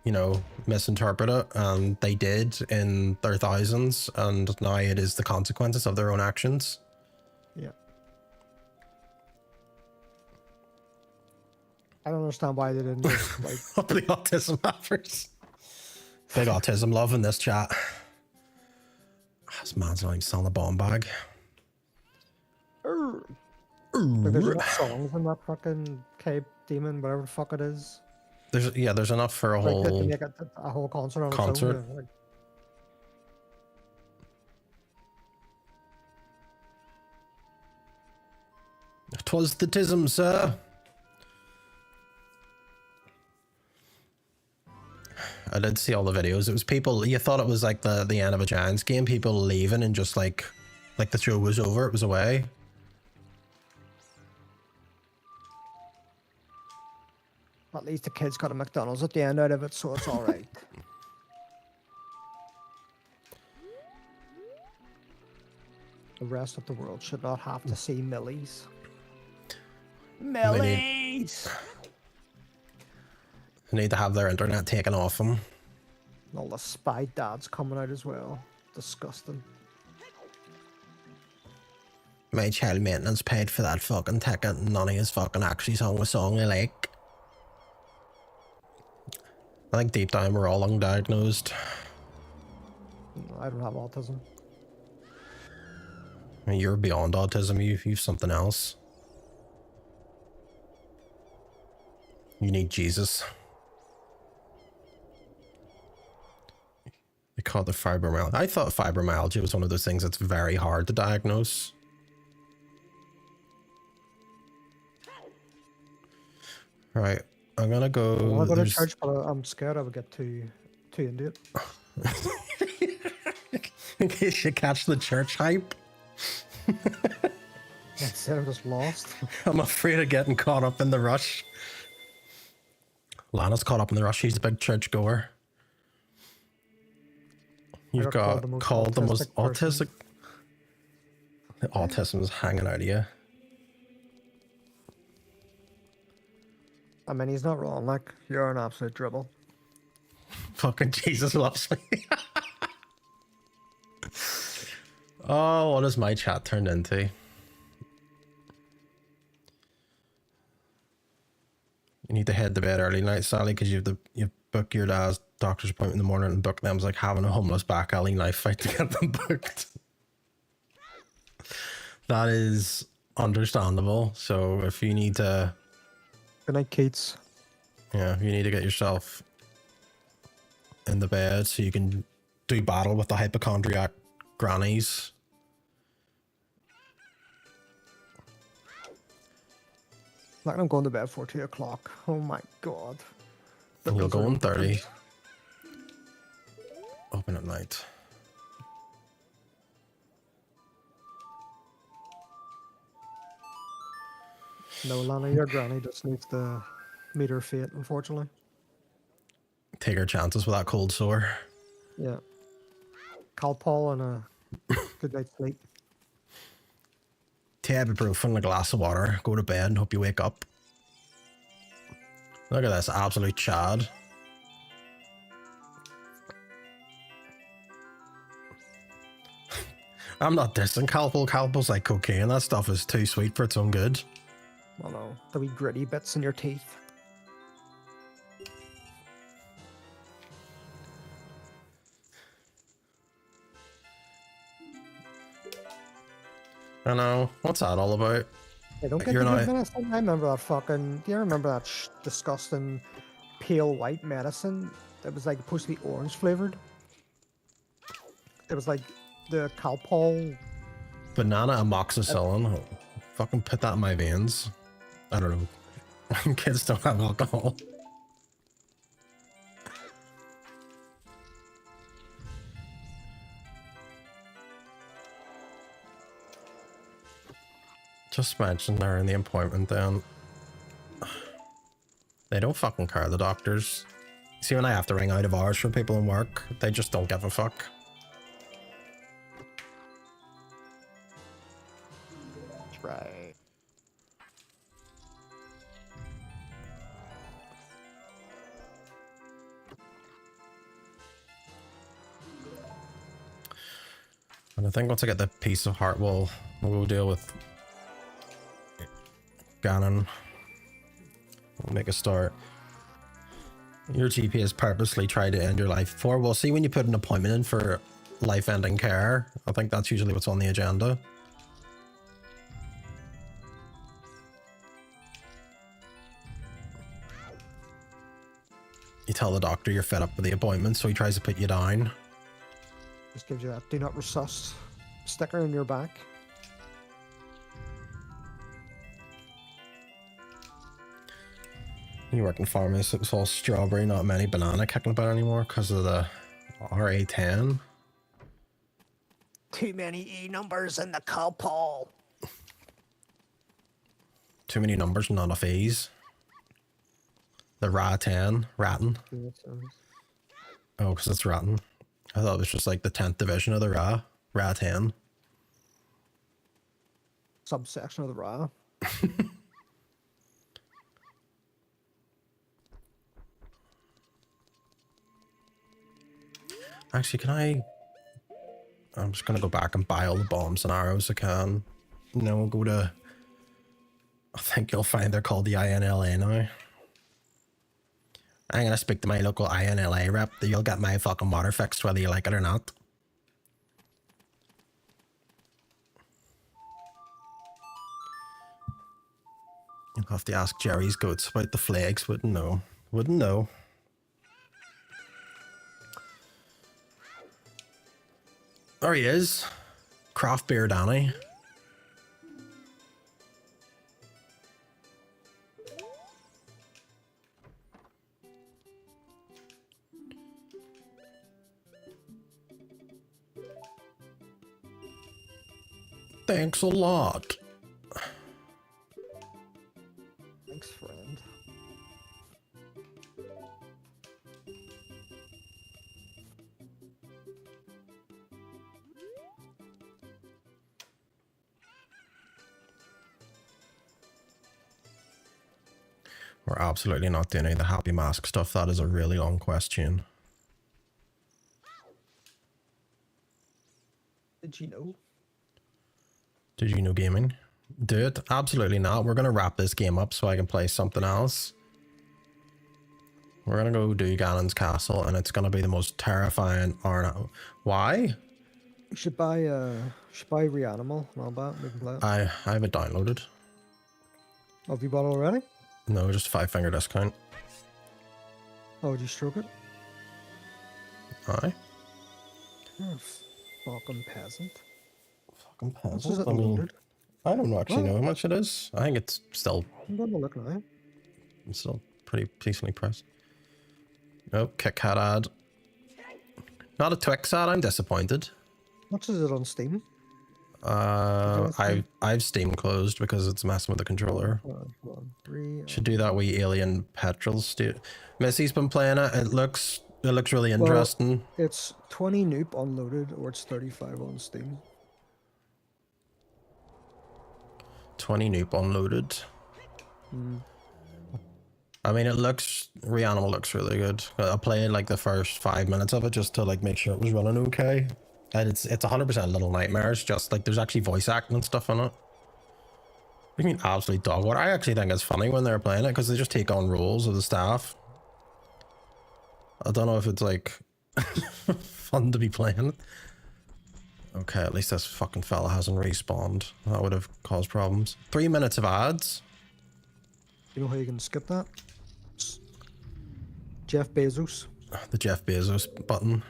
you know, misinterpret it, and they did in their thousands, and now it is the consequences of their own actions. Yeah. I don't understand why they didn't just like. Up the autism offers. Big autism love in this chat. This man's not even selling a bomb bag. Like, there's enough songs in that fucking Cape Demon, whatever the fuck it is. There's enough for a Like, to whole make it a whole concert on concert. its own. Like, 'Twas the tism, sir. I did see all the videos. It was people, you thought it was like the end of a Giants game, people leaving and just like the show was over, it was away. at least the kids got a McDonald's at the end out of it, so it's alright. The rest of the world should not have to see Millies. Millies! They need to have their internet taken off them. And all the spy dads coming out as well. Disgusting. My child maintenance paid for that fucking ticket and none of his fucking actually sung a song they like. I think deep down we're all undiagnosed. I don't have autism. I mean, you're beyond autism, you've something else. You need Jesus. They call it the fibromyalgia. I thought fibromyalgia was one of those things that's very hard to diagnose. Right, I'm gonna go. Well, I go to church, but I'm scared I would get too into it. In case you catch the church hype. Instead, I'm just lost. I'm afraid of getting caught up in the rush. Lana's caught up in the rush. She's a big church goer. You've got called the most autistic. The autism is hanging out of you. I mean, he's not wrong. Like, you're an absolute dribble. Fucking Jesus loves me. Oh, what has my chat turned into? You need to head to bed early tonight, Sally, because you book your dad's doctor's appointment in the morning and book them. It's like having a homeless back alley knife fight to get them booked. That is understandable. So if you need to... Good night, Keats. Yeah, if you need to get yourself in the bed so you can do battle with the hypochondriac grannies. Like, I'm going to bed for 2 o'clock. Oh my god. You'll go on 30. Open at night. No, Lana, your granny just needs to meet her fate, unfortunately. Take her chances with that cold sore. Yeah. Calpol and a good night's sleep. Take ibuprofen and a glass of water. Go to bed and hope you wake up. Look at this absolute Chad. I'm not dissing Calpol. Calpol's like cocaine. That stuff is too sweet for its own good. Oh no, the wee gritty bits in your teeth. I know. What's that all about? They don't get You're the good not- medicine. I remember that fucking... Do you remember that disgusting pale white medicine that was like supposed to be orange flavored? It was like the Calpol... Banana amoxicillin. Fucking put that in my veins. I don't know. Kids don't have alcohol. Just mention they're in the appointment then. They don't fucking care, the doctors. See, when I have to ring out of hours for people in work, they just don't give a fuck. Right. And I think once I get the piece of heart, we'll go deal with Ganon. We'll make a start. Your GP has purposely tried to end your life before. We'll see when you put an appointment in for life-ending care. I think that's usually what's on the agenda. You tell the doctor you're fed up with the appointment, so he tries to put you down. Just gives you that do not resusc sticker in your back. You work in pharmacy, it's all strawberry, not many banana kicking about anymore because of the RA10. Too many E numbers in the couple. Too many numbers, not enough E's. The RA10, Ratton. Oh, because it's Ratton. I thought it was just like the 10th division of the RA10. Subsection of the Ra. Actually, I'm just gonna go back and buy all the bombs and arrows I can. And then we'll go to... I think you'll find they're called the INLA now. I'm gonna speak to my local INLA rep that you'll get my fucking water fixed whether you like it or not. You'll have to ask Jerry's goats about the flags. Wouldn't know. Wouldn't know. There he is. Craft beer Danny. Thanks a lot. Thanks, friend. We're absolutely not doing any of the happy mask stuff. That is a really long question. Did you know? Did you know gaming? Do it? Absolutely not. We're going to wrap this game up so I can play something else. We're going to go do Ganon's castle and it's going to be the most terrifying Arno. Why? You should buy Reanimal and all that. We can play it. I have it downloaded. Oh, have you bought it already? No, just 5-finger discount. Oh, did you stroke it? Aye. You're a fucking peasant. Fucking This is peasant. I mean, loaded. I don't actually What? know how much it is. I think it's still I'm going to look now. pretty decently priced. Oh, Kit Kat ad. Not a Twix ad. I'm disappointed. How much is it on Steam? I've Steam closed because it's messing with the controller. 3. Should do that with Alien Petrol State. Missy's been playing it. It looks really interesting. It's 20 Noop unloaded, or it's 35 on Steam. 20 Noop unloaded. I mean, Reanimal looks really good. I played like the first 5 minutes of it just to like make sure it was running okay. And it's 100% Little Nightmares, just like there's actually voice acting and stuff in it. What do you mean absolute dog? What I actually think is funny when they're playing it because they just take on roles of the staff. I don't know if it's like fun to be playing it. Okay, at least this fucking fella hasn't respawned. That would have caused problems. 3 minutes of ads. You know how you can skip that? It's Jeff Bezos. The Jeff Bezos button.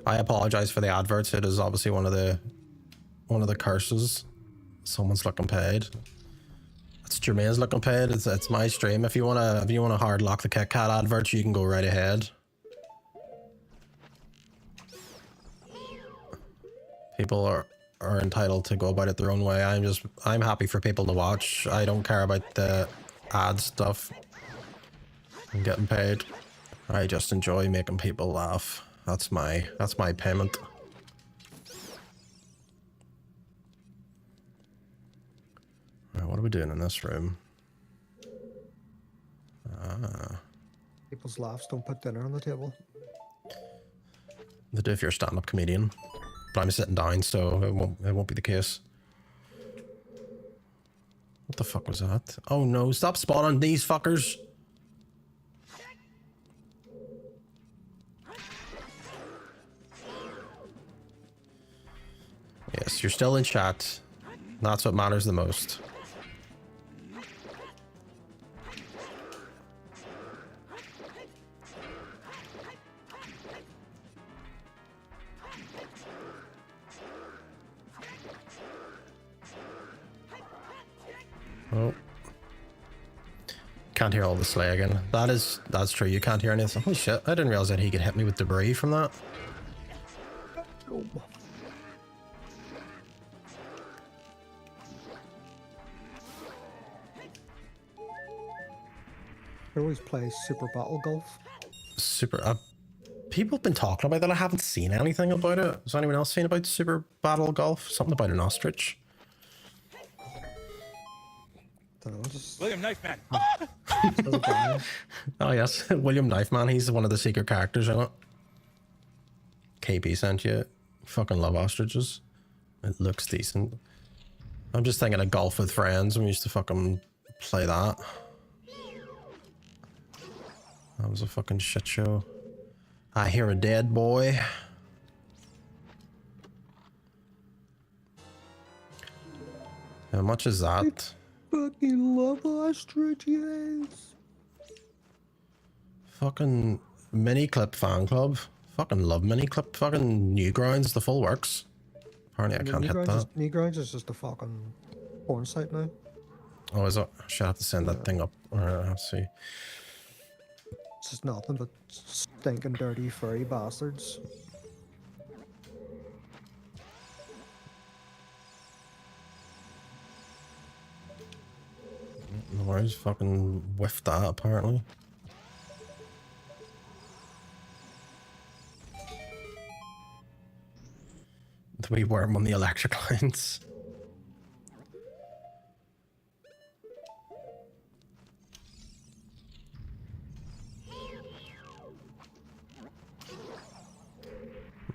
I apologize for the adverts. It is obviously one of the curses. Someone's looking paid. It's Jermaine's looking paid. It's my stream. If you wanna hard lock the Kit Kat adverts, you can go right ahead. People are entitled to go about it their own way. I'm happy for people to watch. I don't care about the ad stuff. I'm getting paid. I just enjoy making people laugh. That's my payment. Right, what are we doing in this room? People's laughs don't put dinner on the table. They do if you're a stand-up comedian. But I'm sitting down, so it won't be the case. What the fuck was that? Oh no, stop spawning these fuckers! Yes, you're still in chat. That's what matters the most. Oh. Can't hear all the sleigh again. That's true, you can't hear anything. Holy shit, I didn't realize that he could hit me with debris from that. Oh. I always play Super Battle Golf. Super. People have been talking about that. I haven't seen anything about it. Has anyone else seen about Super Battle Golf? Something about an ostrich. Don't know, just William Knifeman. Oh yes, William Knifeman. He's one of the secret characters in it. KP sent you. Fucking love ostriches. It looks decent. I'm just thinking of golf with friends. We used to fucking play that. That was a fucking shit show. I hear a dead boy. How much is that? fucking love ostriches. Fucking mini clip fan club. Fucking love mini clip. Fucking Newgrounds, the full works. Apparently I can't hit that. Newgrounds is just a fucking porn site now. Oh, is it? Should I have to send that thing up? Alright, let's see. It's just nothing but stinking dirty furry bastards. No worries, fucking whiffed that apparently. The wee worm on the electric lines.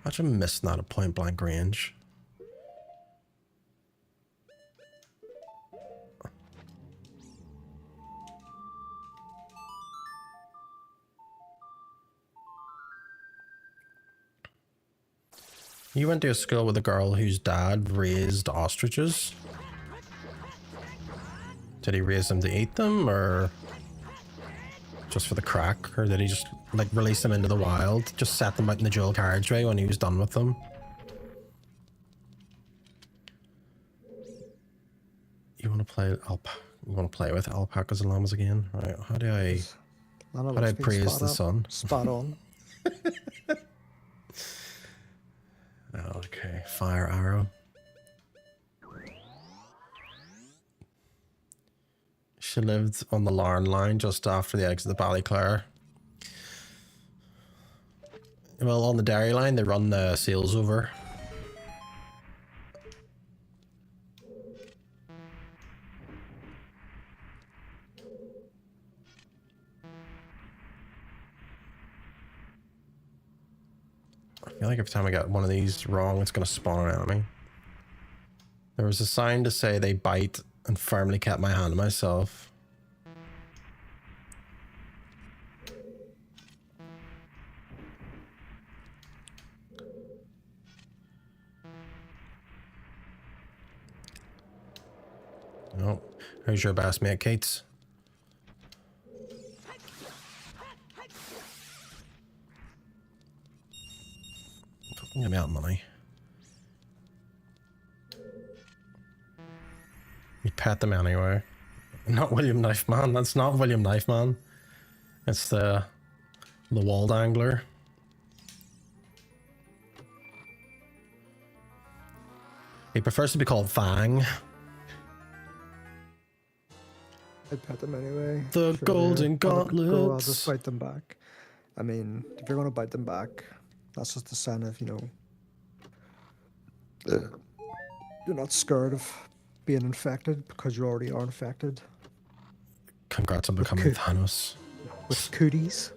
Imagine missing that at point blank range. You went to a school with a girl whose dad raised ostriches. Did he raise them to eat them, or just for the crack? Or did he just like release them into the wild? Just set them out in the dual carriageway when he was done with them? You want to play You want to play with alpacas and llamas again? Right? How do I praise the sun? Spot on. Okay, fire arrow. She lived on the Larn line just after the exit of Ballyclare. Well, on the Derry line, they run the sails over. I feel like every time I get one of these wrong, it's going to spawn an enemy. There was a sign to say they bite and firmly kept my hand to myself. Oh, who's your best mate, Kate's? Give me that money. You pet them anyway. Not William Knifeman. That's not William Knifeman. It's the wall dangler. He prefers to be called Fang. I'd pet them anyway. The golden gauntlets. I'll just bite them back. I mean, if you're gonna bite them back, that's just a sign of, you know, you're not scared of being infected because you already are infected. Congrats on becoming Thanos. With cooties.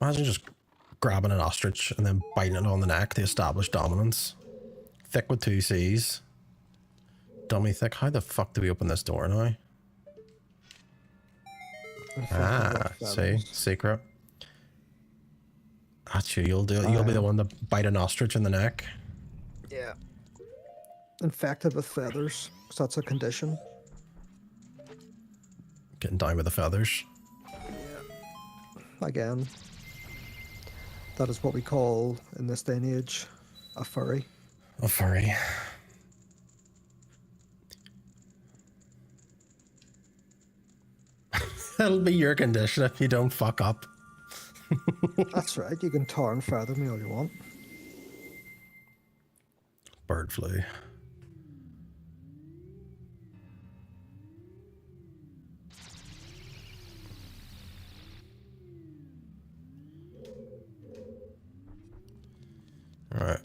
Imagine just grabbing an ostrich and then biting it on the neck to establish dominance. Thick with 2 C's. Dummy thick. How the fuck do we open this door now? Ah, see? Secret. That's you. You'll do it. You'll be the one to bite an ostrich in the neck. Yeah. Infected with feathers, because that's a condition. Getting down with the feathers. Again, that is what we call, in this day and age, a furry. A furry. That'll be your condition if you don't fuck up. That's right, you can tar and feather me all you want. Bird flu. Alright.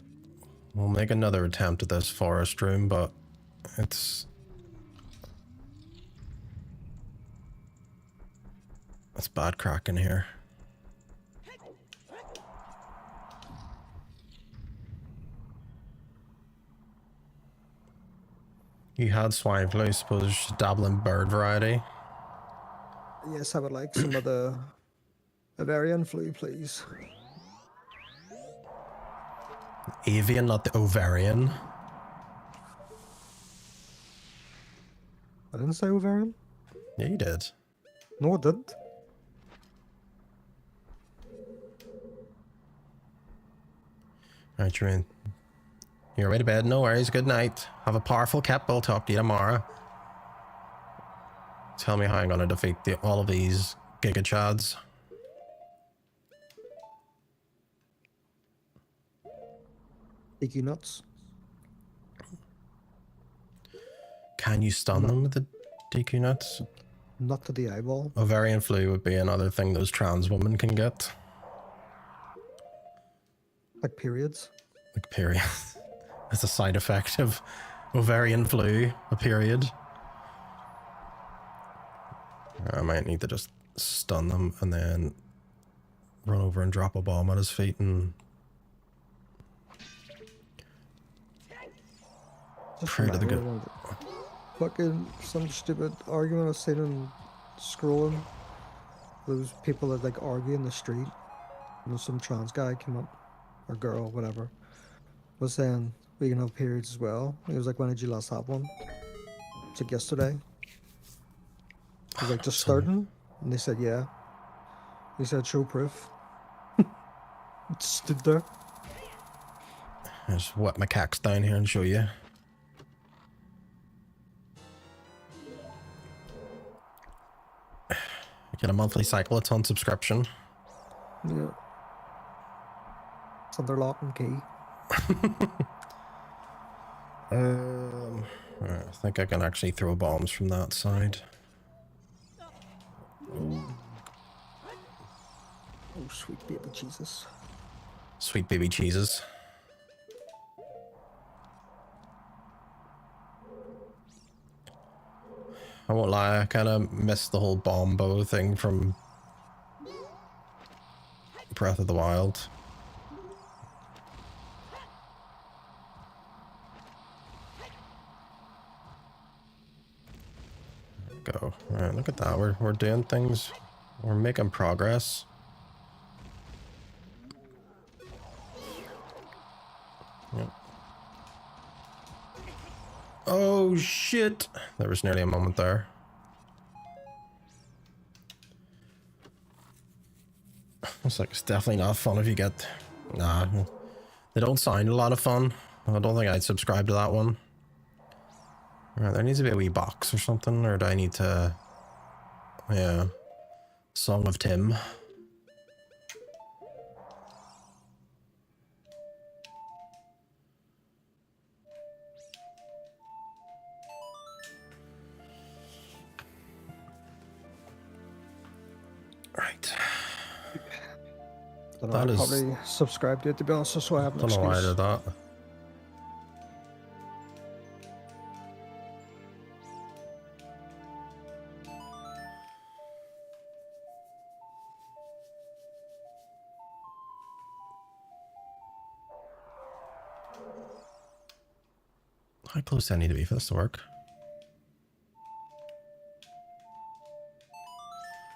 We'll make another attempt at this forest room, but it's bad crack in here. You had swine flu, I suppose you should dabble in bird variety. Yes, I would like some of the Bavarian flu, please. Avian, not the ovarian. I didn't say ovarian. Yeah, you did. No, I didn't. Alright, you're in. You're away to bed. No worries. Good night. Have a powerful cap. I'll talk to you tomorrow. Tell me how I'm going to defeat all of these Giga Chads. Icky nuts. Can you stun them with the DQ nuts? Not to the eyeball. Ovarian flu would be another thing those trans women can get. Like periods. Like period. As a side effect of ovarian flu, a period. I might need to just stun them and then run over and drop a bomb at his feet and Just pray to the good. Fucking some stupid argument I've seen in scrolling. Those people that like argue in the street. And some trans guy came up, or girl, whatever, was saying we can have periods as well. He was like, when did you last have one? It's like yesterday. He was like, just starting? And they said, yeah. He said, show proof. It stood there. I just wet my cacks down here and show you. You get a monthly cycle, it's on subscription. Yeah. It's under lock and key. I think I can actually throw bombs from that side. Oh, sweet baby Jesus. Sweet baby cheeses. I won't lie, I kind of missed the whole bomb bow thing from Breath of the Wild. Go. Alright, look at that. We're doing things. We're making progress. Yep. Oh shit! There was nearly a moment there. It's like, it's definitely not fun if you get... Nah. They don't sound a lot of fun. I don't think I'd subscribe to that one. Alright, there needs to be a wee box or something, or do I need to... Yeah. Song of Tim. Right. I probably subscribed to it, to be honest, so I have an Don't know why I did that. How close do I need to be for this to work?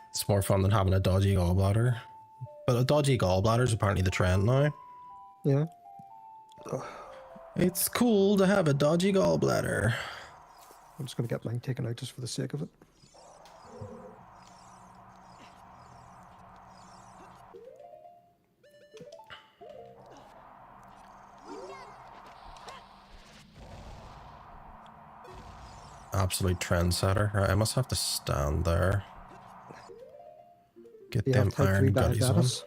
It's more fun than having a dodgy gallbladder. But a dodgy gallbladder is apparently the trend now. Yeah. It's cool to have a dodgy gallbladder. I'm just gonna get mine taken out just for the sake of it. Absolute trendsetter. Right, I must have to stand there. Get Do you them have type 3 iron gutties on. diabetes?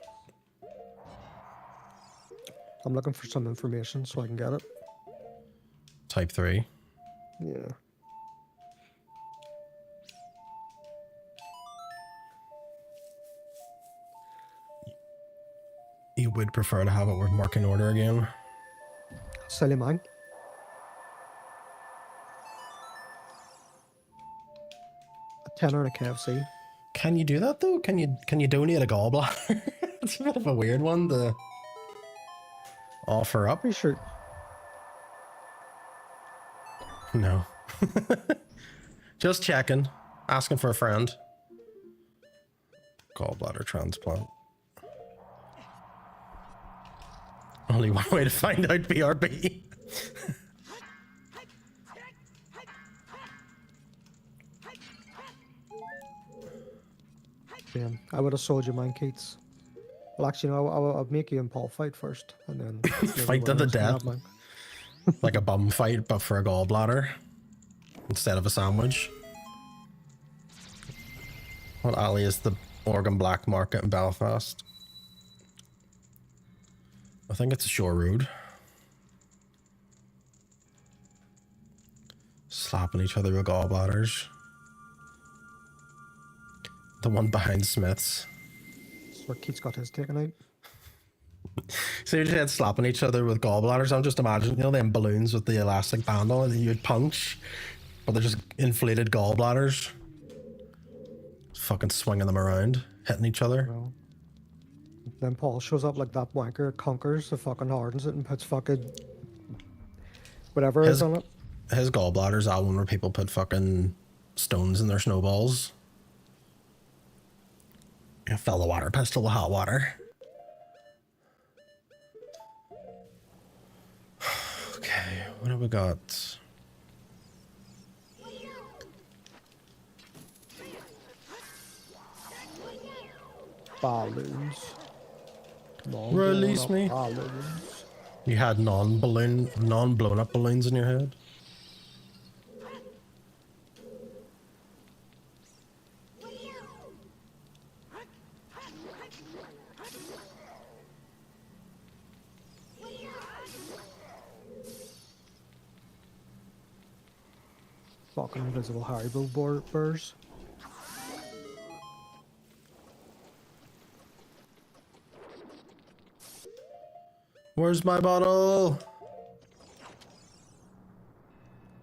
I'm looking for some information so I can get it. Type 3. Yeah. You would prefer to have it with working order again. Sell you mine. A tenner and a KFC. Can you do that though? Can you donate a gallbladder? It's a bit of a weird one to offer up. Pretty sure. No. Just checking. Asking for a friend. Gallbladder transplant. Only one way to find out, BRB. Yeah, I would have sold you mine, Keats. Well, actually, no, I'll make you and Paul fight first, and then Fight to the death. Like a bum fight, but for a gallbladder instead of a sandwich. What alley is the Organ Black Market in Belfast? I think it's a shore road. Slapping each other with gallbladders. The one behind Smith's. That's where Keats got his taken out. So you're just slapping each other with gallbladders. I'm just imagining, you know, them balloons with the elastic band on it that you'd punch, but they're just inflated gallbladders. Fucking swinging them around, hitting each other. Well, then Paul shows up like that wanker, conquers the fucking hardens it and puts fucking whatever is on it. His gallbladder's that one where people put fucking stones in their snowballs. You fill the water pistol with hot water. Okay, what have we got? Balloons. Come on, Release blown me. up balloons. You had non-blown up balloons in your head? Fucking invisible Haribo burrs. Where's my bottle?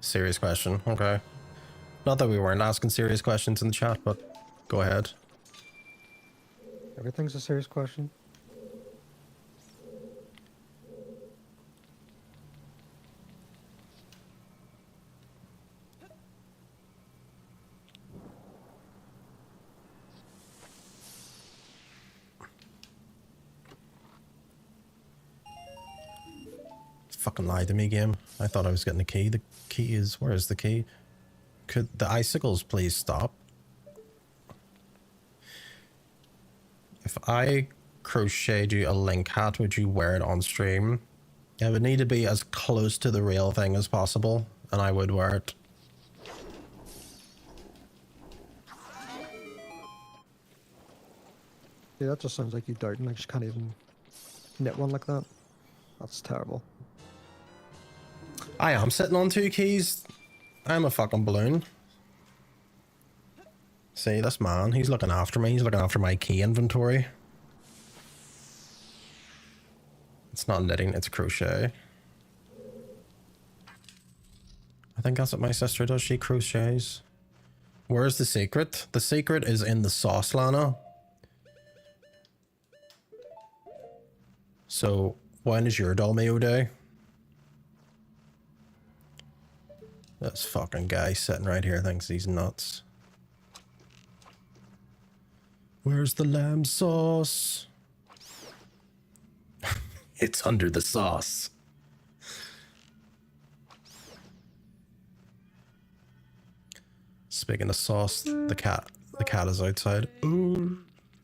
Serious question. Okay. Not that we weren't asking serious questions in the chat, but go ahead. Everything's a serious question. Fucking lied to me, game. I thought I was getting the key. The key is... Where is the key? Could the icicles please stop? If I crocheted you a link hat, would you wear it on stream? It would need to be as close to the real thing as possible, and I would wear it. Yeah, that just sounds like you doubting, like you can't even knit one like that. That's terrible. I am sitting on 2 keys. I'm a fucking balloon. See, this man, he's looking after me. He's looking after my key inventory. It's not knitting, it's crochet. I think that's what my sister does. She crochets. Where's the secret? The secret is in the sauce, Lana. So, when is your Dolmio day? This fucking guy sitting right here thinks he's nuts. Where's the lamb sauce? It's under the sauce. Speaking of sauce, the cat is outside. Ooh,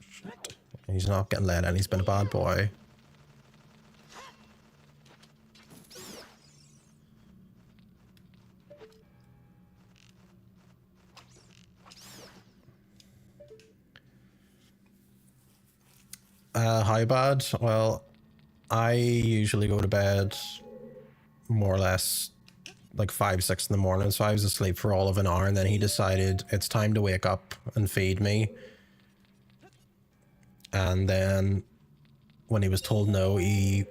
shit. He's not getting let in. He's been a bad boy. How bad? Well, I usually go to bed more or less like 5, 6 in the morning, so I was asleep for all of an hour, and then he decided it's time to wake up and feed me. And then when he was told no, he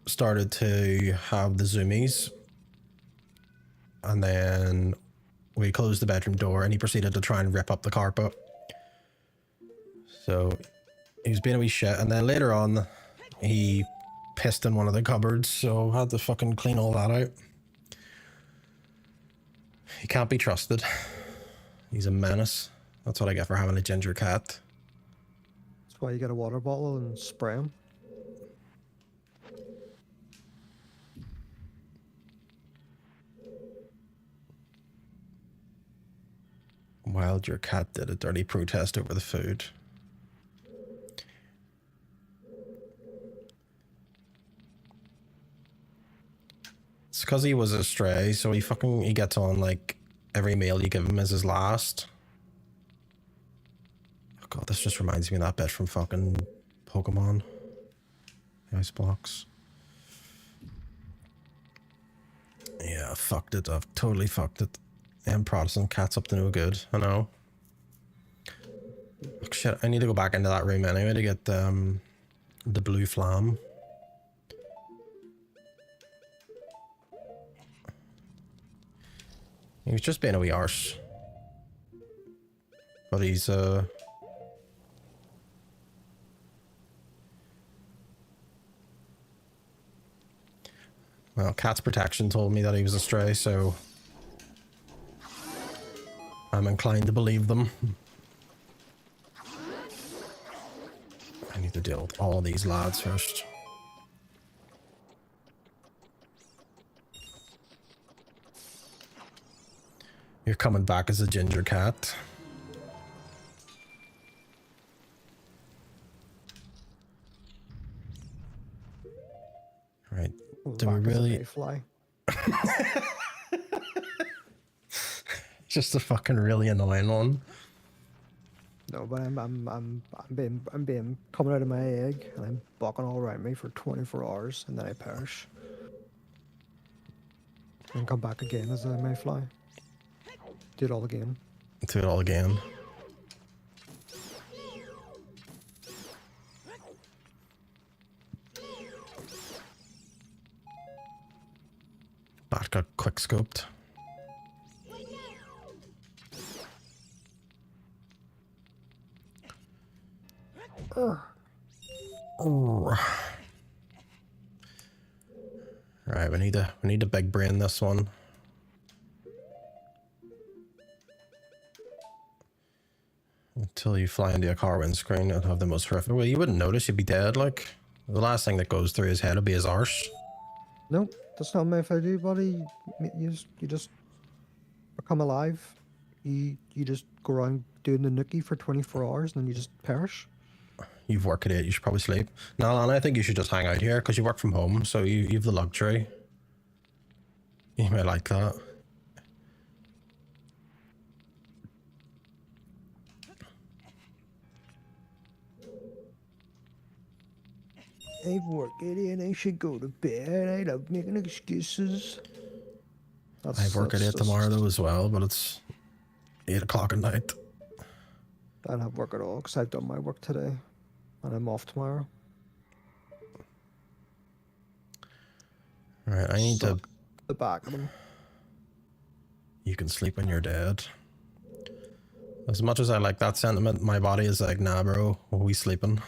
started to have the zoomies. And then we closed the bedroom door and he proceeded to try and rip up the carpet. So he was being a wee shit, and then later on he pissed in one of the cupboards, so I had to fucking clean all that out. He can't be trusted. He's a menace. That's what I get for having a ginger cat. That's why you get a water bottle and spray him. Wild, your cat did a dirty protest over the food. It's because he was a stray, so he gets on like every meal you give him is his last. Oh god, this just reminds me of that bit from fucking Pokemon. The ice blocks. Yeah, I fucked it. I've totally fucked it. Them Protestant cats up to no good, I know. Oh, shit, I need to go back into that room anyway to get the blue flam. He was just being a wee arse. But he's well, Cat's Protection told me that he was a stray, so I'm inclined to believe them. I need to deal with all of these lads first. You're coming back as a ginger cat. Right. Do we really fly? just a fucking really annoying one? No, but I'm being coming out of my egg and I'm bucking all around me for 24 hours and then I perish. And come back again as a mayfly. Do it all again. Do it all again. Bat got quick scoped. Right, we need to big brain this one. Until you fly into a car windscreen and have the most horrific. Well, you wouldn't notice, you'd be dead. Like, the last thing that goes through his head will be his arse. Nope, that's not me if I do, buddy. You just become alive. You just go around doing the nookie for 24 hours and then you just perish. You've worked at it, you should probably sleep. No, Lana, I think you should just hang out here because you work from home, so you have the luxury. You may like that. I've worked it and I should go to bed. I love making excuses. I work at 8 tomorrow though as well, but it's 8 o'clock at night. I don't have work at all because I've done my work today and I'm off tomorrow. Alright, I need to... the back of them. You can sleep when you're dead. As much as I like that sentiment, my body is like, nah bro, we sleeping.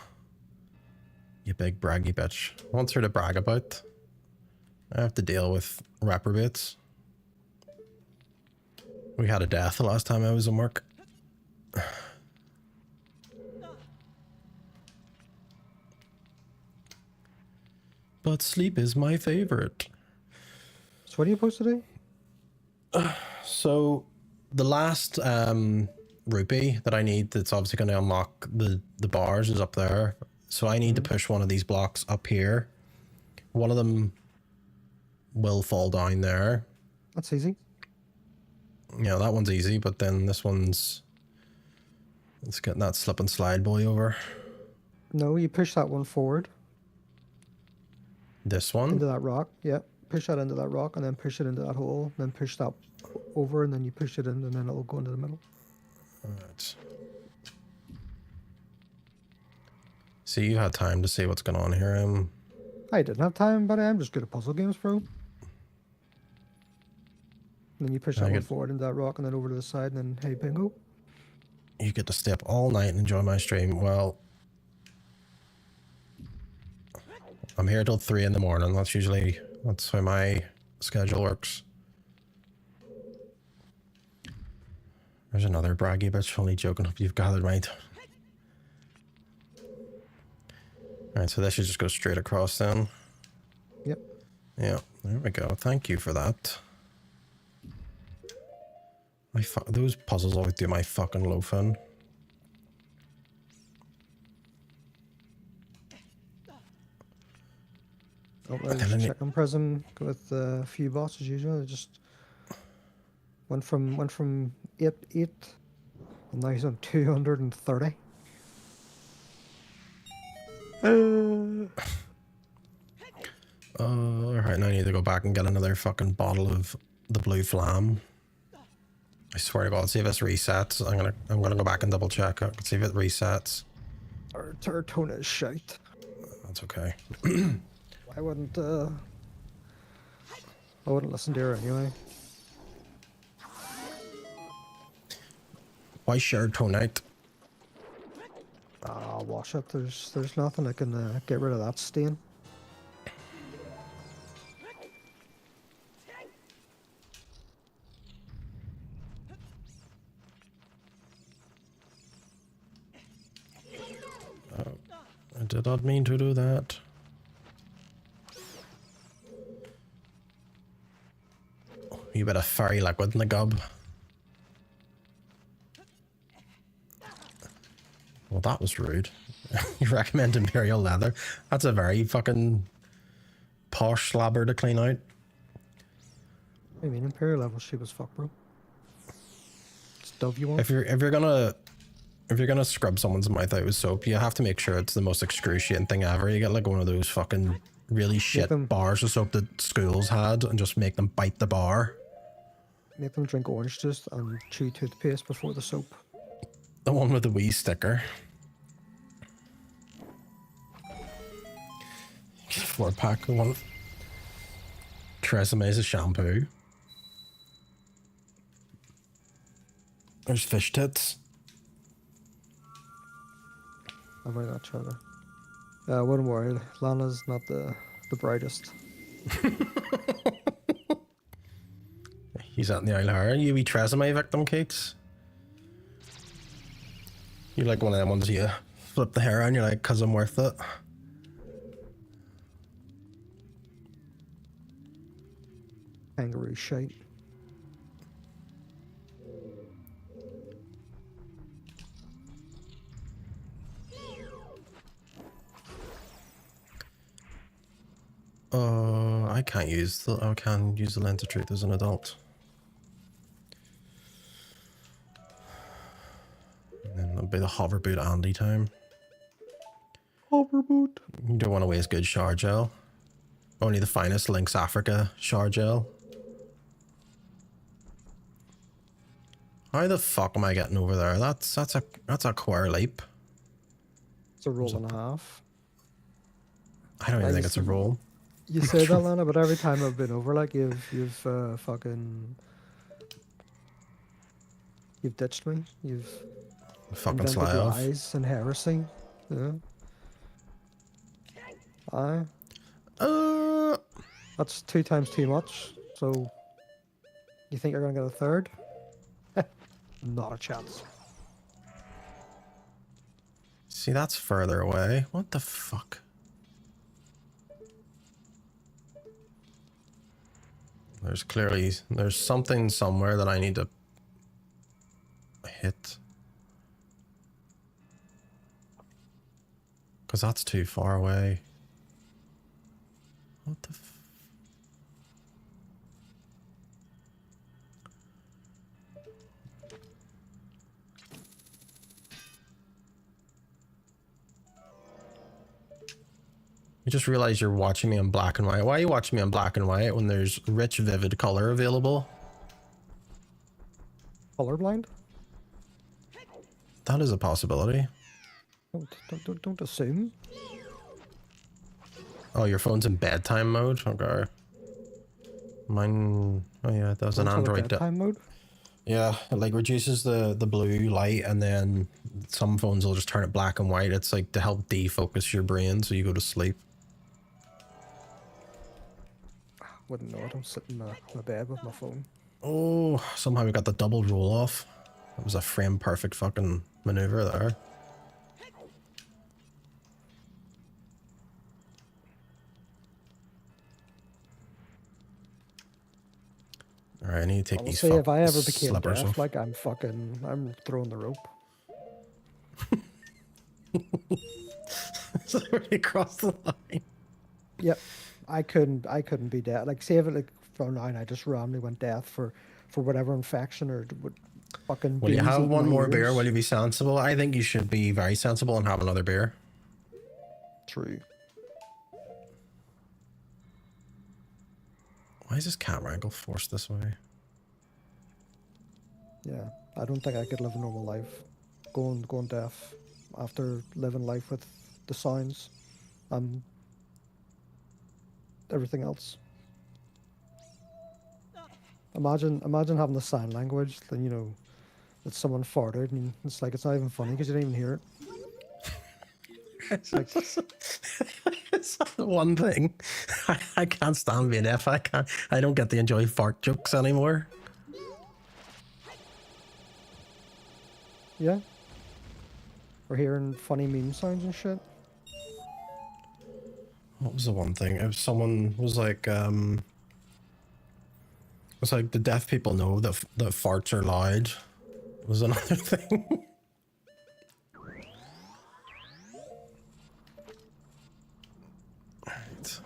You big braggy bitch. What's her to brag about? I have to deal with reprobates. We had a death the last time I was in work. But sleep is my favorite. So what are you supposed to do? So the last rupee that I need that's obviously going to unlock the bars is up there. So I need to push one of these blocks up here. One of them will fall down there. That's easy. Yeah, that one's easy, but then this one's... Let's get that slip and slide boy over. No, you push that one forward This one? into that rock. Yep. Push that into that rock and then push it into that hole. Then push that over and then you push it in and then it'll go into the middle. Alright. See, you had time to see what's going on here. I didn't have time, but I'm just good at puzzle games, bro. And then you push that one forward into that rock and then over to the side and then hey, bingo. You get to stay up all night and enjoy my stream. Well, I'm here till 3 in the morning. That's how my schedule works. There's another braggy bitch. Only joking. Hope you've gathered right. Alright, so this should just go straight across then. Yep. Yeah, there we go. Thank you for that. Those puzzles always do my fucking loafing. Oh, there's a second prism with a few bosses as usual. Just went from 8 and now he's on 230. Alright, now I need to go back and get another fucking bottle of the blue flam. I swear to God, see if this resets. I'm gonna go back and double check it. See if it resets. Our tone is shite. That's okay. I wouldn't listen to her anyway. Why share tonite? Wash it. There's nothing that can get rid of that stain. I did not mean to do that. You better fairy liquid in the gob. Well, that was rude. You recommend Imperial Leather? That's a very fucking posh slabber to clean out. I mean, Imperial level cheap as fuck, bro. Stuff you want? If you're gonna scrub someone's mouth out with soap, you have to make sure it's the most excruciating thing ever. You get like one of those fucking really shit bars of soap that schools had, and just make them bite the bar. Make them drink orange juice and chew toothpaste before the soap. The one with the wee sticker. 4-pack of one. Treseme's a shampoo. There's fish tits. I might not try that. I wouldn't worry. Lana's not the brightest. He's out in the aisle here. You wee Tresemme victim, Kates? You're like one of them ones you flip the hair on, you're like, 'cause I'm worth it. Kangaroo shite. I can't use the... I can use the lens of truth as an adult. And then it'll be the hover boot Andy time. Hover boot. You don't want to waste good shard gel. Only the finest Lynx Africa shard gel. How the fuck am I getting over there? That's a queer leap. It's a roll and a half. I don't even think it's a roll. You say that, Lana, but every time I've been over, like you've ditched me. You've Fucking invented sly off. lies and heresy. Yeah. Aye. That's 2 times too much. So, you think you're gonna get a third? Not a chance. See, that's further away. What the fuck? There's something somewhere that I need to hit. Because that's too far away. What the f... You just realize you're watching me in black and white. Why are you watching me in black and white when there's rich, vivid color available? Colorblind? That is a possibility. Don't assume. Oh, your phone's in bedtime mode? Okay. Mine... Oh yeah, that's an Android. Bedtime mode? Yeah, it like reduces the blue light, and then some phones will just turn it black and white. It's like to help defocus your brain so you go to sleep. Wouldn't know it. I'm sitting in my bed with my phone. Oh, somehow we got the double roll off. That was a frame perfect fucking maneuver there. Alright, I need to take these Honestly, if I ever became slippers deaf, off. like I'm throwing the rope. So already across the line. Yep, I couldn't be deaf. Like, say if it like from now, I just randomly went deaf for whatever infection or would fucking. Will you bees have eating one my more beer? ears. Will you be sensible? I think you should be very sensible and have another beer. True. Why is this camera angle forced this way? Yeah, I don't think I could live a normal life. Going deaf after living life with the sounds, everything else. Imagine having the sign language, then you know that someone farted, and it's like it's not even funny because you didn't even hear it. It's like It's one thing. I can't stand being deaf. I don't get to enjoy fart jokes anymore. yeah, or hearing funny meme sounds and shit. What was the one thing? If someone was like, it's like the deaf people know that farts are loud. Was another thing. Alright.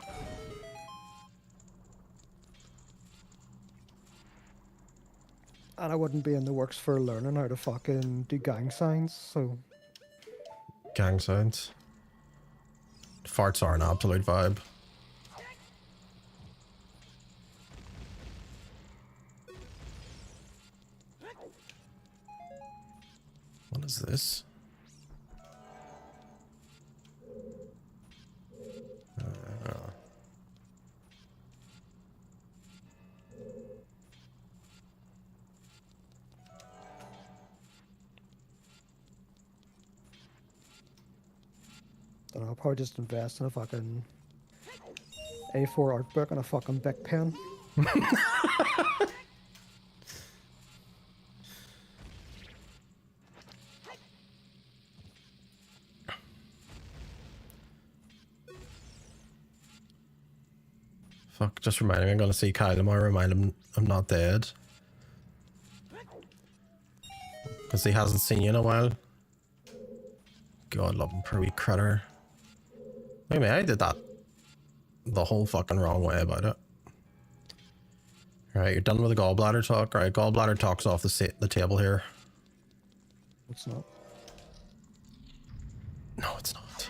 And I wouldn't be in the works for learning how to fucking do gang signs, so Gang sounds. Farts are an absolute vibe. What is this? I don't know, I'll probably just invest in a fucking A4 art book and a fucking Bic pen. Fuck, just remind me, I'm gonna see Kyle tomorrow, remind him I'm not dead. Because he hasn't seen you in a while. God love him, per wee critter. Wait a minute, I did that the whole fucking wrong way about it. Alright, you're done with the gallbladder talk. Alright, gallbladder talk's off the table here. It's not. No, it's not.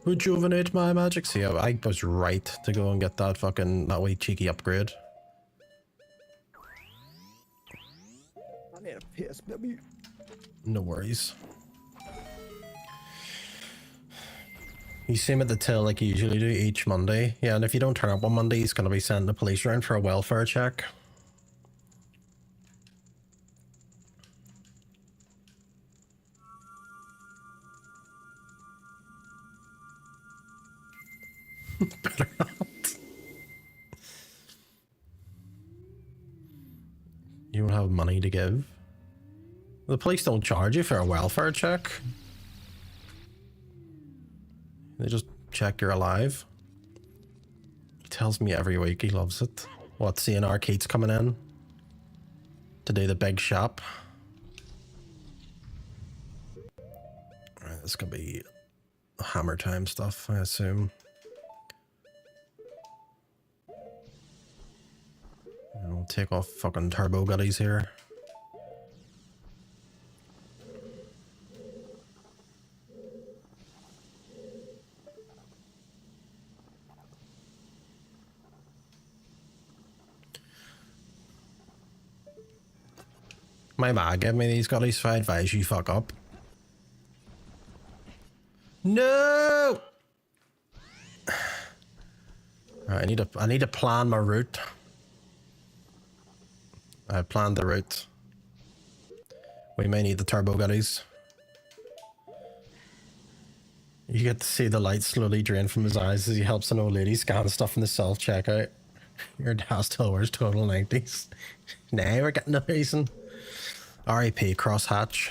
Rejuvenate my magic. See, I was right to go and get that that way cheeky upgrade. I need a piss, baby. No worries. You see him at the till like you usually do each Monday. Yeah, and if you don't turn up on Monday, he's going to be sending the police around for a welfare check. Better not. You don't have money to give. The police don't charge you for a welfare check. They just check you're alive. He tells me every week he loves it. What, seeing arcades coming in to do the big shop. Alright, this could be hammer time stuff, I assume. I'll take off fucking turbo goodies here. My bad, give me these goodies so I advise you fuck up. No! Right, I need to plan my route. I planned the route. We may need the turbo goodies. You get to see the light slowly drain from his eyes as he helps an old lady scan stuff in the self-checkout. Your dad still wears total 90s. Now we're getting a reason. R.I.P. Crosshatch.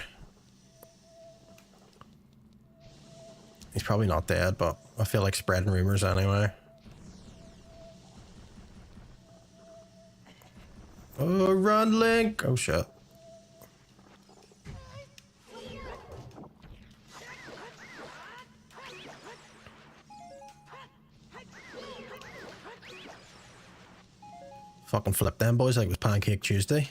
He's probably not dead, but I feel like spreading rumors anyway. Oh, run, Link! Oh, shit. Fucking flip them boys like it was Pancake Tuesday.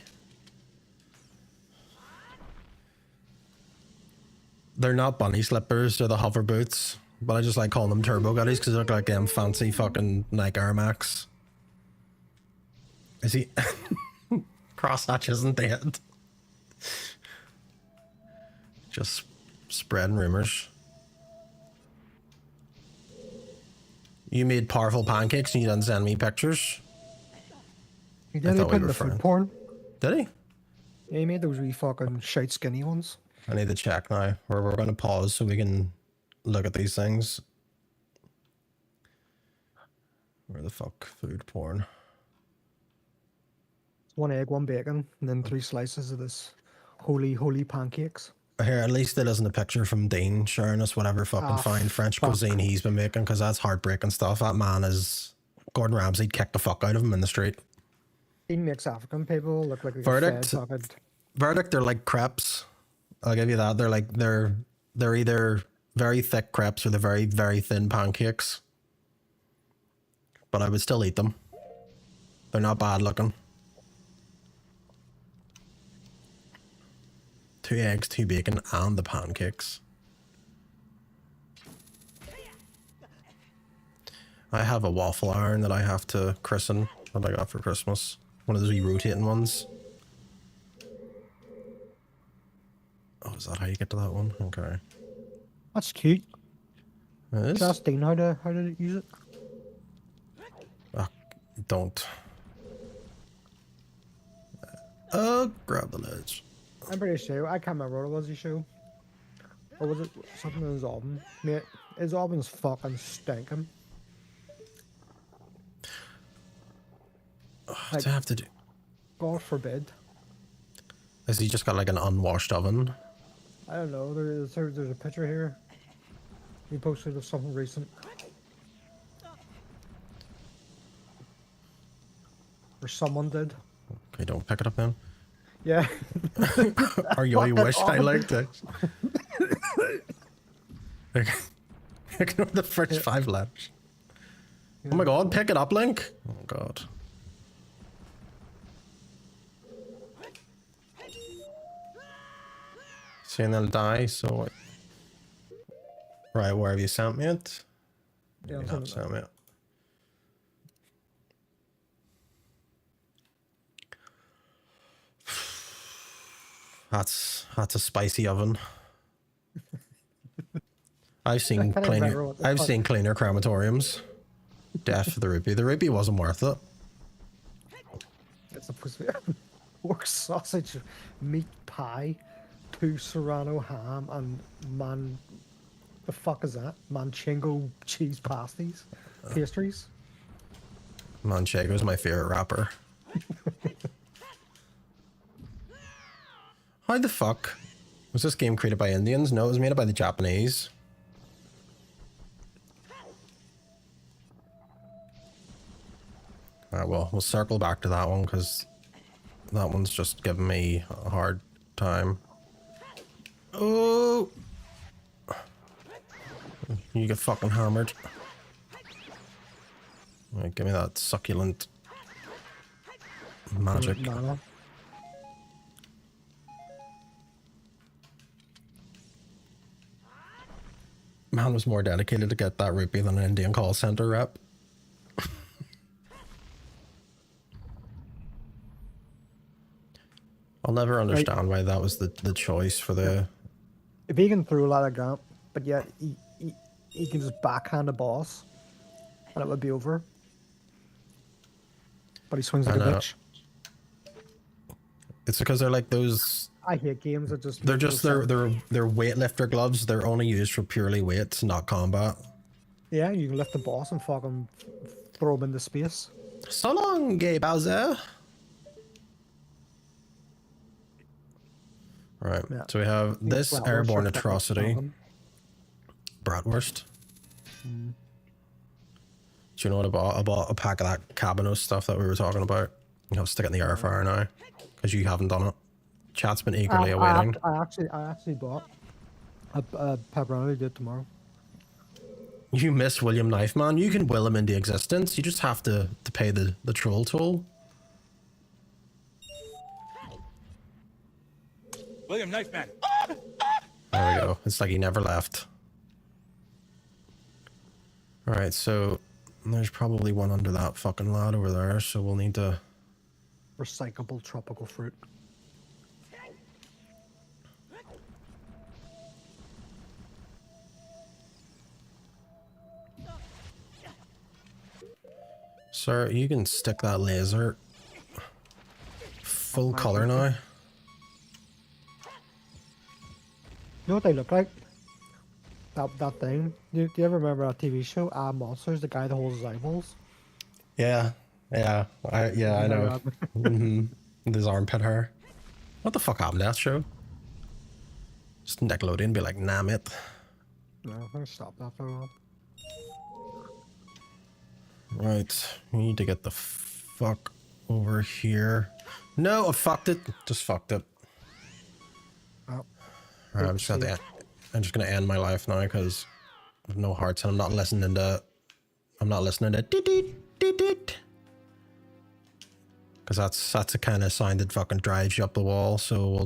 They're not bunny slippers, they're the hover boots. But I just like calling them turbo goodies because they look like them fancy fucking Nike Air Max. Is he... Crosshatch isn't dead. Just spreading rumors. You made powerful pancakes and you didn't send me pictures? He did, he put in the food porn. Did he? Yeah, he made those wee fucking shite skinny ones. I need to check now. We're going to pause so we can look at these things. Where the fuck? Food porn. One egg, one bacon, and then 3 slices of this holy pancakes. Here, at least it isn't a picture from Dean sharing us whatever fucking fine French cuisine he's been making, because that's heartbreaking stuff. That man is... Gordon Ramsay kicked the fuck out of him in the street. Dean makes African people look like Verdict. Verdict, they're like crepes. I'll give you that. They're like, they're either very thick crepes or they're very, very thin pancakes. But I would still eat them. They're not bad looking. 2 eggs, 2 bacon, and the pancakes. I have a waffle iron that I have to christen that I got for Christmas. One of those wee rotating ones. Oh, is that how you get to that one? Okay. That's cute. It is? Just ask Dean how to use it. Don't. Oh, grab the ledge. I'm pretty sure. I can't remember what it was he showed. Or was it something in his album? Mate, his album's fucking stinking. What's I have to do? God forbid. Has he just got like an unwashed oven? I don't know. There's a picture here. He posted of something recent. Or someone did. Okay, don't pick it up then. Yeah. Or you wish I liked it. Ignore the first 5 letters. Yeah. Oh my god, pick it up, Link! Oh god. Saying they'll die, so... Right, where have you sent me it? Yeah, you have sent me it. That's a spicy oven. I've seen cleaner crematoriums. Death for the rupee. The rupee wasn't worth it. It's supposed to be pork sausage, meat pie, 2 serrano ham, and the fuck is that? Manchego cheese pasties, pastries. Manchego's my favorite rapper. How the fuck was this game created by Indians? No, it was made by the Japanese. Alright, well, we'll circle back to that one because that one's just giving me a hard time. Oh! You get fucking hammered. Right, give me that succulent magic. Mana. Man was more dedicated to get that rupee than an Indian call center rep. I'll never understand why that was the choice for the... If he can throw a lot of gaunt, but yet he can just backhand a boss, and it would be over. But he swings like a bitch. It's because they're like those... I hate games that just... They're just, they're weightlifter gloves. They're only used for purely weights, not combat. Yeah, you can lift the boss and fucking throw him into space. So long, gay Bowser. Right, Yeah. so we have this Bratwurst airborne or fucking atrocity. Malon. Bratwurst. Do you know what I bought a pack of that Cabanos stuff that we were talking about. You know, stick it in the air fryer now, because you haven't done it. Chat's been eagerly awaiting. I actually bought a pepperoni to do it tomorrow. You miss William Knifeman. You can will him into existence. You just have to pay the troll toll. William Knifeman. There we go. It's like he never left. Alright, so there's probably one under that fucking lad over there, so we'll need to... Recyclable tropical fruit. Sir, you can stick that laser full color now. You know what they look like? That thing. Do you ever remember that TV show, Monsters? The guy that holds his eyeballs? Yeah, I know. With his armpit hair. What the fuck happened to that show? Just Nickelodeon be like, nah, mate. No, I'm gonna stop that for a while. Right, we need to get the fuck over here. No, I fucked it. Just fucked it. Oh. Right, I'm just gonna end my life now because I have no hearts and I'm not listening to because that's the kind of sign that fucking drives you up the wall. So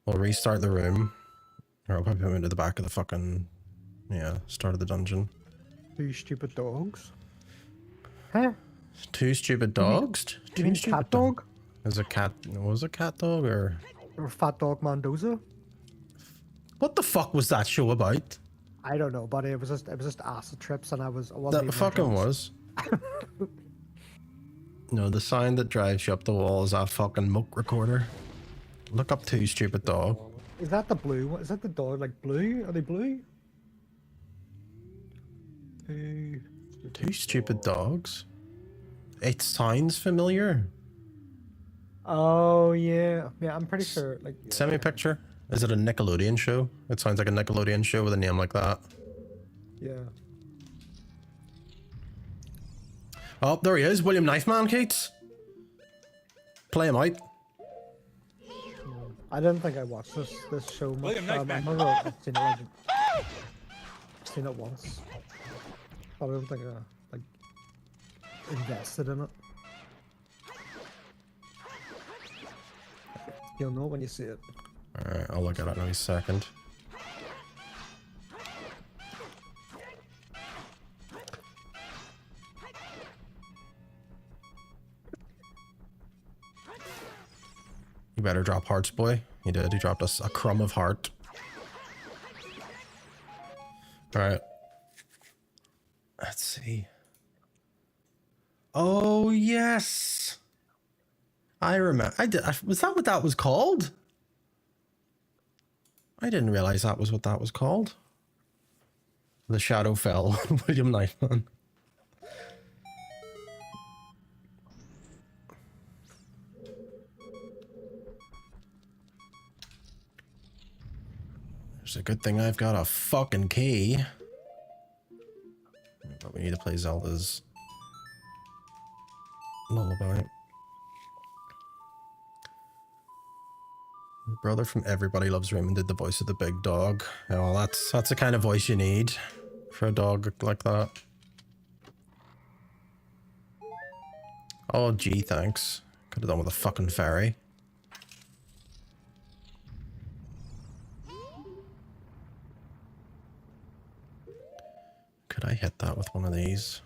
we'll restart the room, or I'll probably put him into the back of the fucking start of the dungeon. You stupid dogs. Huh? Two stupid dogs. You mean cat dog? Was a cat? Was a cat dog or Fat Dog Mendoza? what the fuck was that show about? I don't know, but it was just acid trips, and I wasn't That even fucking drugs. was. No, the sign that drives you up the wall is that fucking moke recorder. Look up Two Stupid Dog. Is that the blue one? Is that the dog like blue? Are they blue? Two Stupid Dogs? It sounds familiar. Oh yeah, I'm pretty sure. Like Send me a picture. Is it a Nickelodeon show? It sounds like a Nickelodeon show with a name like that. yeah. Oh, there he is, William Knifeman, Keats. Play him out. I didn't think I watched this show much. William I Knifeman. remember I've seen it once. But I don't think I like invested in it. You'll know when you see it. Alright, I'll look at it in a second. You better drop hearts, boy. He did. He dropped us a crumb of heart. Alright. Let's see. Oh, yes! I remember. Was that what that was called? I didn't realize that was what that was called. The Shadow Fell, William Knifeman. It's a good thing I've got a fucking key. But we need to play Zelda's lullaby. Brother from Everybody Loves Raymond did the voice of the big dog. Oh, well, that's the kind of voice you need for a dog like that. Oh, gee, thanks. Could have done with a fucking fairy. Could I hit that with one of these?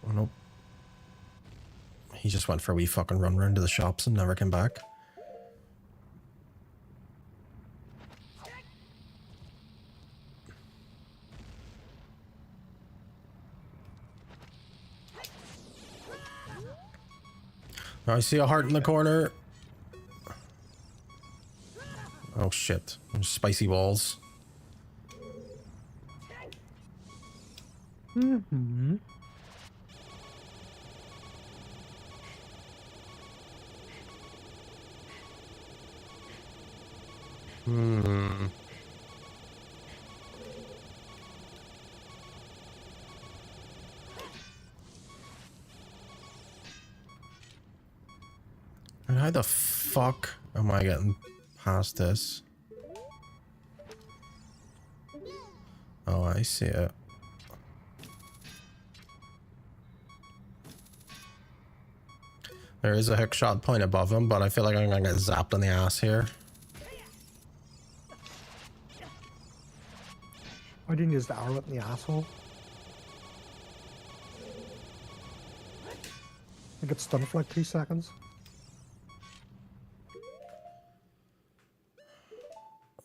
Oh, nope. He just went for a wee fucking run round to the shops and never came back. I see a heart in the corner. Oh shit. There's spicy balls. Mm-hmm. And how the fuck am I getting past this? Oh, I see it. There is a hook shot point above him, but I feel like I'm gonna get zapped in the ass here. I didn't use the arrow in the asshole. I get stunned for like 2 seconds.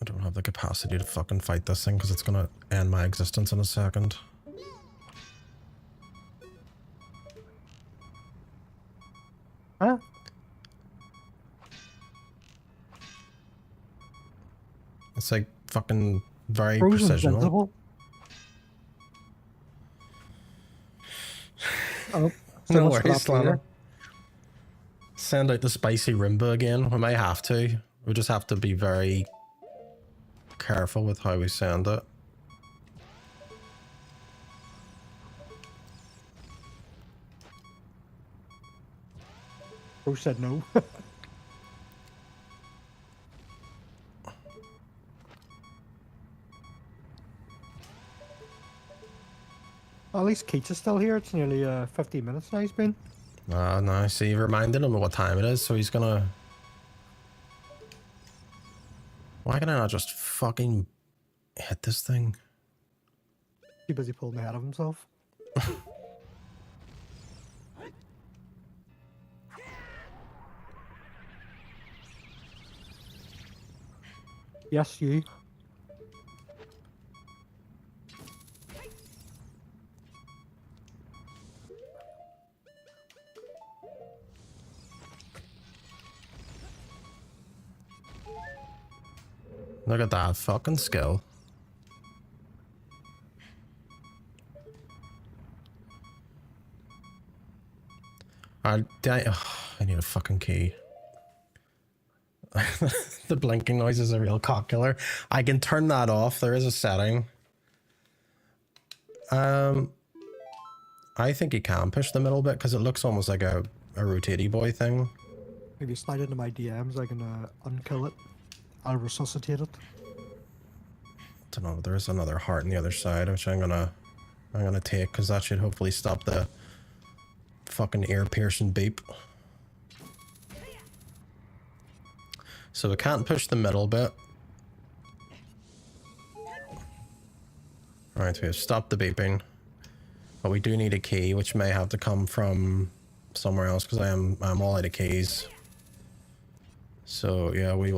I don't have the capacity to fucking fight this thing because it's gonna end my existence in a second. Huh? It's like fucking very Frozen's precisional. invincible. Oh, so No much for worries, that player. Lana. Send out the spicy Roomba again. We may have to. We just have to be very careful with how we send it. Who said no? At least Keats is still here. It's nearly 15 minutes now he's been. Ah, no, see, you reminded him of what time it is, so he's gonna... Why can I not just fucking hit this thing? Too busy pulling the head of himself. Yes, you. Look at that fucking skill. I need a fucking key. The blinking noise is a real cock killer. I can turn that off. There is a setting. I think you can push the middle bit because it looks almost like a rotatey boy thing. If you slide into my DMs, I can unkill it. I'll resuscitate it. Don't know. There is another heart on the other side, which I'm gonna take because that should hopefully stop the fucking ear-piercing beep. So we can't push the middle bit. Alright, we have stopped the beeping. But we do need a key, which may have to come from somewhere else because I'm all out of keys. So yeah, we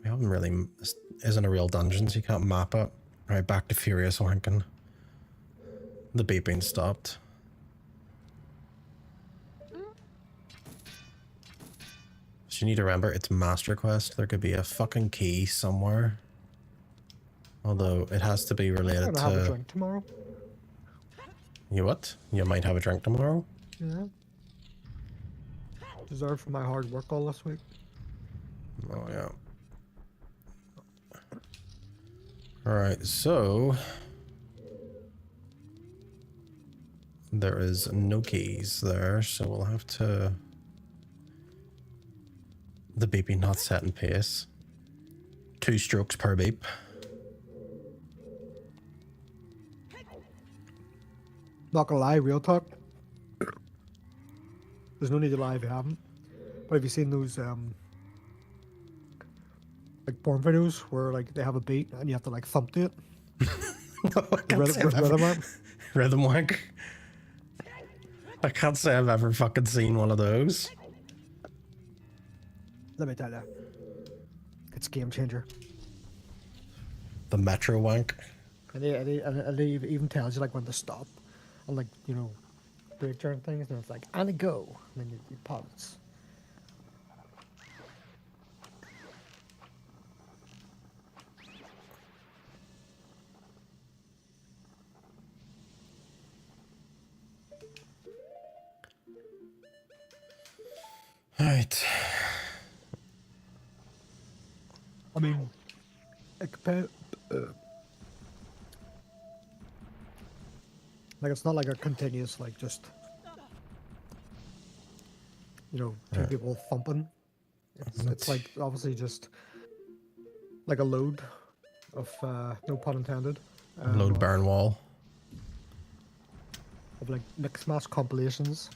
haven't really... This isn't a real dungeon, so you can't map it. Right, back to Furious Wanking. The beeping stopped. So you need to remember, it's Master Quest. There could be a fucking key somewhere. Although, it has to be related I'm to... gonna have a drink tomorrow. You what? You might have a drink tomorrow? Yeah. deserved for my hard work all this week. Oh, yeah. Alright, so... there is no keys there, so we'll have to... the beeping not set in pace. 2 strokes per beep. Not gonna lie, real talk. There's no need to lie if you haven't. But have you seen those like porn videos where like they have a beat and you have to like thump to it? Rhythm wank. I can't say I've ever fucking seen one of those. Let me tell you, it's a game changer. The Metro wank. And they even tells you like when to stop, and like, you know, break turn things, and it's like and a go, and then you pause. Alright. I mean, like it's not like a continuous, like, just, you know, two people thumping. It's like obviously just like a load of no pun intended. Load burn wall. Of like mix mash compilations.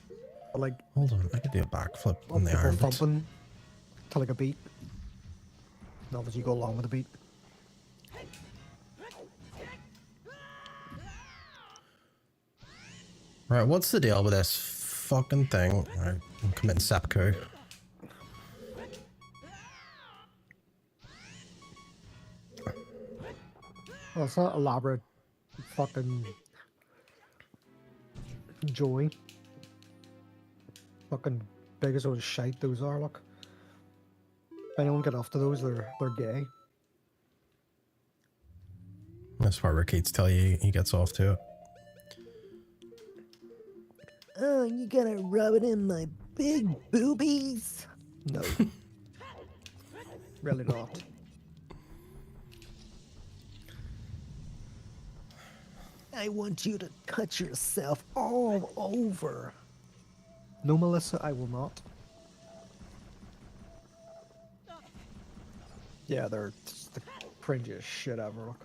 Or like Hold on, I could do a backflip on the people iron bit. thumping to like a beat. And obviously you go along with the beat. Right, what's the deal with this fucking thing? Right, I'm committing seppuku. Well, it's not elaborate fucking joy. Fucking big as those shite those are, look. If anyone get off to those, they're gay. That's why Ricketts tell you he gets off to it. Oh, you gotta rub it in my big boobies? No. Really not. I want you to cut yourself all over. No, Melissa, I will not. Yeah, they're just the cringiest shit ever. Look.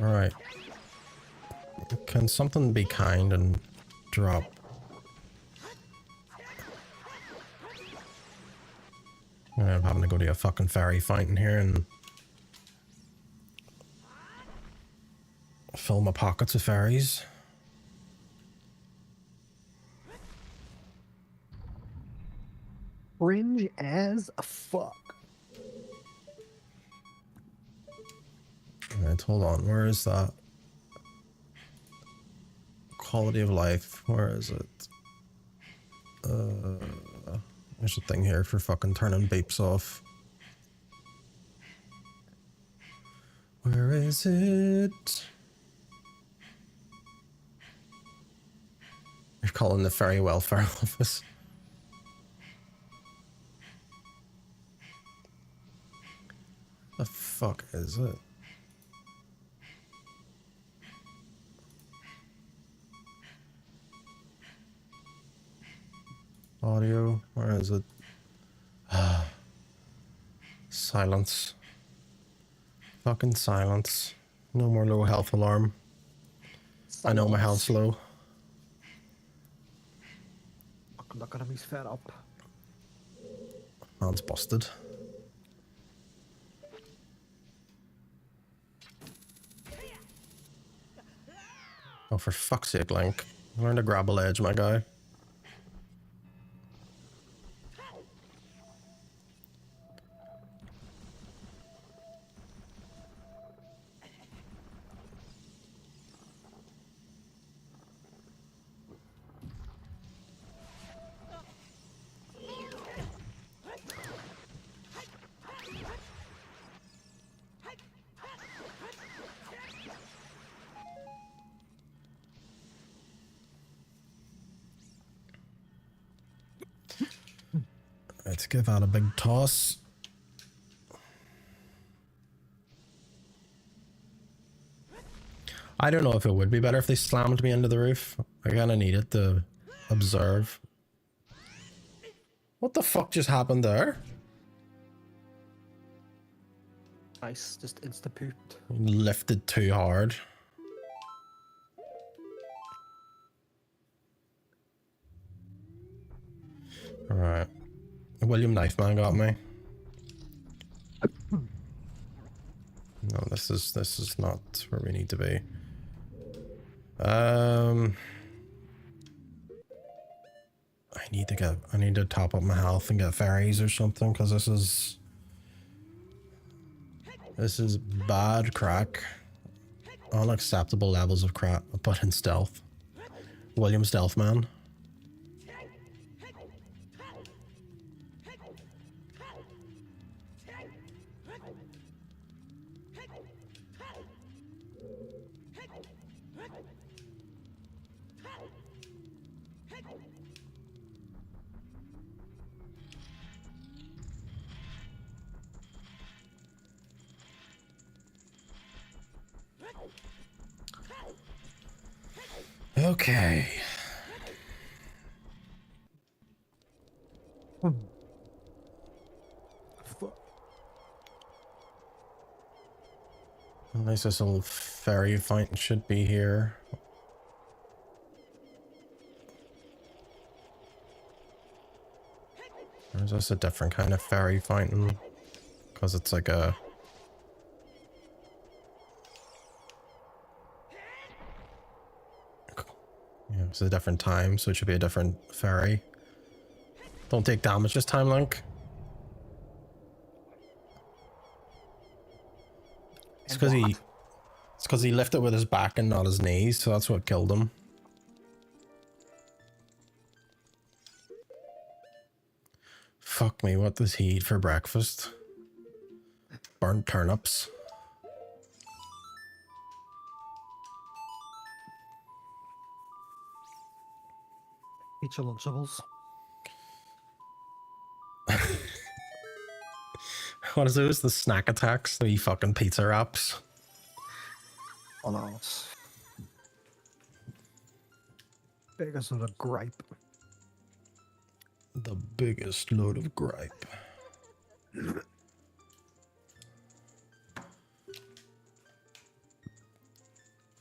Alright. Can something be kind and drop? I'm having to go to a fucking fairy fountain here and fill my pockets with fairies. Cringe as a fuck. Alright, hold on. Where is that? Quality of life. Where is it? There's a thing here for fucking turning beeps off. Where is it? You're calling the fairy welfare office. The fuck is it? Audio, where is it? Silence. Fucking silence. No more low health alarm. I know my health's low. Look at him, he's fed up. Man's busted. Oh, for fuck's sake, Link. Learn to grab a ledge, my guy. Let's give that a big toss. I don't know if it would be better if they slammed me into the roof. I kinda needed to observe. What the fuck just happened there? Nice, just insta-pooped. Lifted too hard. Alright. William Knifeman got me. No, this is not where we need to be. I need to top up my health and get fairies or something, because this is bad crack. Unacceptable levels of crap, but in stealth. William Stealthman. Okay. At least this little fairy fight should be here. Or is this a different kind of fairy fighting? Because it's like a... Yeah, it's a different time, so it should be a different fairy. Don't take damage this time, Link. It's because he lifted with his back and not his knees, so that's what killed him. Fuck me, what does he eat for breakfast? Burnt turnips. Eat your Lunchables. What is those? The snack attacks? The fucking pizza wraps? Oh no. Biggest of a gripe. The biggest load of gripe.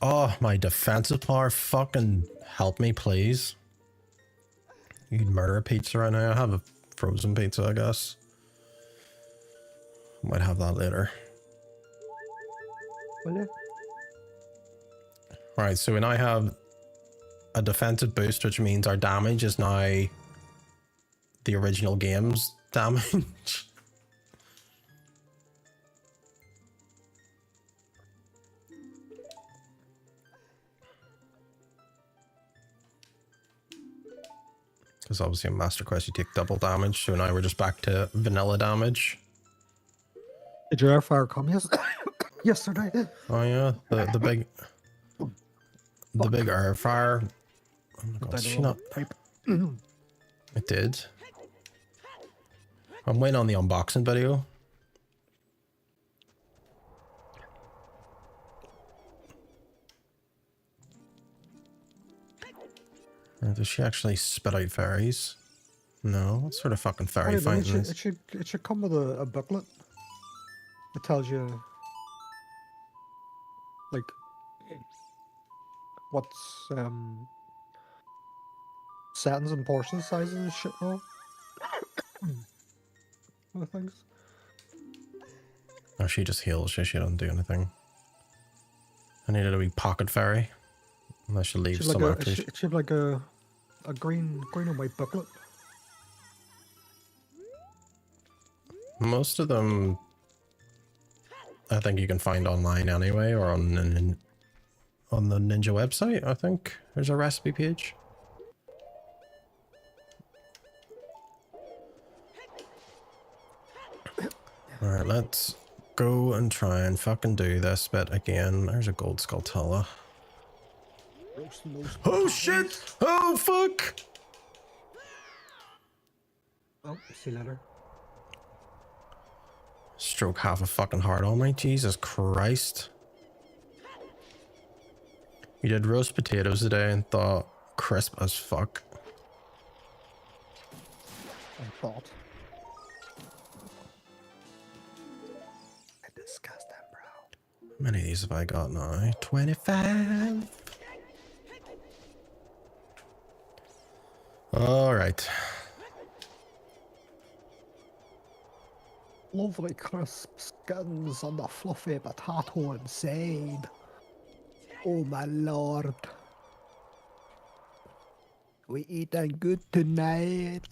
Oh, my defensive power, fucking help me, please. You can murder a pizza right now. I have a frozen pizza, I guess. Might have that later. Will you? Right, so we now have a defensive boost, which means our damage is now the original game's damage. Because obviously in Master Quest you take double damage, so now we're just back to vanilla damage. Did your air fire come yesterday? Oh yeah, the big air fire. Oh my god, she not pipe. It did. I'm waiting on the unboxing video. Or does she actually spit out fairies? No, what sort of fucking fairy fighting is? It should come with a booklet. It tells you like what's settings and portion sizes and shit and all. Other things. Oh, she just heals. She doesn't do anything. I needed a wee pocket fairy. Unless she leaves some after. It should have like a green and white booklet. Most of them, I think you can find online anyway, or on the Ninja website. I think there's a recipe page. All right, let's go and try and fucking do this bit again. There's a gold Skulltula. Oh shit! Oh fuck! Oh, see you later. stroke half a fucking heart on me. Jesus Christ. We did roast potatoes today and thought crisp as fuck. I thought. I discussed that, bro. How many of these have I got now? 25. All right. Lovely crisp skins on the fluffy potato inside. Oh my lord. We eating good tonight.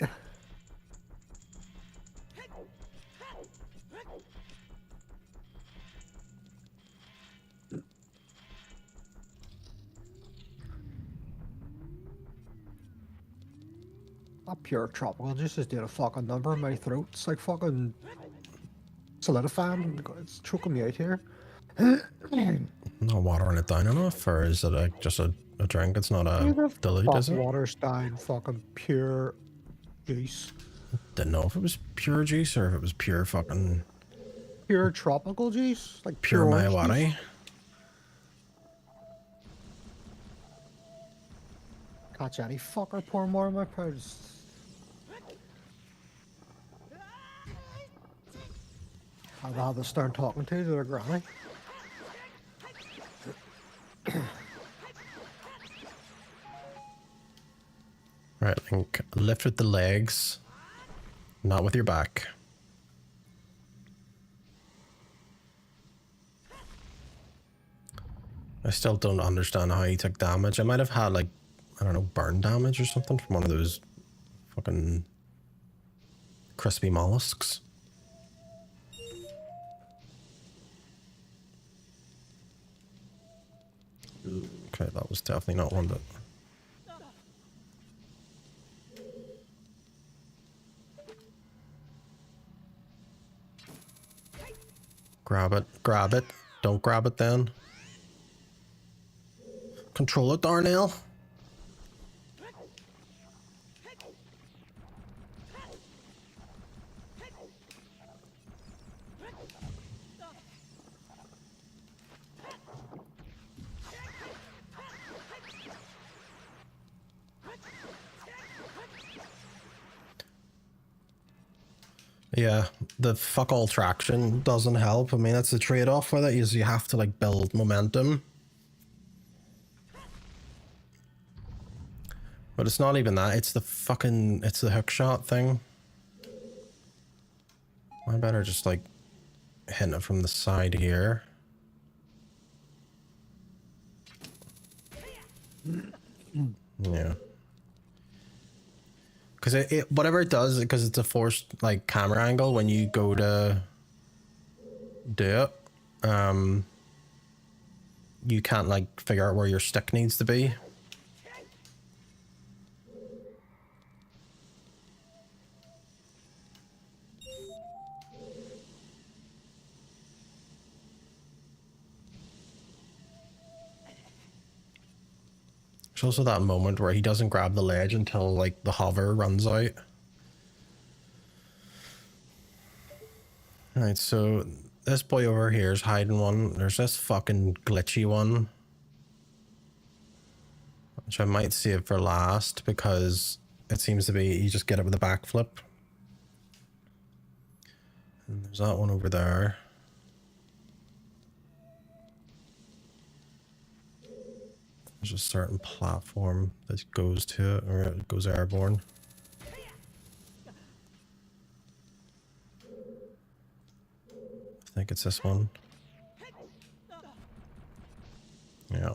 That pure tropical juice is doing a fucking number in my throat. It's like fucking solidifying. It's choking me out here. Not watering it down enough, or is it just a drink? It's not Who a the dilute, fuck is it? waters down fucking pure juice? Didn't know if it was pure juice or if it was pure fucking Pure tropical juice? Like pure orange juice? Mayawari. Catch any fucker pour more in my purse. I'd rather start talking to their granny. Right, Link. Lift with the legs, not with your back. I still don't understand how he took damage. I might have had, like, I don't know, burn damage or something from one of those fucking crispy mollusks. Okay, that was definitely not one that... Grab it, grab it. Don't grab it then. Control it, Darnell. Yeah, the fuck all traction doesn't help. I mean, that's the trade-off with it, is you have to, like, build momentum. But it's not even that, it's the fucking, it's the hook shot thing. I better just, like, hit it from the side here. Yeah. Because it whatever it does, because it's a forced, like, camera angle when you go to do it, you can't, like, figure out where your stick needs to be. There's also that moment where he doesn't grab the ledge until, like, the hover runs out. Alright, so this boy over here is hiding one. There's this fucking glitchy one, which I might save for last because it seems to be you just get it with a backflip. And there's that one over there. There's a certain platform that goes to it, or it goes airborne. I think it's this one. Yeah.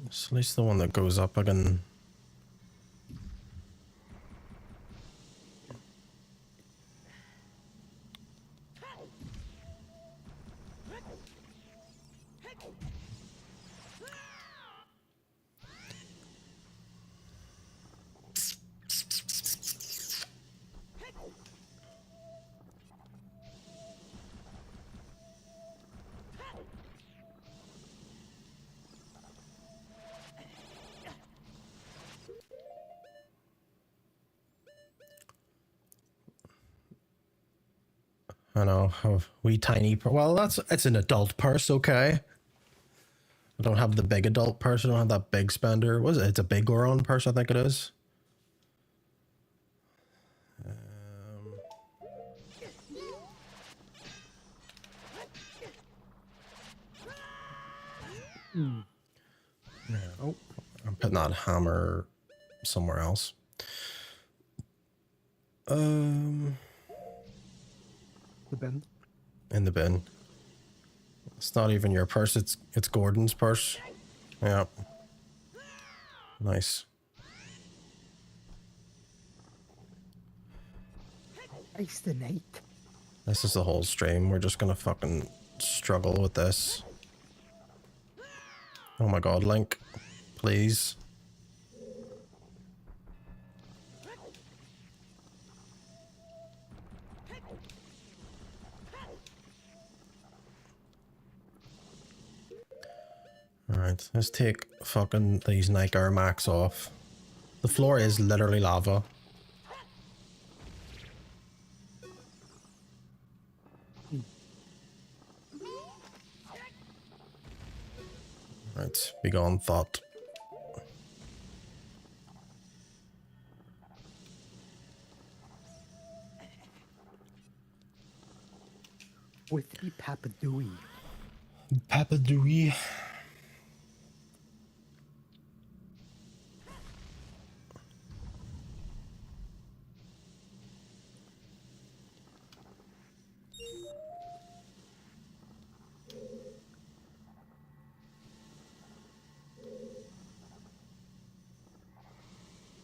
It's at least the one that goes up again. I know, a wee tiny, well, it's an adult purse, okay? I don't have the big adult purse, I don't have that big spender. What is it? It's a big Goron purse, I think it is. Yeah, oh, I'm putting that hammer somewhere else. The bin. In the bin. It's not even your purse, it's Gordon's purse. Yeah. Nice. Ice the night. This is the whole stream. We're just gonna fucking struggle with this. Oh my god, Link. Please. Alright, let's take fucking these Nike Air Max off. The floor is literally lava. Right, be gone, thought. With the Papadooey. Papadooey.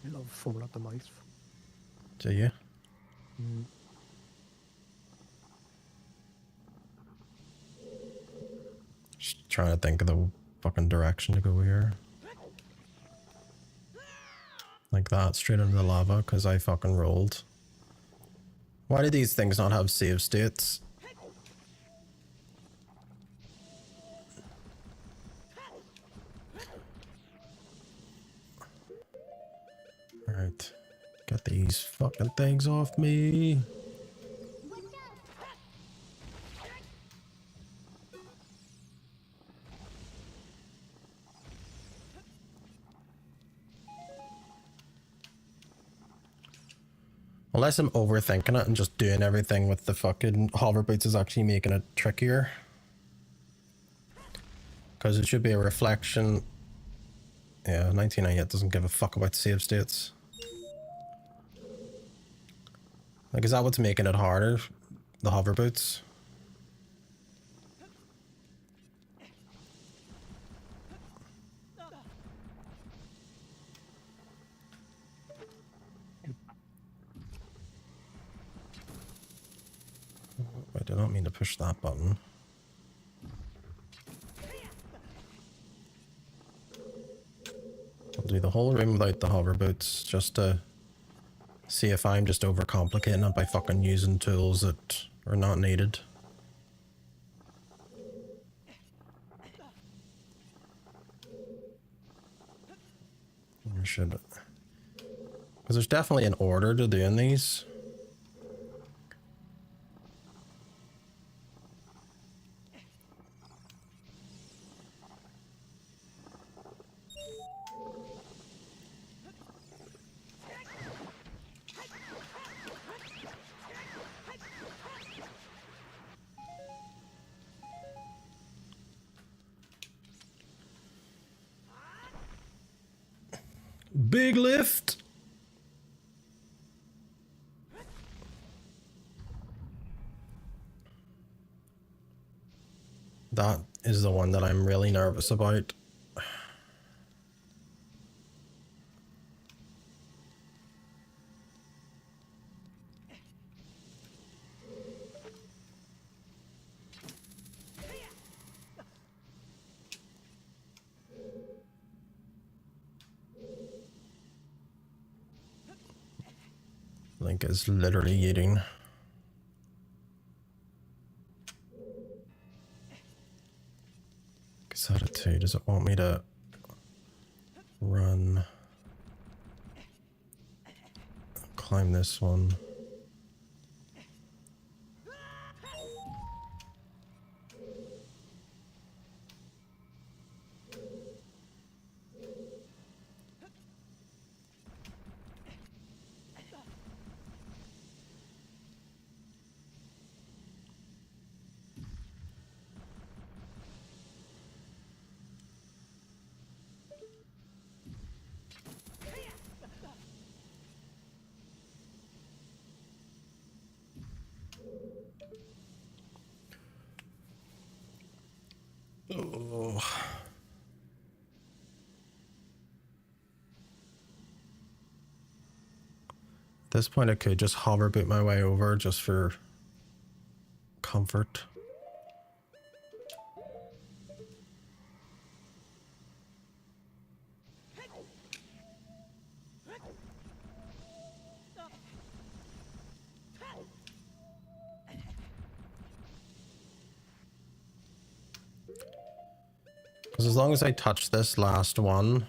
I love foaming at the mouth. Do you? Just trying to think of the fucking direction to go here. Like that, straight into the lava, because I fucking rolled. Why do these things not have save states? Alright. Get these fucking things off me. Unless I'm overthinking it and just doing everything with the fucking hover boots is actually making it trickier. Because it should be a reflection. Yeah, 1998 doesn't give a fuck about save states. Like, is that what's making it harder? The hover boots? I did not mean to push that button. I'll do the whole room without the hover boots just to see if I'm just overcomplicating it by fucking using tools that are not needed. Or should it? Because there's definitely an order to doing these. Big lift. That is the one that I'm really nervous about. Link is literally eating. Cassette 2, does it want me to run? Climb this one. Oh. At this point, I could just hover boot my way over just for comfort. Because as long as I touch this last one...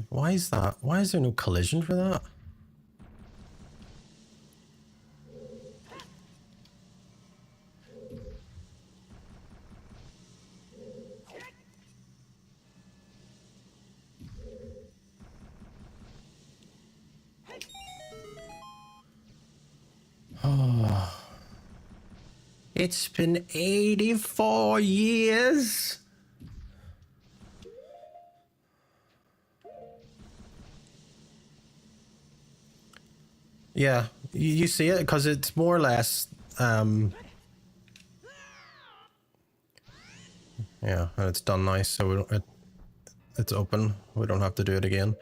Why is that? Why is there no collision for that? Oh. It's been 84 years. Yeah, you see it because it's more or less, yeah, and it's done nice, so we don't, it's open. We don't have to do it again.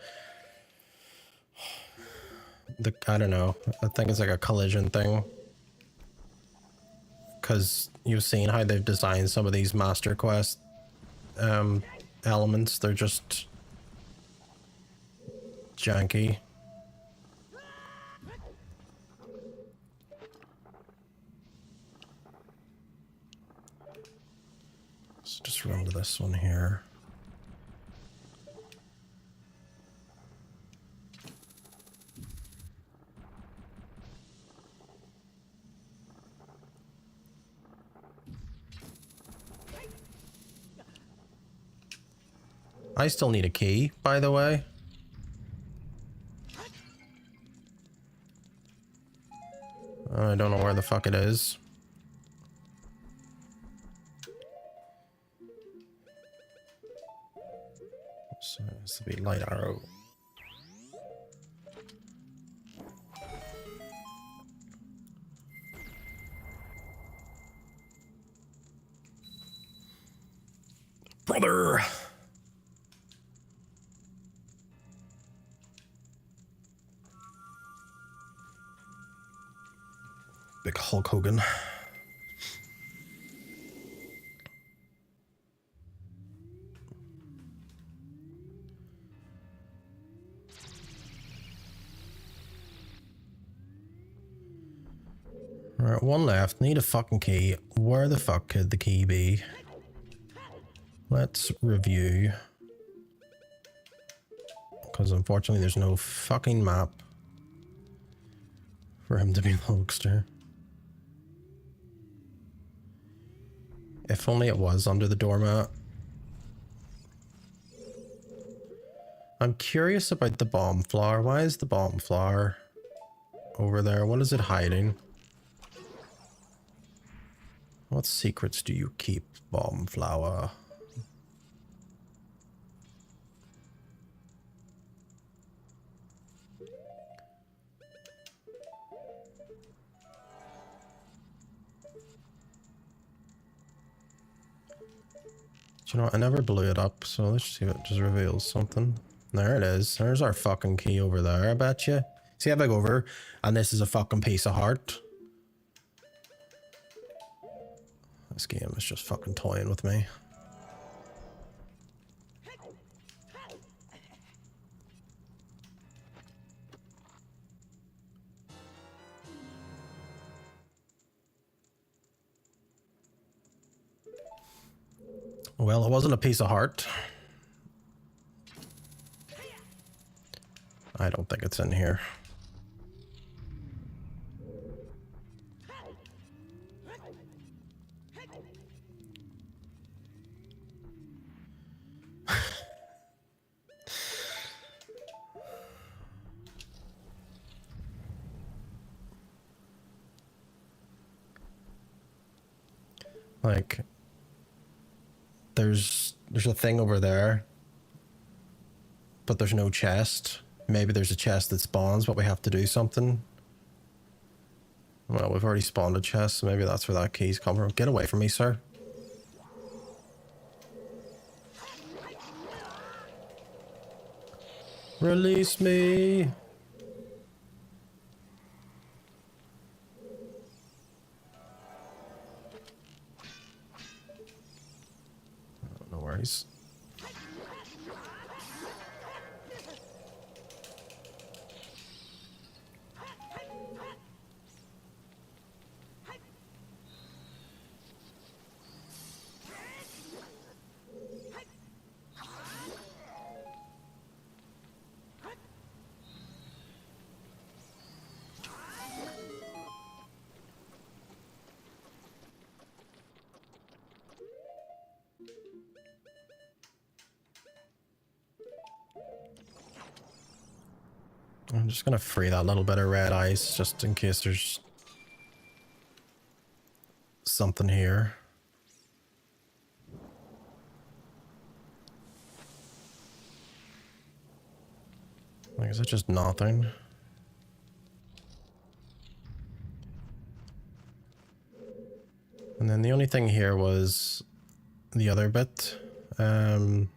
I don't know. I think it's like a collision thing. Because you've seen how they've designed some of these Master Quest elements. They're just janky. Let's just run to this one here. I still need a key, by the way. I don't know where the fuck it is. So it's the light arrow. Brother! Big Hulk Hogan. Alright, one left. Need a fucking key. Where the fuck could the key be? Let's review. Because unfortunately there's no fucking map for him to be the Hulkster. If only it was under the doormat. I'm curious about the bomb flower. Why is the bomb flower over there? What is it hiding? What secrets do you keep, bomb flower? You know what? I never blew it up, so let's see if it just reveals something. There it is. There's our fucking key over there, I bet you. See if I go over, and this is a fucking piece of heart. This game is just fucking toying with me. Well, it wasn't a piece of heart. I don't think it's in here. Like, there's a thing over there, but there's no chest. Maybe there's a chest that spawns, but we have to do something. Well, we've already spawned a chest, so maybe that's where that key's come from. Get away from me, sir. Release me! No worries. I'm just gonna free that little bit of red ice just in case there's something here. Like, is it just nothing? And then the only thing here was the other bit. There's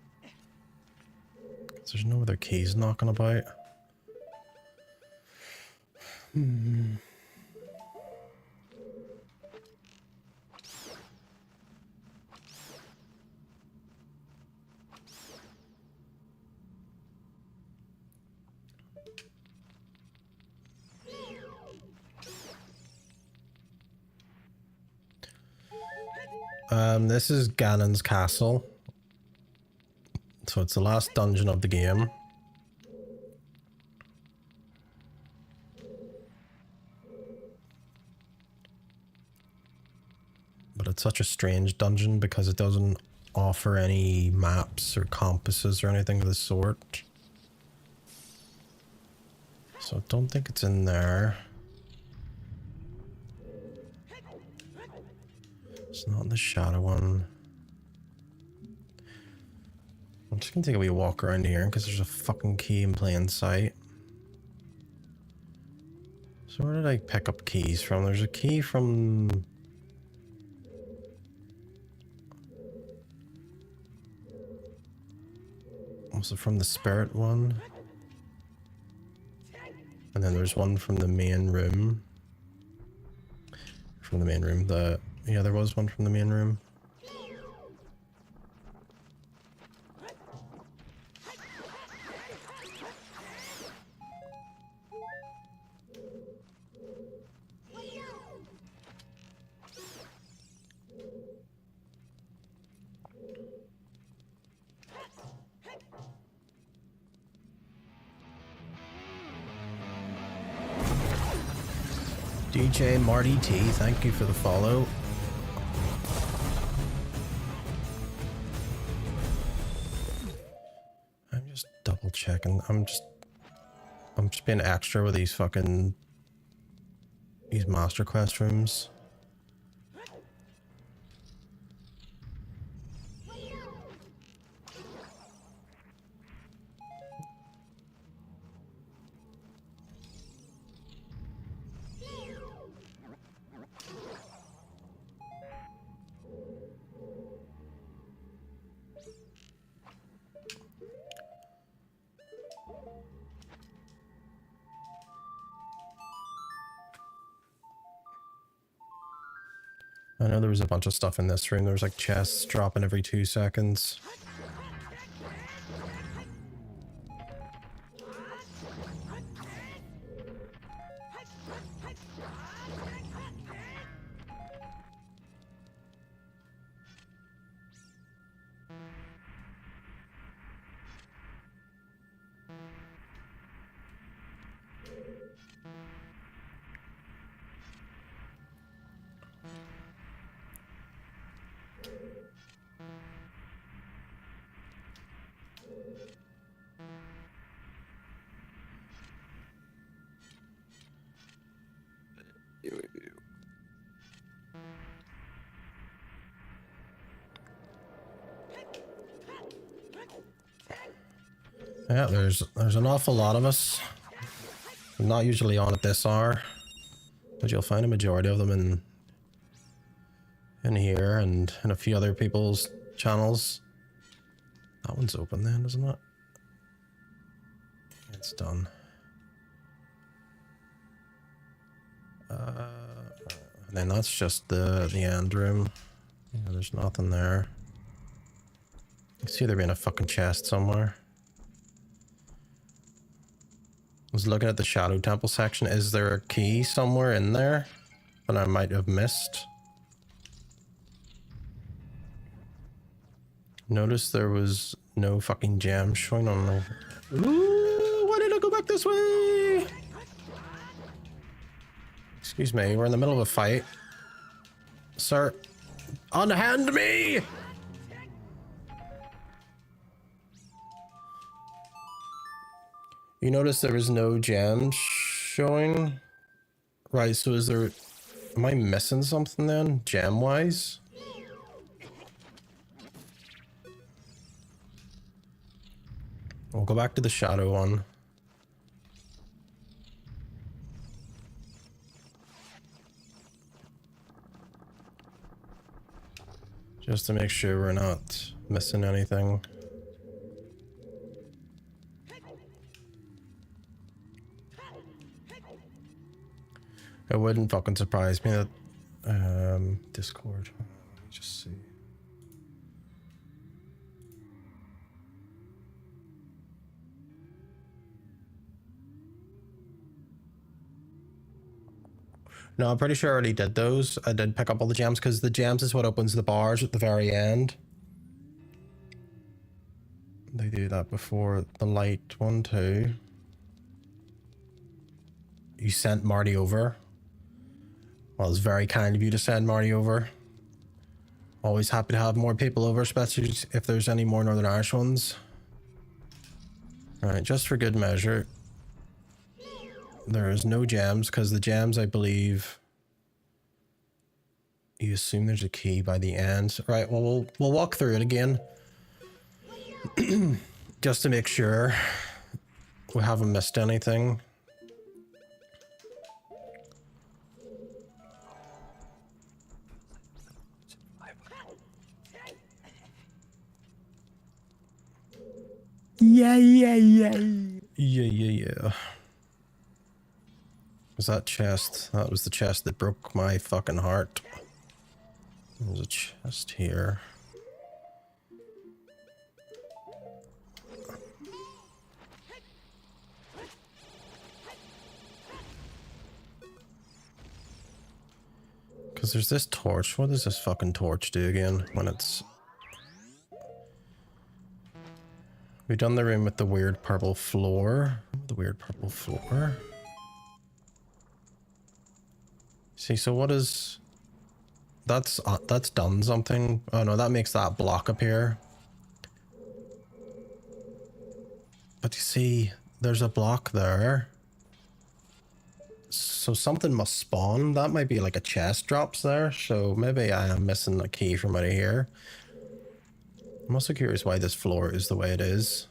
no other keys knocking about. This is Ganon's castle. So it's the last dungeon of the game. But it's such a strange dungeon because it doesn't offer any maps or compasses or anything of the sort. So I don't think it's in there. It's not in the shadow one. I'm just gonna take a wee walk around here because there's a fucking key in plain sight. So where did I pick up keys from? There's a key from... Was it from the spirit one? And then there's one from the main room. From the main room, yeah, there was one from the main room. DJ Marty T, thank you for the follow. I'm just double checking. I'm just being extra with these Master Quest rooms. I know there was a bunch of stuff in this room. There was like chests dropping every 2 seconds. Yeah, there's an awful lot of us. I'm not usually on at this hour. But you'll find a majority of them in here and in a few other people's channels. That one's open then, isn't it? It's done. And then that's just the end room. Yeah, there's nothing there. I see there being a fucking chest somewhere. I was looking at the Shadow Temple section. Is there a key somewhere in there that I might have missed? Notice there was no fucking gem showing on the... Ooh, why did I go back this way? Excuse me, we're in the middle of a fight. Sir, unhand me! You notice there was no gems showing? Right, so is there... Am I missing something then, gem-wise? We'll go back to the shadow one. Just to make sure we're not missing anything. It wouldn't fucking surprise me that Discord. Let me just see. No, I'm pretty sure I already did those. I did pick up all the gems because the gems is what opens the bars at the very end. They do that before the light one too. You sent Marty over. Well, it's very kind of you to send Marty over. Always happy to have more people over, especially if there's any more Northern Irish ones. Alright, just for good measure. There is no gems, because the gems, I believe... You assume there's a key by the end. Right, well, we'll walk through it again. Just to make sure we haven't missed anything. Yeah. Yeah. Was that chest? That was the chest that broke my fucking heart. There's a chest here. Because there's this torch. What does this fucking torch do again when it's... We've done the room with the weird purple floor. See, so what is... That's done something. Oh no, that makes that block appear. But you see, there's a block there. So something must spawn. That might be like a chest drops there. So maybe I am missing a key from out of here. I'm also curious why this floor is the way it is.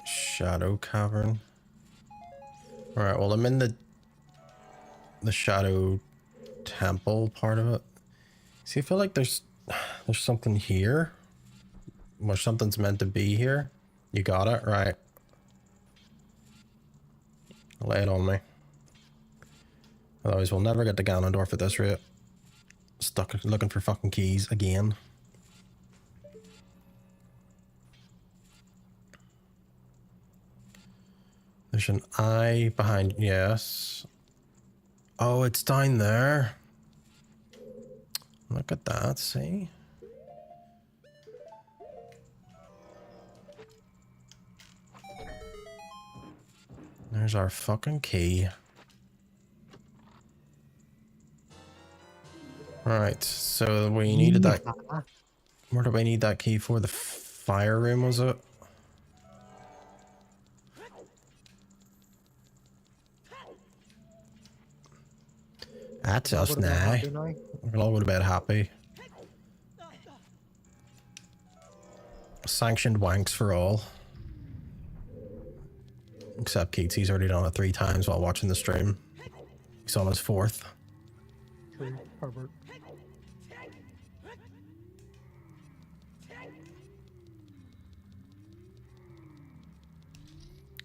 Shadow cavern. Alright, well I'm in the shadow temple part of it. See, I feel like there's something here. Or something's meant to be here. You got it? Right. Lay it on me. Otherwise we'll never get to Ganondorf at this rate. Stuck looking for fucking keys again. There's an eye behind, yes. Oh, it's down there. Look at that, see? There's our fucking key. Right, so we needed that. Where do I need that key for? The fire room, was it? That's We're all us gonna be now. happy now. We're all going to bed happy. Sanctioned wanks for all. Except Keats, he's already done it 3 times while watching the stream. He's on his 4th. True, Herbert.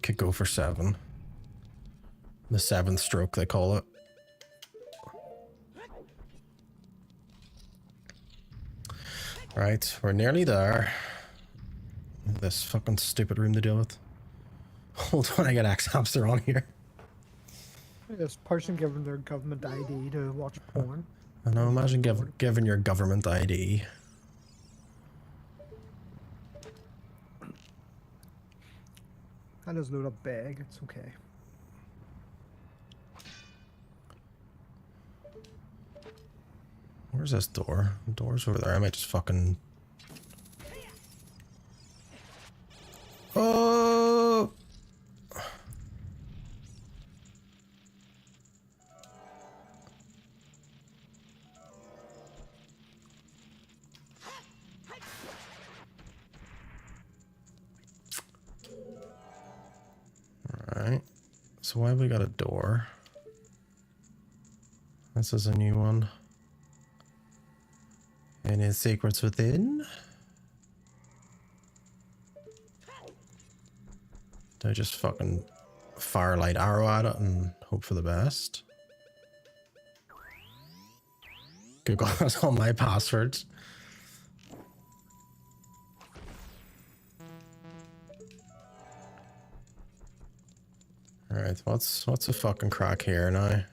Could go for 7. The 7th stroke, they call it. Right, we're nearly there. This fucking stupid room to deal with. Hold on, I got Axe Hamster on here. This person giving their government ID to watch porn. I know, imagine giving your government ID. That is load up bag, it's okay. Where's this door? The door's over there. I might just fucking... Oh! Alright. So why have we got a door? This is a new one. Any secrets within? Do I just fucking firelight arrow at it and hope for the best? Google has all my passwords. Alright, what's a fucking crack here now?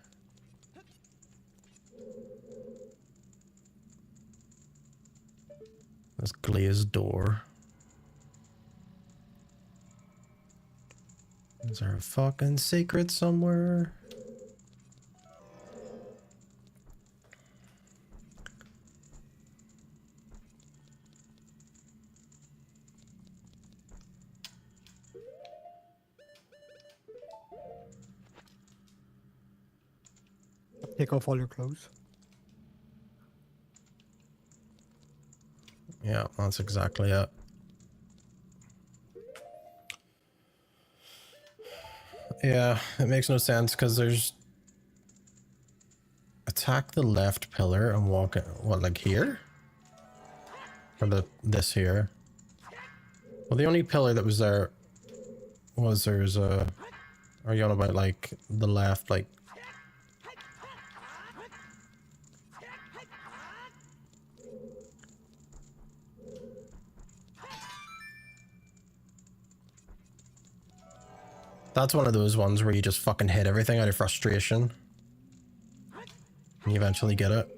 This glazed door. Is there a fucking secret somewhere? Take off all your clothes. Yeah, that's exactly it. Yeah, it makes no sense because there's attack the left pillar and walk it, what, like here? Or this here? Well, the only pillar that was there was there's a... Are you on about like the left, like... That's one of those ones where you just fucking hit everything out of frustration. And you eventually get it.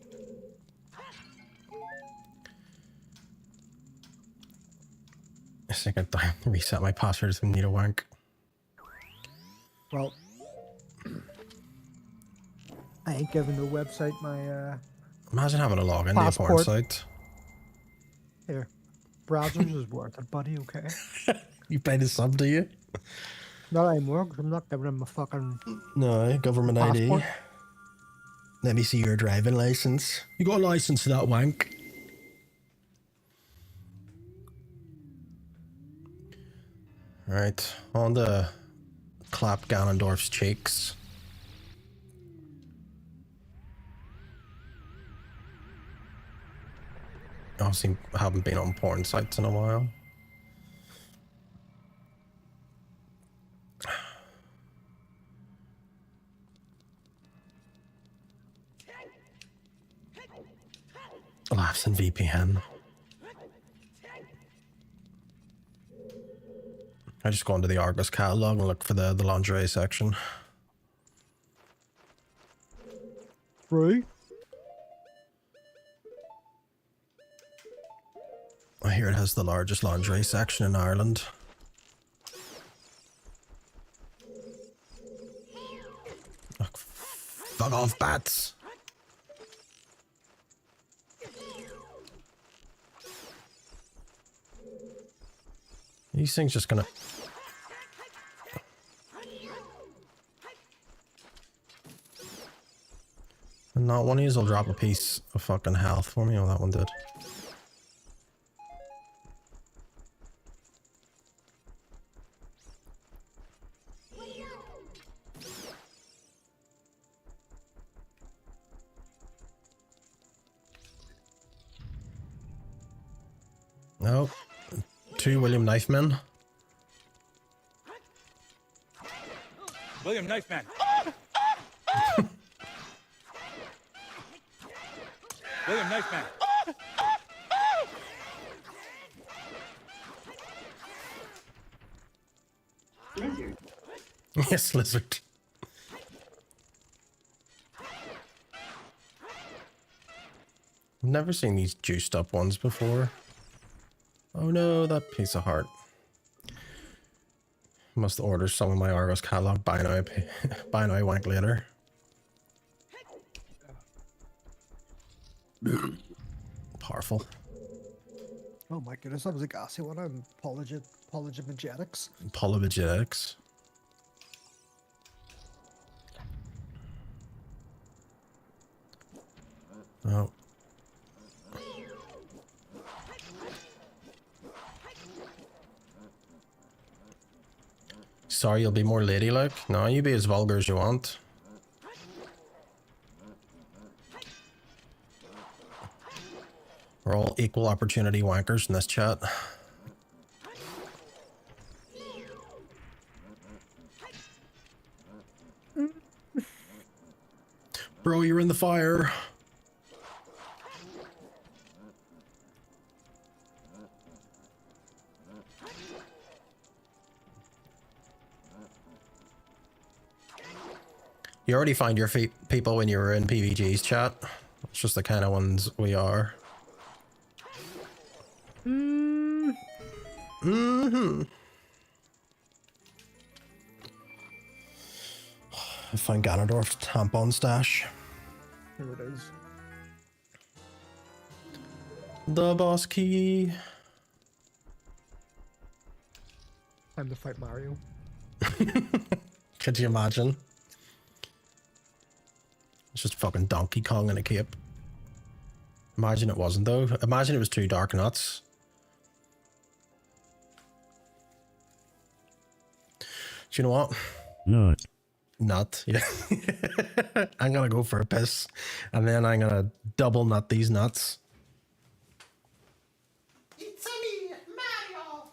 I think I have to reset my passwords and need a wank. Well, I ain't giving the website my Imagine having a login to a porn passport. site. Here. Browsers is worth it, buddy, okay? You paid a sub, do you? Not anymore, because I'm not giving him a fucking No, government passport. ID. Let me see your driving license. You got a license for that wank? Right, on to clap Ganondorf's cheeks. Obviously, I haven't been on porn sites in a while. Laughs in VPN. I just go into the Argos catalog and look for the lingerie section. Right? I hear it has the largest lingerie section in Ireland. Oh, fuck off, bats! These things just gonna... Not one of these will drop a piece of fucking health for me. Oh, that one did. No. 2 William Knifemen. William Knife Man. William Knife Man. Lizard. Yes, lizard. I've never seen these juiced up ones before. Oh no, that piece of heart. Must order some of my Argos catalog. Buy now, wank later. Powerful. Oh my goodness, that was a gassy one. I'm apologetics. Polymagetics. Oh. Sorry, you'll be more ladylike. No, you be as vulgar as you want. We're all equal opportunity wankers in this chat. Bro, you're in the fire. You already find your people when you were in PVG's chat. It's just the kind of ones we are. Mm-hmm. I find Ganondorf's tampon stash. Here it is. The boss key. Time to fight Mario. Could you imagine? It's just fucking Donkey Kong in a cape. Imagine it wasn't though. Imagine it was 2 Darknuts. Do you know what? Nut. Nut. Yeah. I'm gonna go for a piss. And then I'm gonna double nut these nuts. It's me, Mario.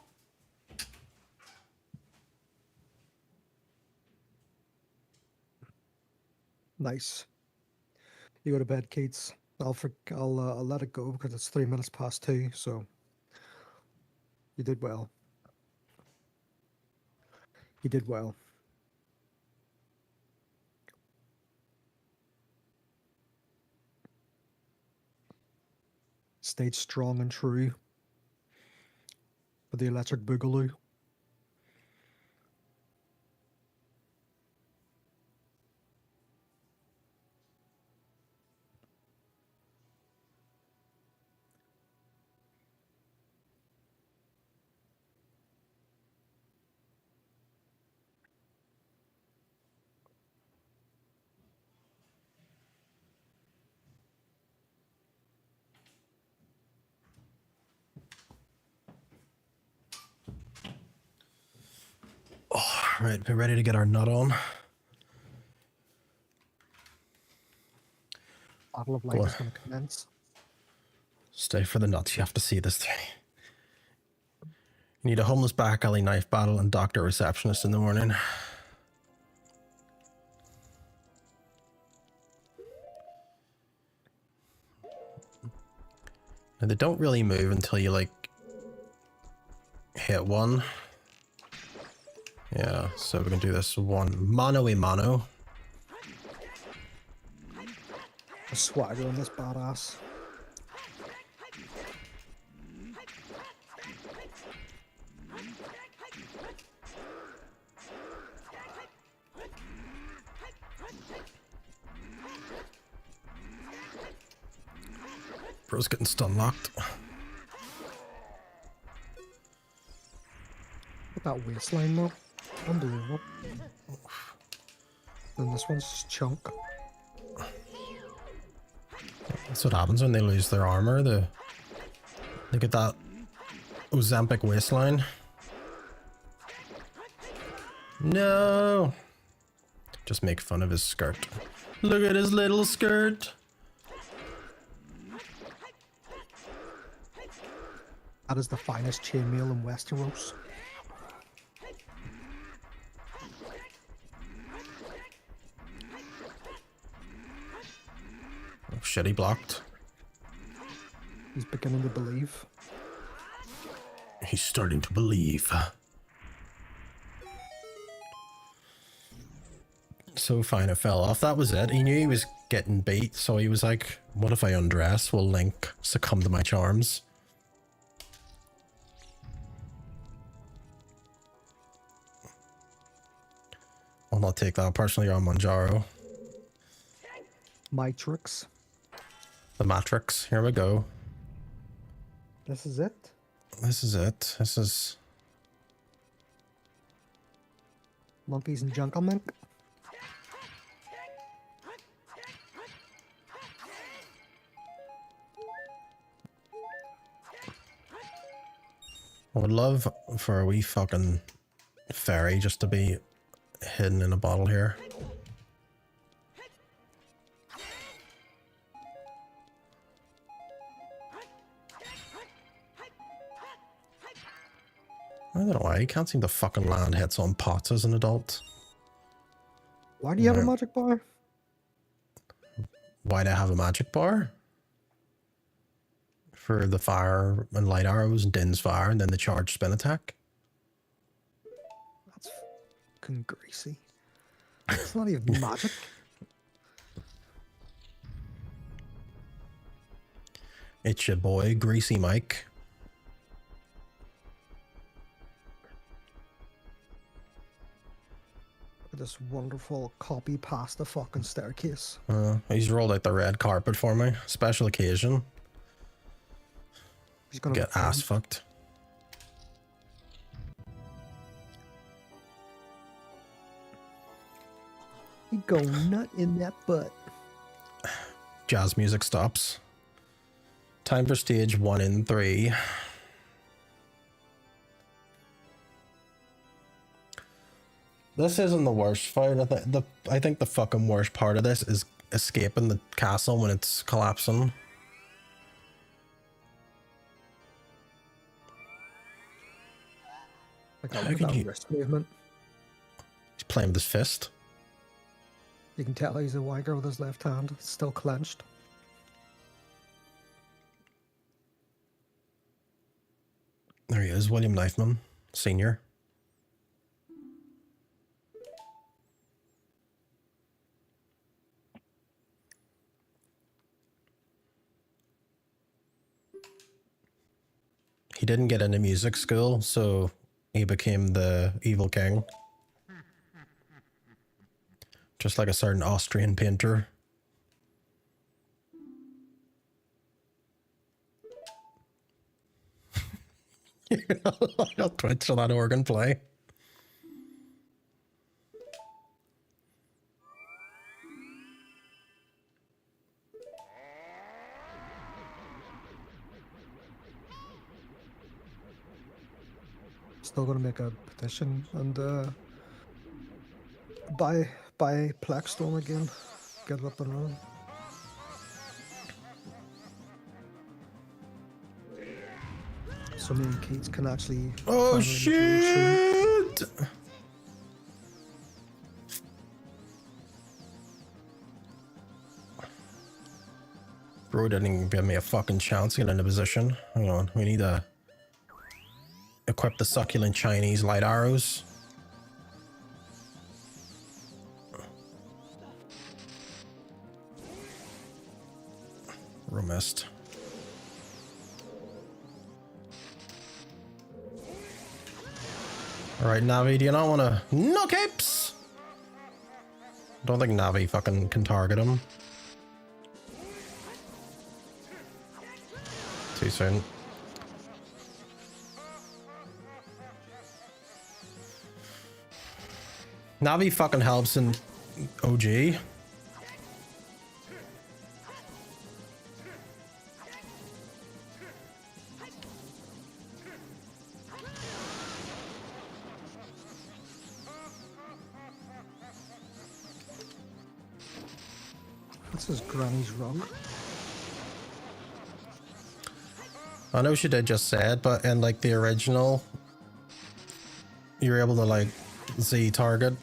Nice. You go to bed, Keats. I'll let it go because it's 3 minutes past 2. So you did well. You did well. Stayed strong and true for the electric boogaloo. Right, we're ready to get our nut on. Battle of Light is going to commence. Stay for the nuts. You have to see this thing. You need a homeless back alley knife battle and doctor receptionist in the morning. Now, they don't really move until you like hit one. Yeah, so we can do this one mano-a-mano. A swagger on this badass. Bro's getting stun locked. Look at that waistline though. Unbelievable. And this one's just chunk. That's what happens when they lose their armor. They get that Ozempic waistline. No! Just make fun of his skirt. Look at his little skirt! That is the finest chainmail in Westeros. Oh shit, he blocked. He's beginning to believe. He's starting to believe. So fine, it fell off. That was it. He knew he was getting beat, so he was like, what if I undress? Will Link succumb to my charms? I'll not take that personally on Manjaro. Matrix. The Matrix. Here we go. This is it? This is it. This is... Monkeys and Gentlemen. I would love for a wee fucking fairy just to be hidden in a bottle here. I don't know why, you can't seem to fucking land hits on pots as an adult. Why do you have a magic bar? Why do I have a magic bar? For the fire and light arrows and Din's fire and then the charged spin attack. That's fucking greasy. It's not even magic. It's your boy, Greasy Mike. This wonderful copy past the fucking staircase. He's rolled out the red carpet for me. Special occasion. He's gonna Get ass fucked. He go nut in that butt. Jazz music stops. Time for stage 1 in 3. This isn't the worst fight. I think the fucking worst part of this is escaping the castle when it's collapsing. Like How that, can that you- wrist movement. He's playing with his fist. You can tell he's a wanker with his left hand. It's still clenched. There he is, William Knifeman, Senior. He didn't get into music school, so he became the evil king. Just like a certain Austrian painter. I'll twitch till that organ play. Still gonna make a petition and buy Pleckstone again. Get it up and running. So me and Keats can actually. Oh shit! Bro didn't even give me a fucking chance to get into position. Hang on, we need to equip the succulent Chinese light arrows. Missed. Alright, Navi, do you not want to... No capes! Don't think Navi fucking can target him. Too soon. Navi fucking helps in OG. This is Granny's rug. I know she did just say it, but in like the original, you're able to like Z target.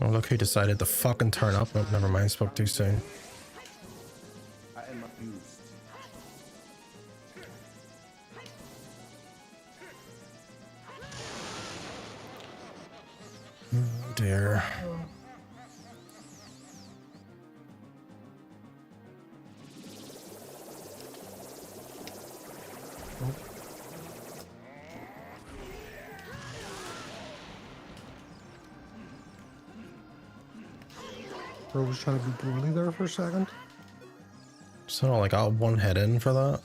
Oh, look who decided to fucking turn up. Oh, never mind, spoke too soon. I am abused. Oh dear. Bro was trying to be broly there for a second. So I got one head in for that.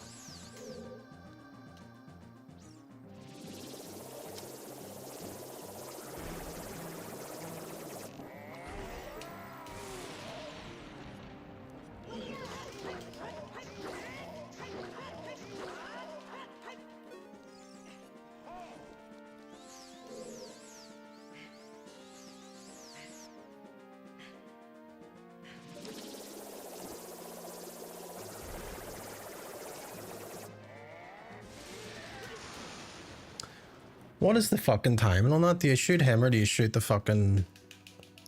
What is the fucking timing on that? Do you shoot him or do you shoot the fucking...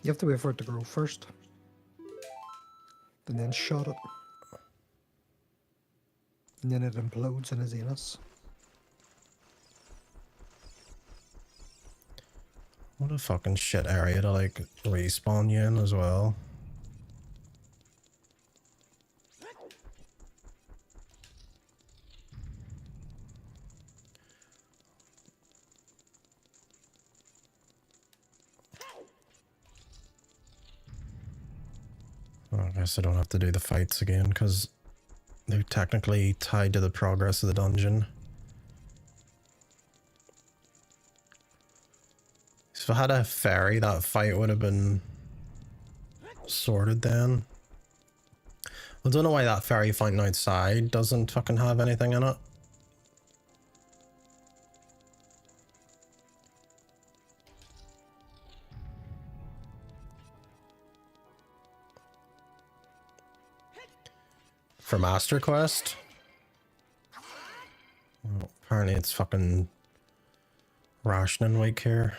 You have to wait for it to grow first. And then shot it. And then it implodes in his anus. What a fucking shit area to like respawn you in as well. Well, I guess I don't have to do the fights again because they're technically tied to the progress of the dungeon. So if I had a fairy, that fight would have been sorted then. I don't know why that fairy fighting outside doesn't fucking have anything in it. For Master Quest? Oh, apparently it's fucking rationing week here.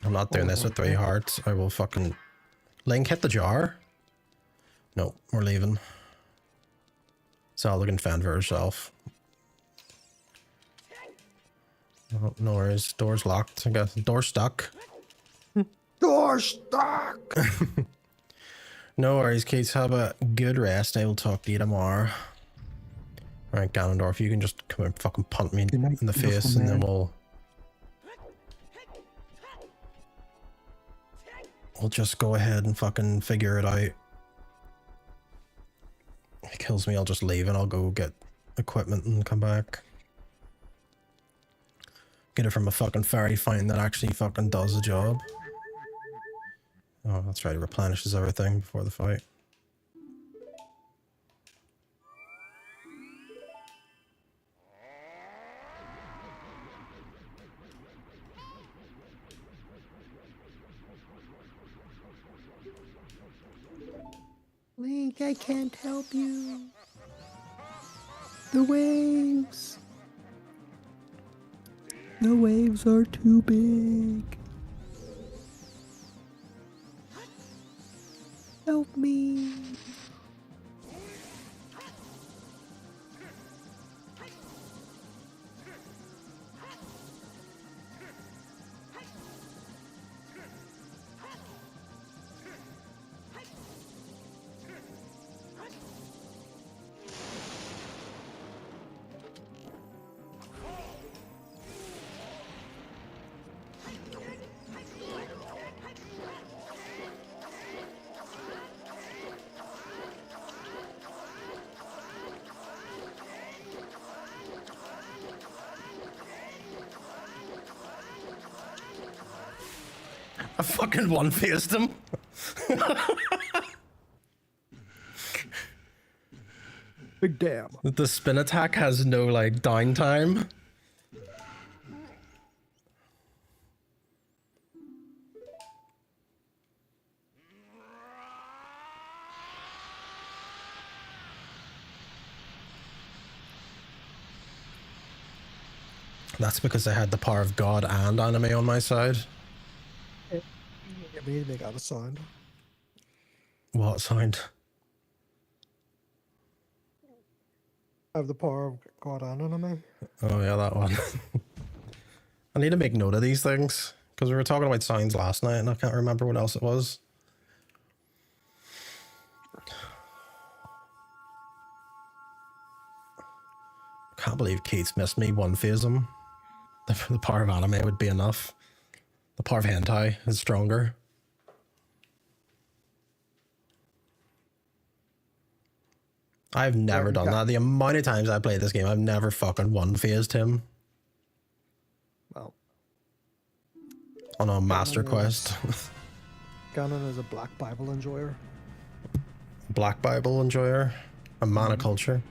I'm not doing this with 3 hearts. I will fucking... Link, hit the jar? No, we're leaving. Zelda can fend for herself. Oh, no worries. Door's locked. I guess. Door's stuck. Door stuck! No worries, kids. Have a good rest. I will talk to you tomorrow. Alright, Ganondorf, you can just come and fucking punt me Good night, in the face beautiful and then man. we'll just go ahead and fucking figure it out. If it kills me, I'll just leave and I'll go get equipment and come back. Get it from a fucking fairy fighting that actually fucking does the job. Oh, that's right, it replenishes everything before the fight. Link, I can't help you. The waves. The waves are too big. Help me. I fucking one-phased him. Big damn. The spin attack has no, like, downtime. That's because I had the power of God and anime on my side. Yeah, we need to make out a sound. What sound? I have the power of God and anime. Oh yeah, that one. I need to make note of these things because we were talking about sounds last night and I can't remember what else it was. Can't believe Keats missed me one phase him. The power of anime would be enough. The power of hentai is stronger. I've never done that. The amount of times I played this game, I've never fucking one-phased him. Well, on a master quest. Ganon is a Black Bible enjoyer. Black Bible enjoyer. A monoculture.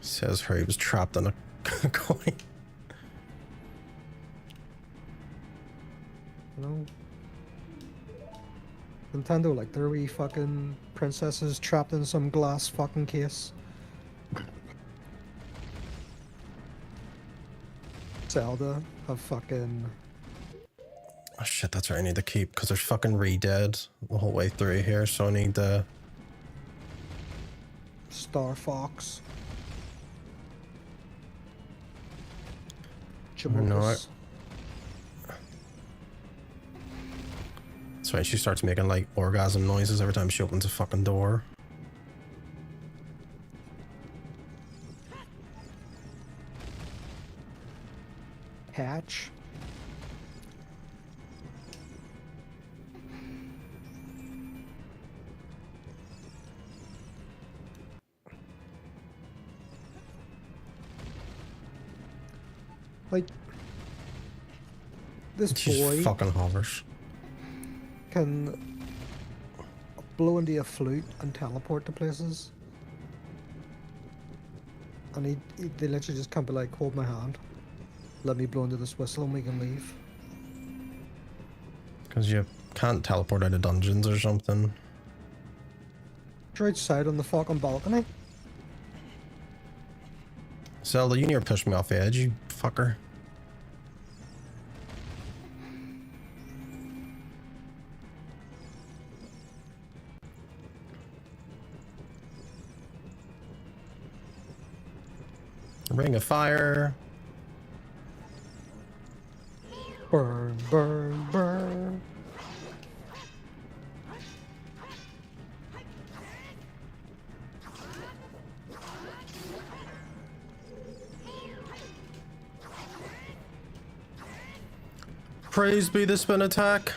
Says her he was trapped in a coin. You know? Nintendo, like, they're wee fucking princesses trapped in some glass fucking case. Zelda have fucking... Oh shit, that's right, I need to keep, because there's fucking re-dead the whole way through here, so I need to... Star Fox. No, that's right, she starts making like orgasm noises every time she opens a fucking door. Hatch. Like, this She boy just fucking hovers. can blow into a flute and teleport to places. And they literally just can't be like, hold my hand. Let me blow into this whistle and we can leave. Because you can't teleport out of dungeons or something. You're outside on the fucking balcony. Zelda, you near pushed me off the edge, you fucker. Ring of fire. Burn, burn, burn. Praise be the spin attack.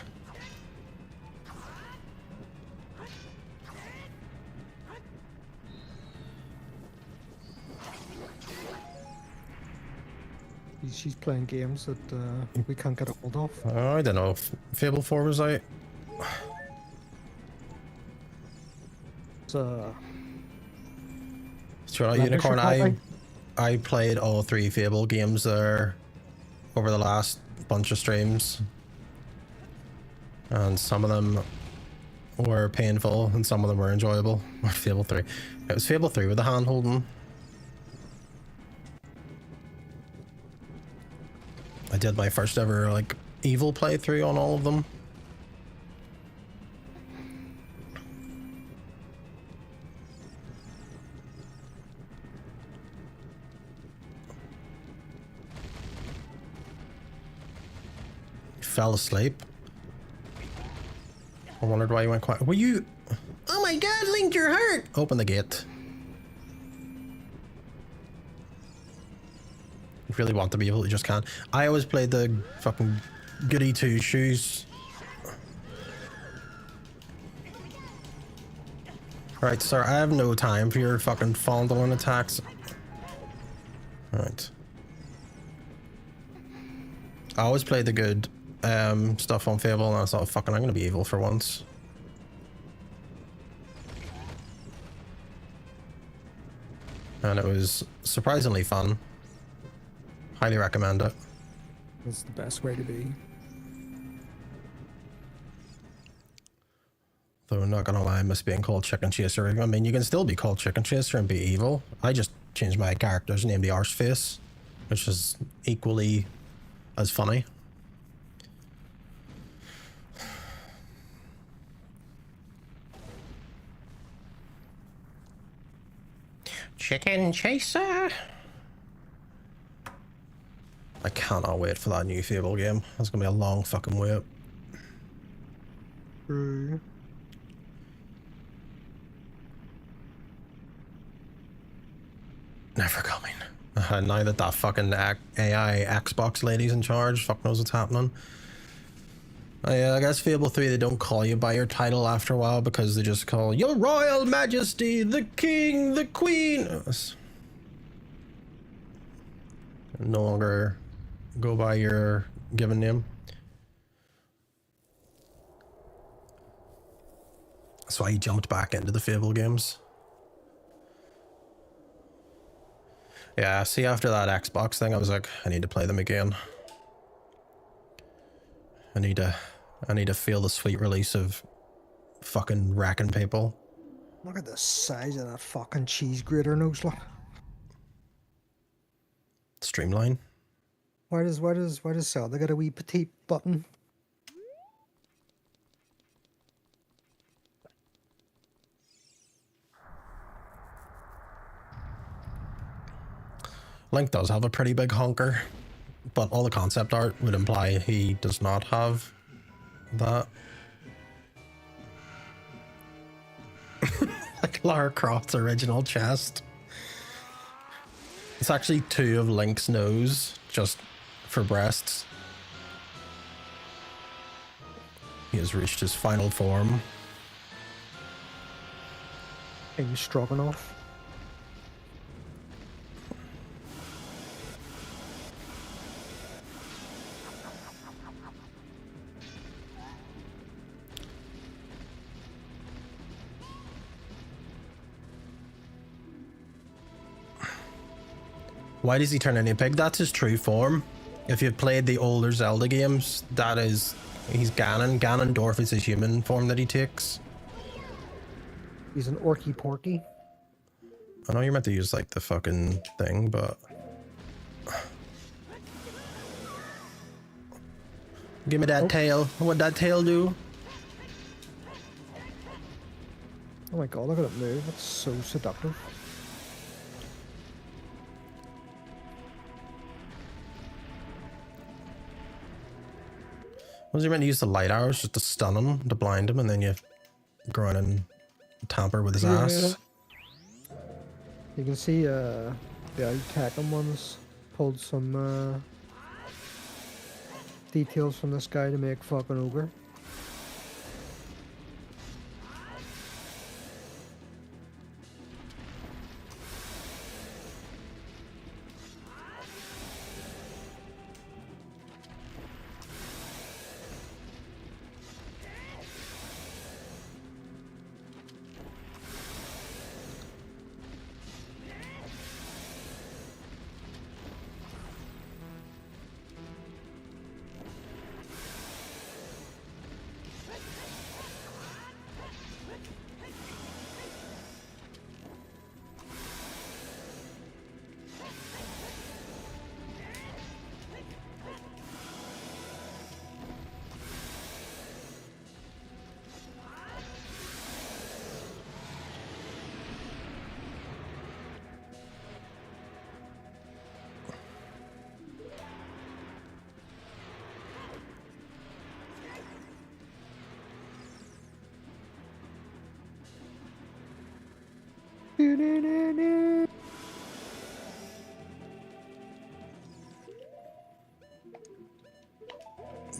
She's playing games that we can't get a hold of. Oh, I don't know if Fable 4 was out. So, Sure, Unicorn, I played all 3 Fable games there over the last bunch of streams. And some of them were painful and some of them were enjoyable. Or Fable 3. It was Fable 3 with the hand holding. I did my first ever like evil playthrough on all of them. Fell asleep. I wondered why you went quiet. Were you? Oh my god, Link, you're hurt! Open the gate. If you really want to be able, you just can't. I always played the fucking goody two shoes. Right, sir, I have no time for your fucking fondling attacks. Right. I always played the good stuff on Fable, and I thought, fucking, I'm gonna be evil for once. And it was surprisingly fun. Highly recommend it. It's the best way to be. Though I'm not gonna lie, I miss being called Chicken Chaser. I mean, you can still be called Chicken Chaser and be evil. I just changed my character's name to Arseface, which is equally as funny. Chicken Chaser! I cannot wait for that new Fable game. It's gonna be a long fucking wait. True. Never coming. Now that that fucking AI Xbox lady's in charge, fuck knows what's happening. I guess Fable 3, they don't call you by your title after a while because they just call Your Royal Majesty, the King, the Queen. No longer go by your given name. So I jumped back into the Fable games. Yeah, see, after that Xbox thing, I was like, I need to play them again. I need to feel the sweet release of fucking wrecking people. Look at the size of that fucking cheese grater nose, look. Streamline. Why does Zelda got a wee petite button? Link does have a pretty big honker, but all the concept art would imply he does not have that. Like Lara Croft's original chest. It's actually 2 of Link's nose, just for breasts. He has reached his final form. King Stroganoff. Why does he turn into a pig? That's his true form. If you've played the older Zelda games, he's Ganon. Ganondorf is his human form that he takes. He's an orky porky. I know you're meant to use like the fucking thing, but give me that tail. What'd that tail do? Oh my god, look at it move. It's so seductive. Was he meant to use the light arrows just to stun him, to blind him, and then you go in and tamper with his ass? You can see the Tekken ones pulled some details from this guy to make fucking ogre.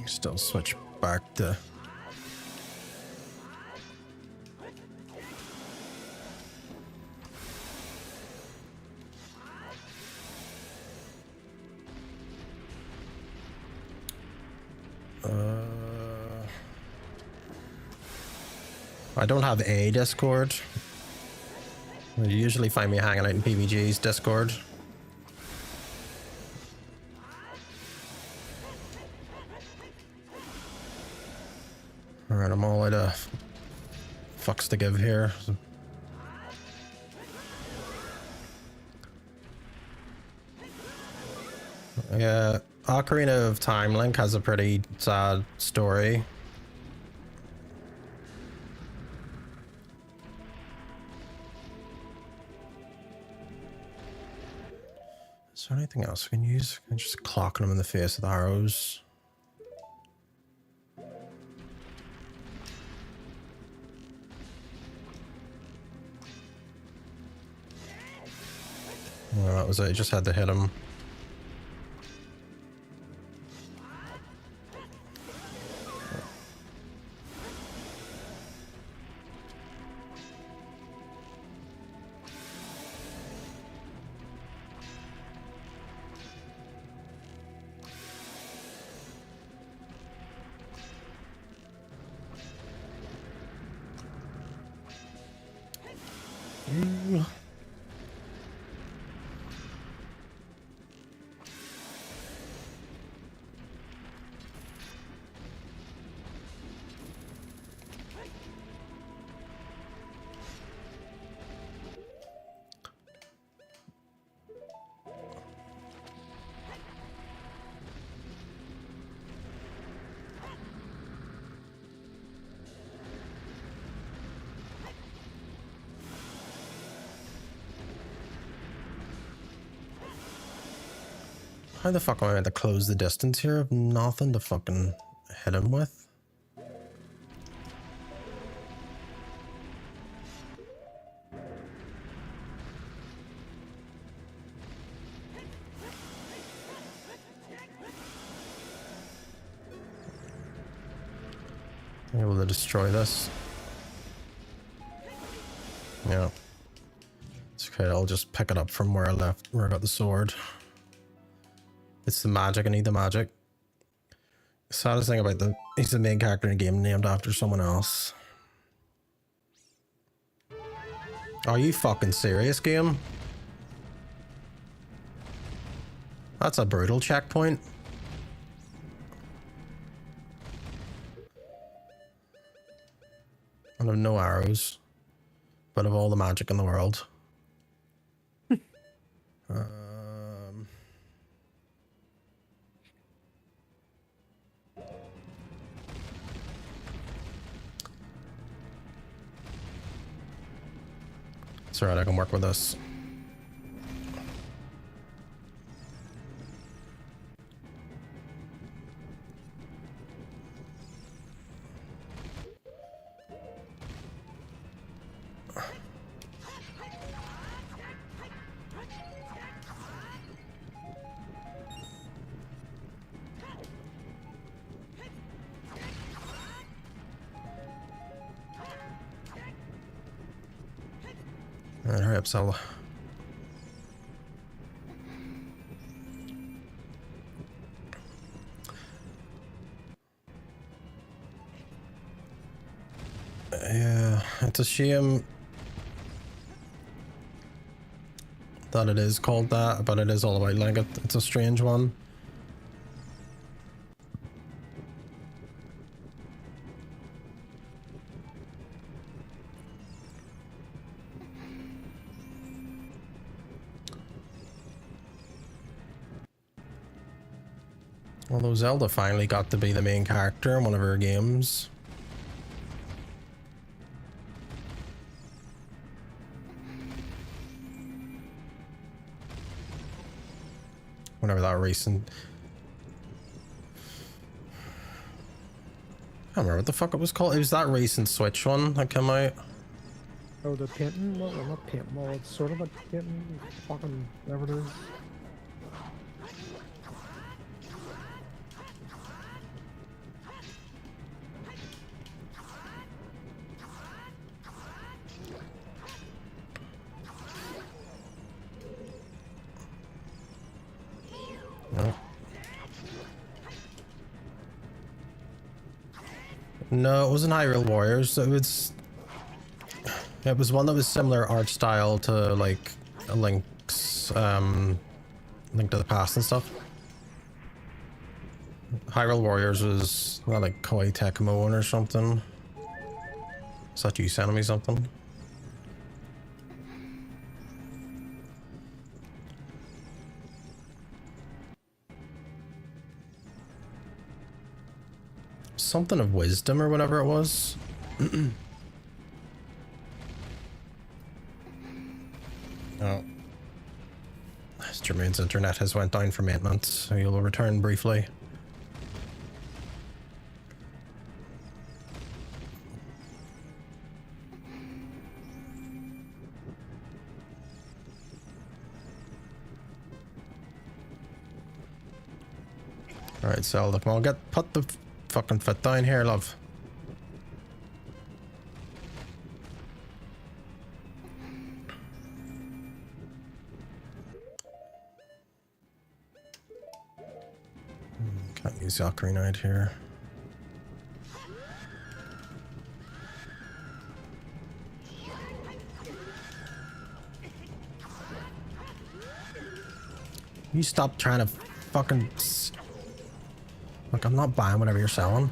Still switch back to... I don't have a Discord. You usually find me hanging out in PBG's Discord. Alright, I'm all out of fucks to give here. Yeah, Ocarina of Time Link has a pretty sad story. Is there anything else we can use? I'm just clocking them in the face with arrows. Well, that was it. I just had to hit him. How the fuck am I meant to close the distance here? I have nothing to fucking hit him with. I'm able to destroy this. Yeah. It's okay, I'll just pick it up from where I left, where I got the sword. It's the magic, I need the magic. The saddest thing about he's the main character in the game named after someone else. Are you fucking serious, game? That's a brutal checkpoint. I have no arrows, but of all the magic in the world. It's alright, I can work with this. Alright, hurry up, Zelda. Yeah, it's a shame that it is called that, but it is all about like it's a strange one. Although Zelda finally got to be the main character in one of her games. Whenever that recent... I don't remember what the fuck it was called. It was that recent Switch one that came out. Oh, the painting? Well, not painting. Well, it's sort of like painting. Fucking whatever it is. No, it wasn't Hyrule Warriors. It was It was one that was similar art style to like Link's Link to the Past and stuff. Hyrule Warriors was not like Koei Tecmo or something. Is that you sending me something? Something of wisdom or whatever it was. Oh. Jermaine's internet has went down for maintenance, so you'll return briefly. Alright, Zelda, come on, put the fucking foot down here, love. Can't use the Ocarina out here. You stop trying to fucking... Look, I'm not buying whatever you're selling.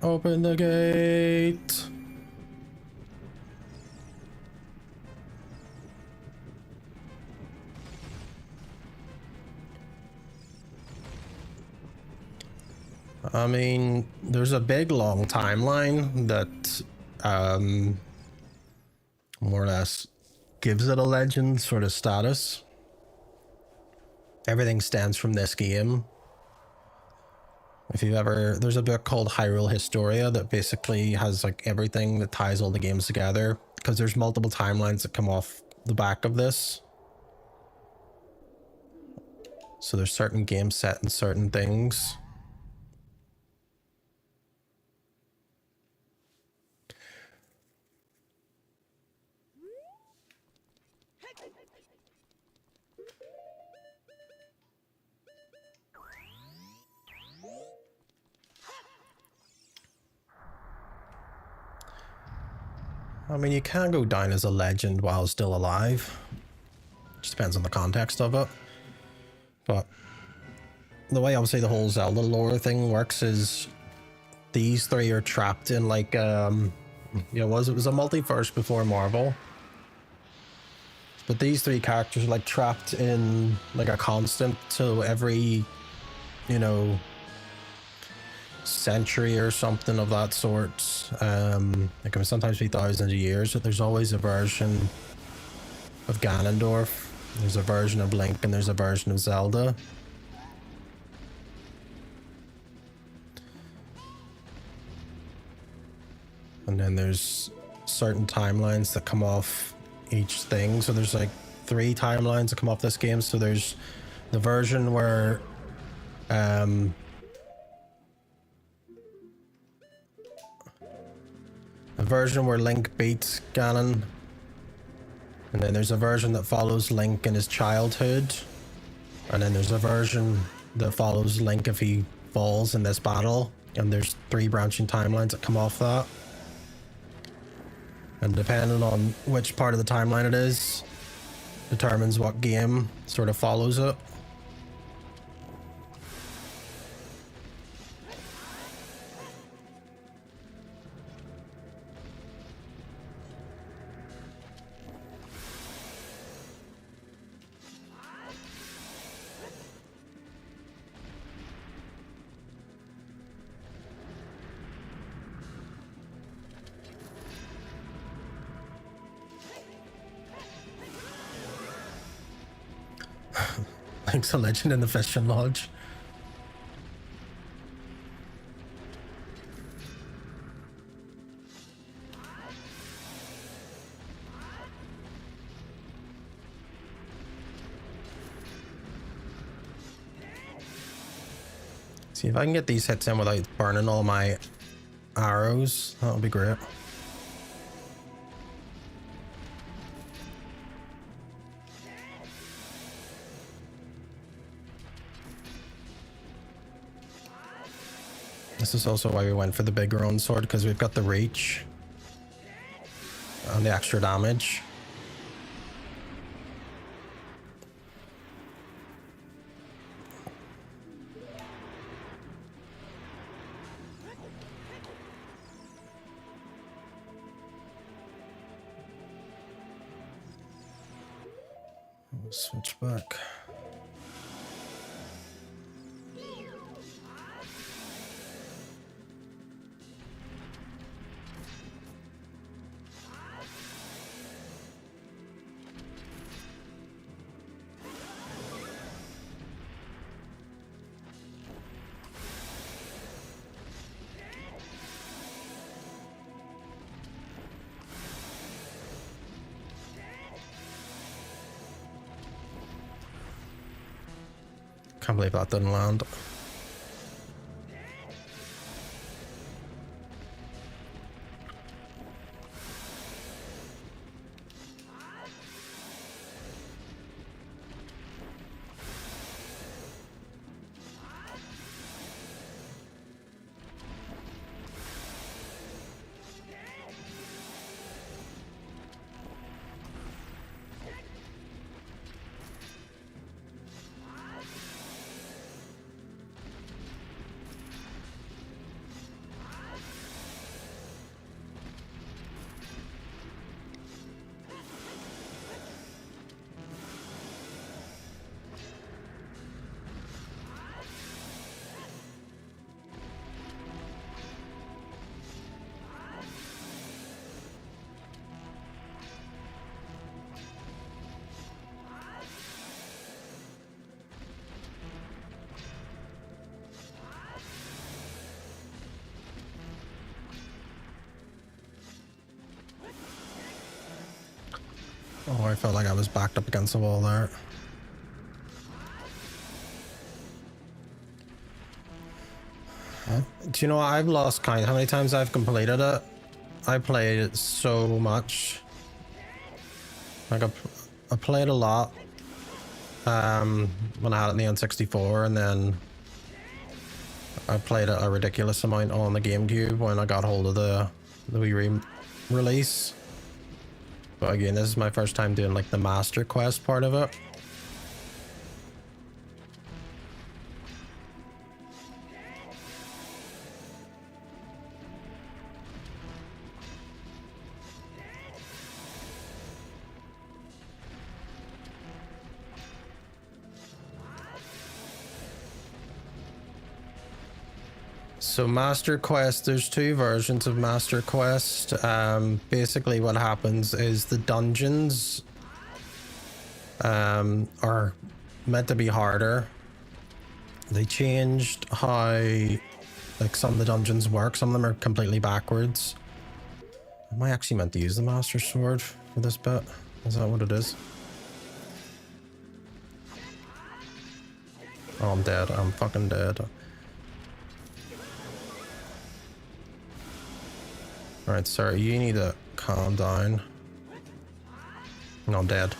Open the gate. I mean, there's a big long timeline that more or less gives it a legend sort of status. Everything stems from this game. If you've ever, there's a book called Hyrule Historia that basically has like everything that ties all the games together, because there's multiple timelines that come off the back of this. So there's certain games set in certain things. I mean, you can go down as a legend while still alive. Just depends on the context of it. But the way obviously the whole Zelda lore thing works is these three are trapped in like it was a multiverse before Marvel. But these three characters are like trapped in like a constant, so every, you know, century or something of that sort. It can sometimes be thousands of years, but there's always a version of Ganondorf, there's a version of Link, and there's a version of Zelda. And then there's certain timelines that come off each thing. So there's like 3 timelines that come off this game. So there's the version where Link beats Ganon, and then there's a version that follows Link in his childhood, and then there's a version that follows Link if he falls in this battle, and there's 3 branching timelines that come off that. And depending on which part of the timeline it is, determines what game sort of follows it. Link's a legend in the Fishing Lodge. See if I can get these hits in without burning all my arrows. That would be great. This is also why we went for the bigger own sword, because we've got the reach and the extra damage. We'll switch back. Can't believe that didn't land. Oh, I felt like I was backed up against the wall there. Do you know, I've lost count how many times I've completed it. I played it so much. Like I played a lot when I had it in the N64, and then I played it a ridiculous amount on the GameCube when I got hold of the Wii release. But again, this is my first time doing like the Master Quest part of it. So Master Quest, there's two versions of Master Quest. Basically what happens is the dungeons are meant to be harder. They changed how like some of the dungeons work. Some of them are completely backwards. Am I actually meant to use the Master Sword for this bit? Is that what it is? Oh, I'm dead. I'm fucking dead. Alright, sir, you need to calm down. No, I'm dead.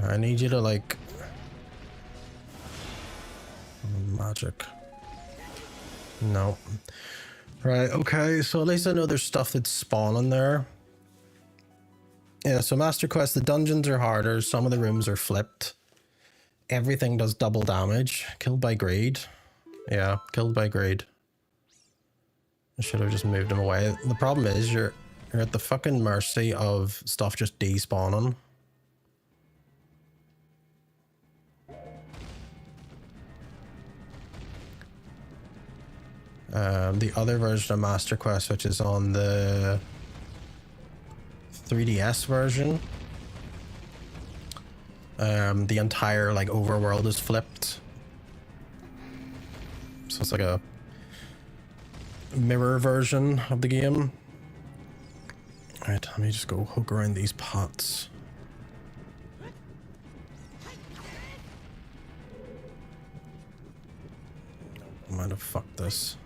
I need you to, like... Magic. No. Right, okay, so at least I know there's stuff that's spawning there. Yeah, so Master Quest, the dungeons are harder, some of the rooms are flipped. Everything does double damage. Killed by greed. Yeah, killed by greed. I should have just moved him away. The problem is you're at the fucking mercy of stuff just despawning. The other version of Master Quest, which is on the 3DS version, the entire like overworld is flipped, so it's like a mirror version of the game. All right, let me just go hook around these pots. might have fucked this.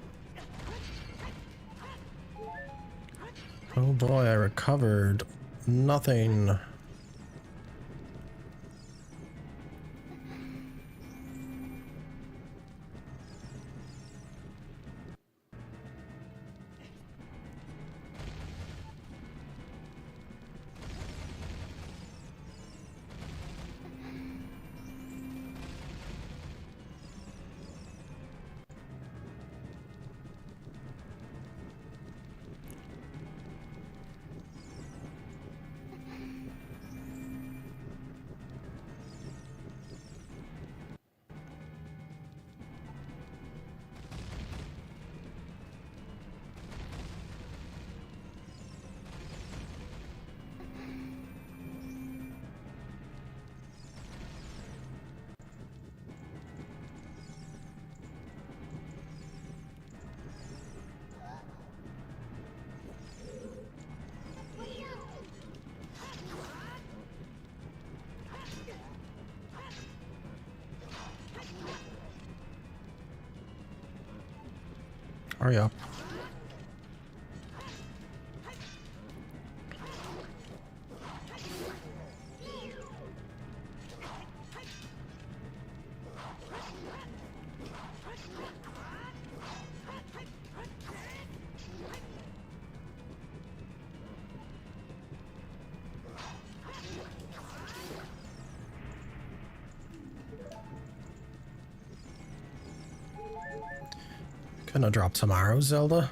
Oh boy, I recovered nothing. Hurry up. Gonna drop some arrows, Zelda.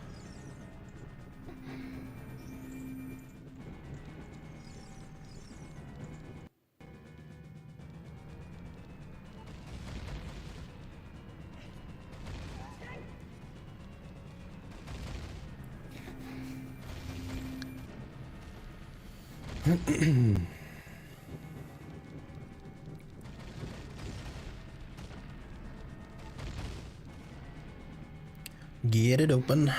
Get it open.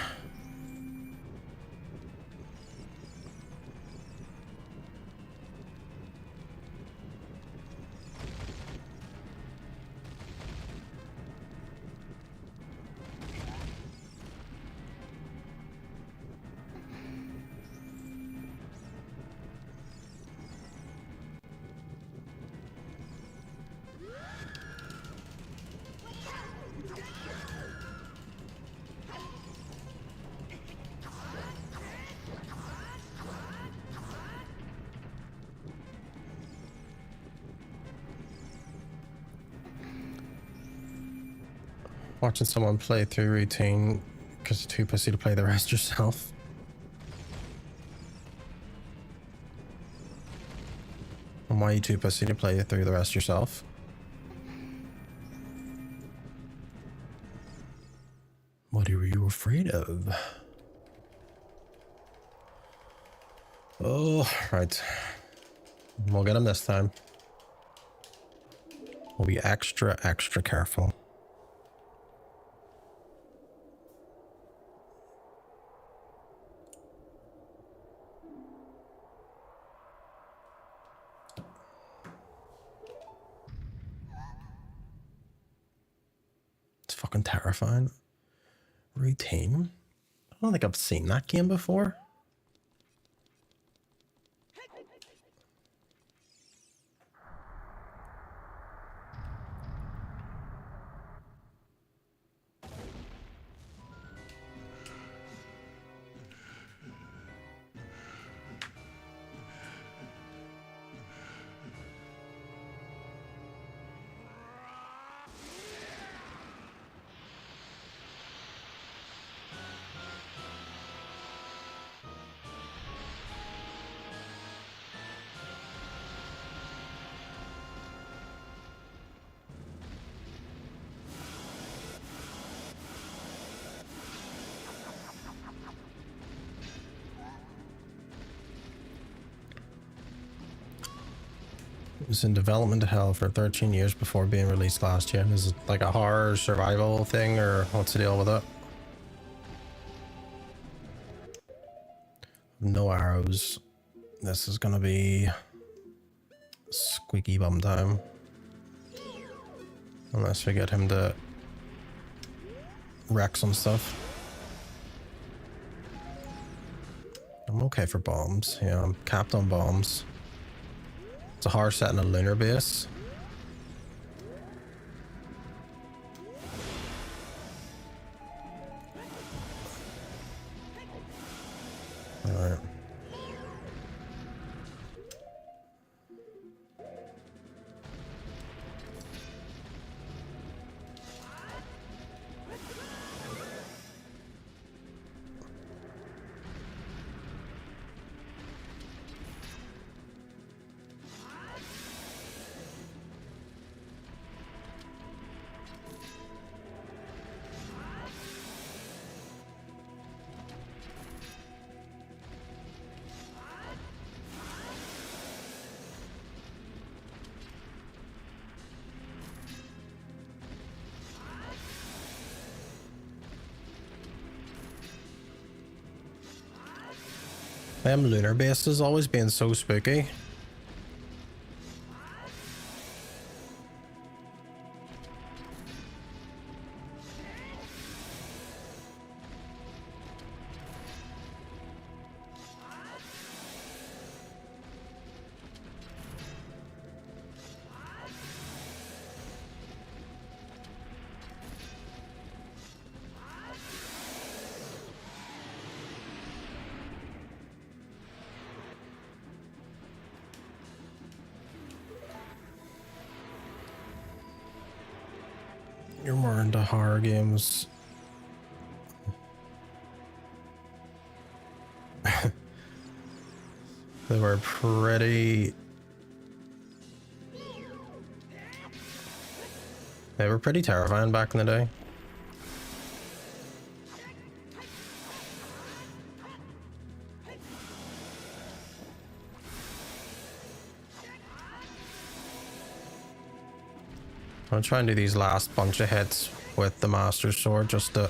Watching someone play through routine because you're too pussy to play the rest yourself. And why are you too pussy to play through the rest yourself? What are you afraid of? Oh, right. We'll get him this time. We'll be extra careful. Fucking terrifying. Routine? I don't think I've seen that game before. It was in development hell for 13 years before being released last year. Is it like a horror survival thing, or what's the deal with it? No arrows. This is gonna be squeaky bum time. Unless we get him to wrecks and stuff. I'm okay for bombs. Yeah, I'm capped on bombs. It's a hard set in a lunar base. Alright. Them lunar bases always being so spooky. You're more into horror games. They were pretty... They were pretty terrifying back in the day. I'll try and do these last bunch of hits with the Master Sword just to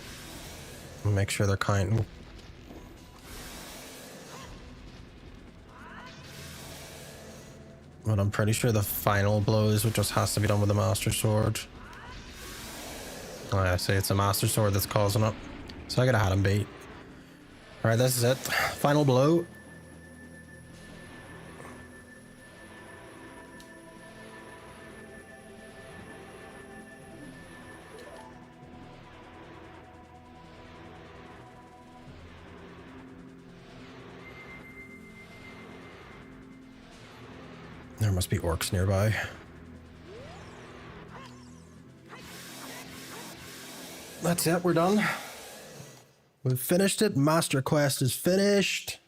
make sure they're counting. But I'm pretty sure the final blows just has to be done with the Master Sword. Oh, I see, it's a Master Sword that's causing it. So I gotta have him beat. Alright, this is it. Final blow. There must be orcs nearby. That's it, we're done. We've finished it. Master Quest is finished.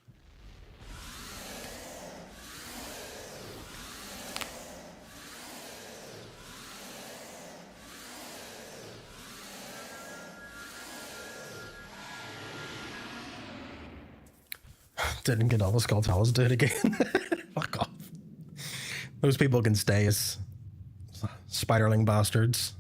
Didn't get all the skull talents, do it again. Fuck off. Those people can stay as spiderling bastards.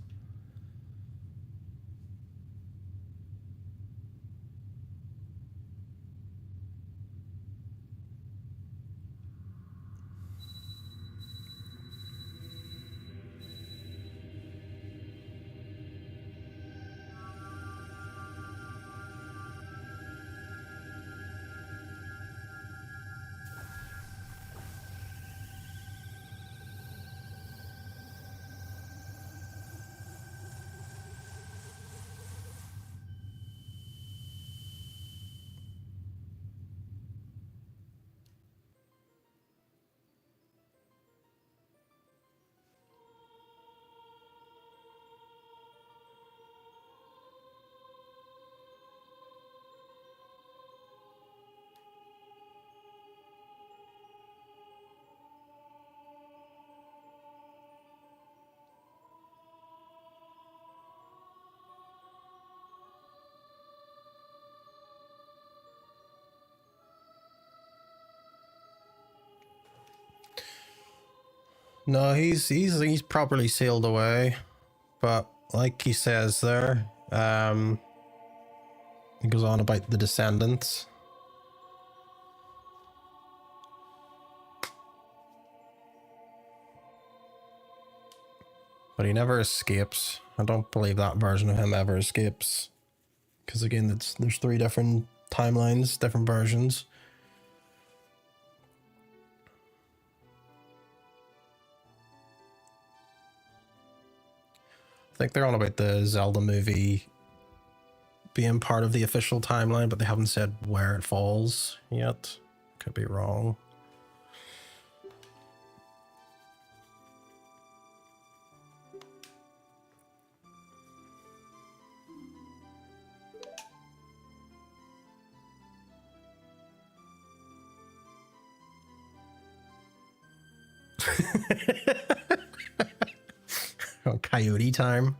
No, he's properly sealed away, but like he says there, he goes on about the descendants. But he never escapes. I don't believe that version of him ever escapes. Because again, there's 3 different timelines, different versions. I think they're on about the Zelda movie being part of the official timeline, but they haven't said where it falls yet. Could be wrong. Oh, coyote time.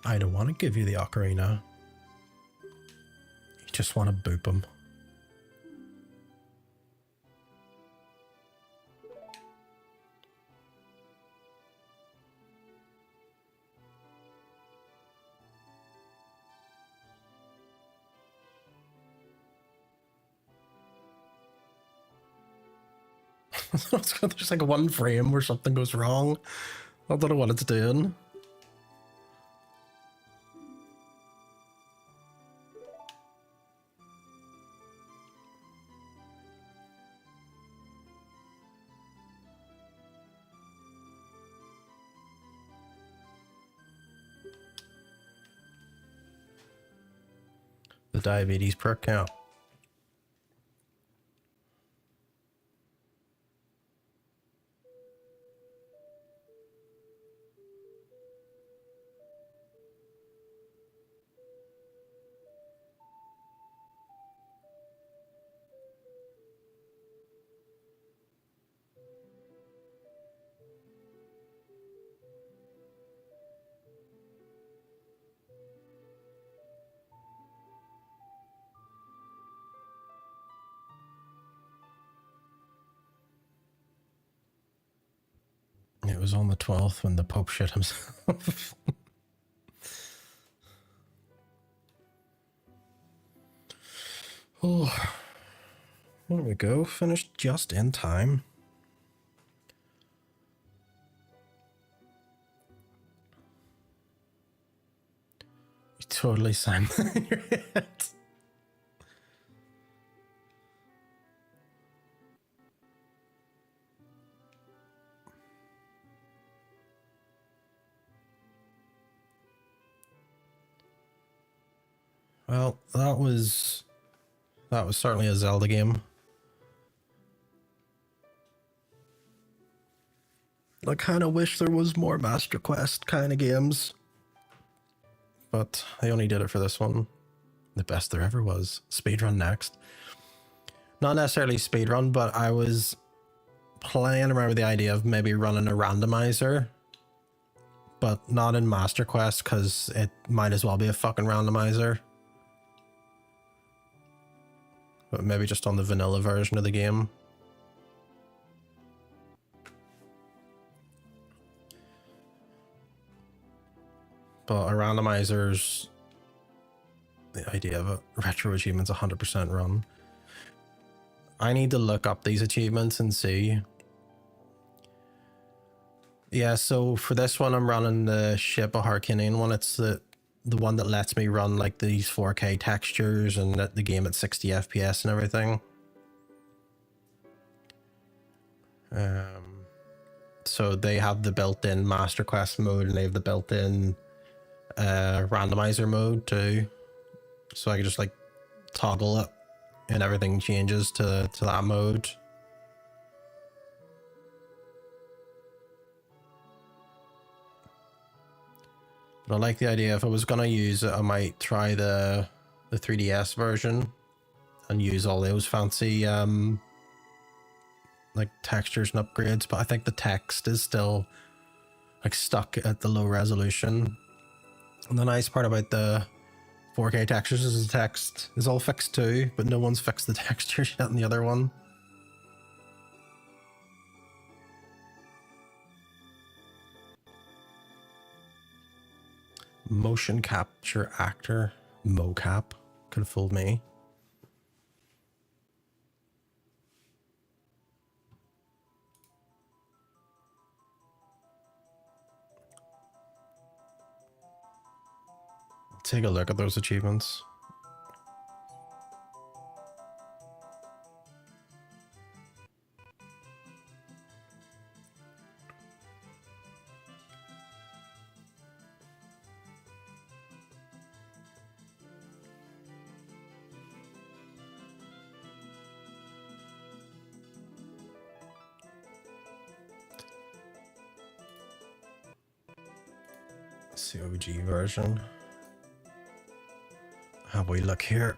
I don't want to give you the ocarina. You just want to boop him. There's like one frame where something goes wrong. I don't know what it's doing. The diabetes perk out. It was on the 12th when the Pope shit himself. Oh, there we go. Finished just in time. You totally sang that in your head. Well, that was certainly a Zelda game. I kind of wish there was more Master Quest kind of games, but they only did it for this one. The best there ever was. Speedrun next. Not necessarily speedrun, but I was playing around with the idea of maybe running a randomizer, but not in Master Quest because it might as well be a fucking randomizer. But maybe just on the vanilla version of the game. But a randomizer's the idea of a retro achievement's 100% run. I need to look up these achievements and see. Yeah, so for this one I'm running the Ship of Harkinian one. It's the one that lets me run like these 4K textures and the game at 60 FPS and everything. So they have the built-in Master Quest mode and they have the built-in randomizer mode too. So I can just like toggle it and everything changes to that mode. But I like the idea. If I was gonna use it, I might try the 3DS version and use all those fancy like textures and upgrades. But I think the text is still like stuck at the low resolution. And the nice part about the 4K textures is the text is all fixed too, but no one's fixed the textures yet in the other one. Motion capture actor, mocap, could have fooled me. Take a look at those achievements. COG version. How we look here?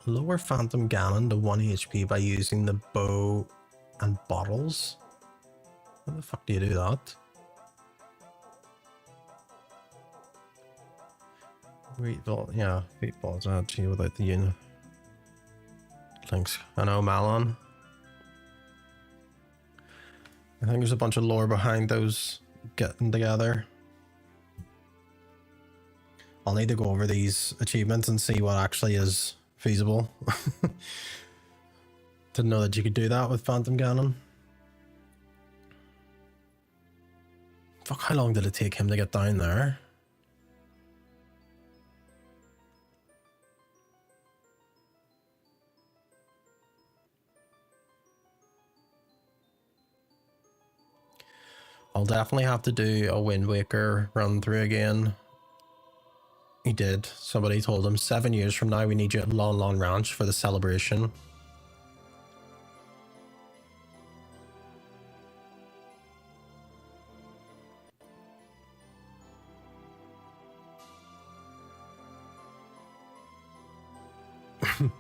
Lower Phantom Ganon to 1 HP by using the bow and bottles. How the fuck do you do that? Yeah, beat balls actually without the unit. Thanks. I know, Malon. I think there's a bunch of lore behind those getting together. I'll need to go over these achievements and see what actually is feasible. Didn't know that you could do that with Phantom Ganon. Fuck, how long did it take him to get down there? I'll definitely have to do a Wind Waker run through again. He did. Somebody told him 7 years from now we need you at Lon Lon Ranch for the celebration.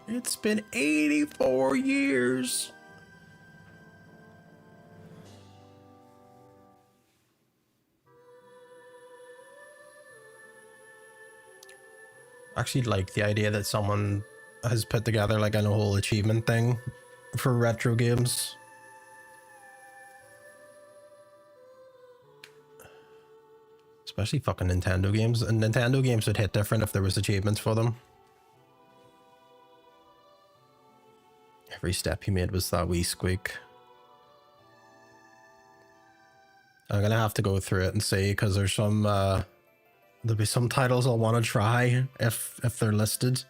It's been 84 years. Actually like the idea that someone has put together like a whole achievement thing for retro games. Especially fucking Nintendo games. And Nintendo games would hit different if there was achievements for them. Every step he made was that wee squeak. I'm gonna have to go through it and see, because there's some there'll be some titles I'll want to try if they're listed.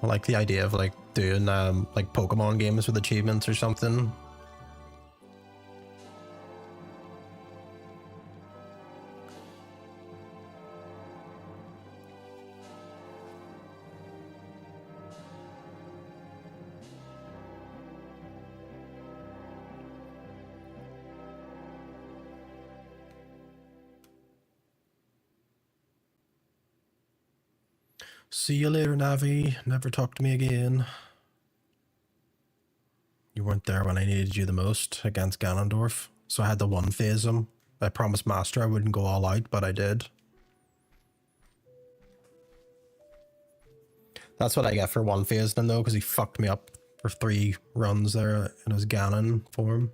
I like the idea of like doing like Pokemon games with achievements or something. See you later, Navi. Never talk to me again. You weren't there when I needed you the most against Ganondorf, so I had to one phase him. I promised Master I wouldn't go all out, but I did. That's what I get for one phasing him though, because he fucked me up for 3 runs there in his Ganon form.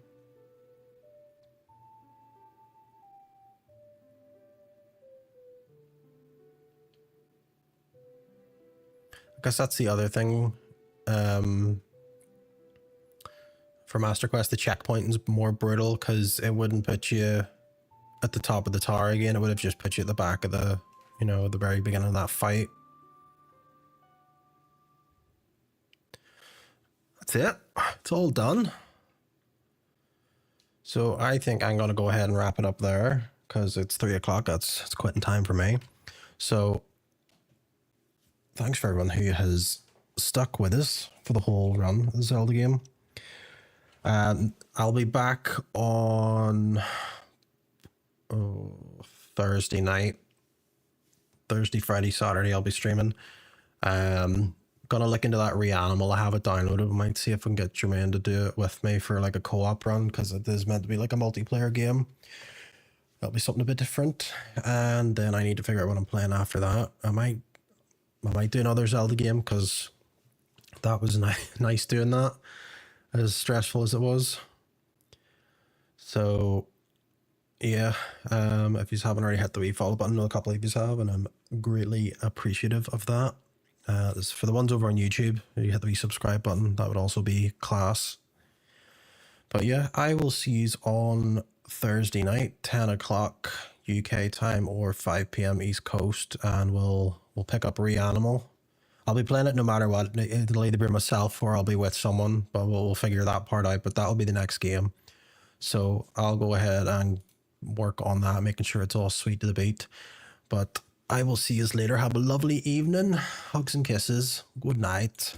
I guess that's the other thing. For Master Quest, the checkpoint is more brutal because it wouldn't put you at the top of the tower again. It would have just put you at the back of the, you know, the very beginning of that fight. That's it. It's all done. So I think I'm going to go ahead and wrap it up there because it's 3 o'clock. It's quitting time for me. So thanks for everyone who has stuck with us for the whole run of the Zelda game. I'll be back on Thursday night. Thursday, Friday, Saturday I'll be streaming. Gonna look into that Reanimal. I have it downloaded. Might see if I can get Jermaine to do it with me for like a co-op run, because it is meant to be like a multiplayer game. That'll be something a bit different. And then I need to figure out what I'm playing after that. I might do another Zelda game, because that was nice doing that, as stressful as it was. So yeah, if you haven't already hit the wee follow button, a couple of you have, and I'm greatly appreciative of that. This for the ones over on YouTube, if you hit the wee subscribe button, that would also be class. But yeah, I will see you on Thursday night, 10 o'clock UK time or 5 p.m. East Coast, and we'll pick up Reanimal. I'll be playing it no matter what. It'll either be myself or I'll be with someone, but we'll figure that part out. But that'll be the next game. So I'll go ahead and work on that, making sure it's all sweet to the beat. But I will see you later. Have a lovely evening. Hugs and kisses. Good night.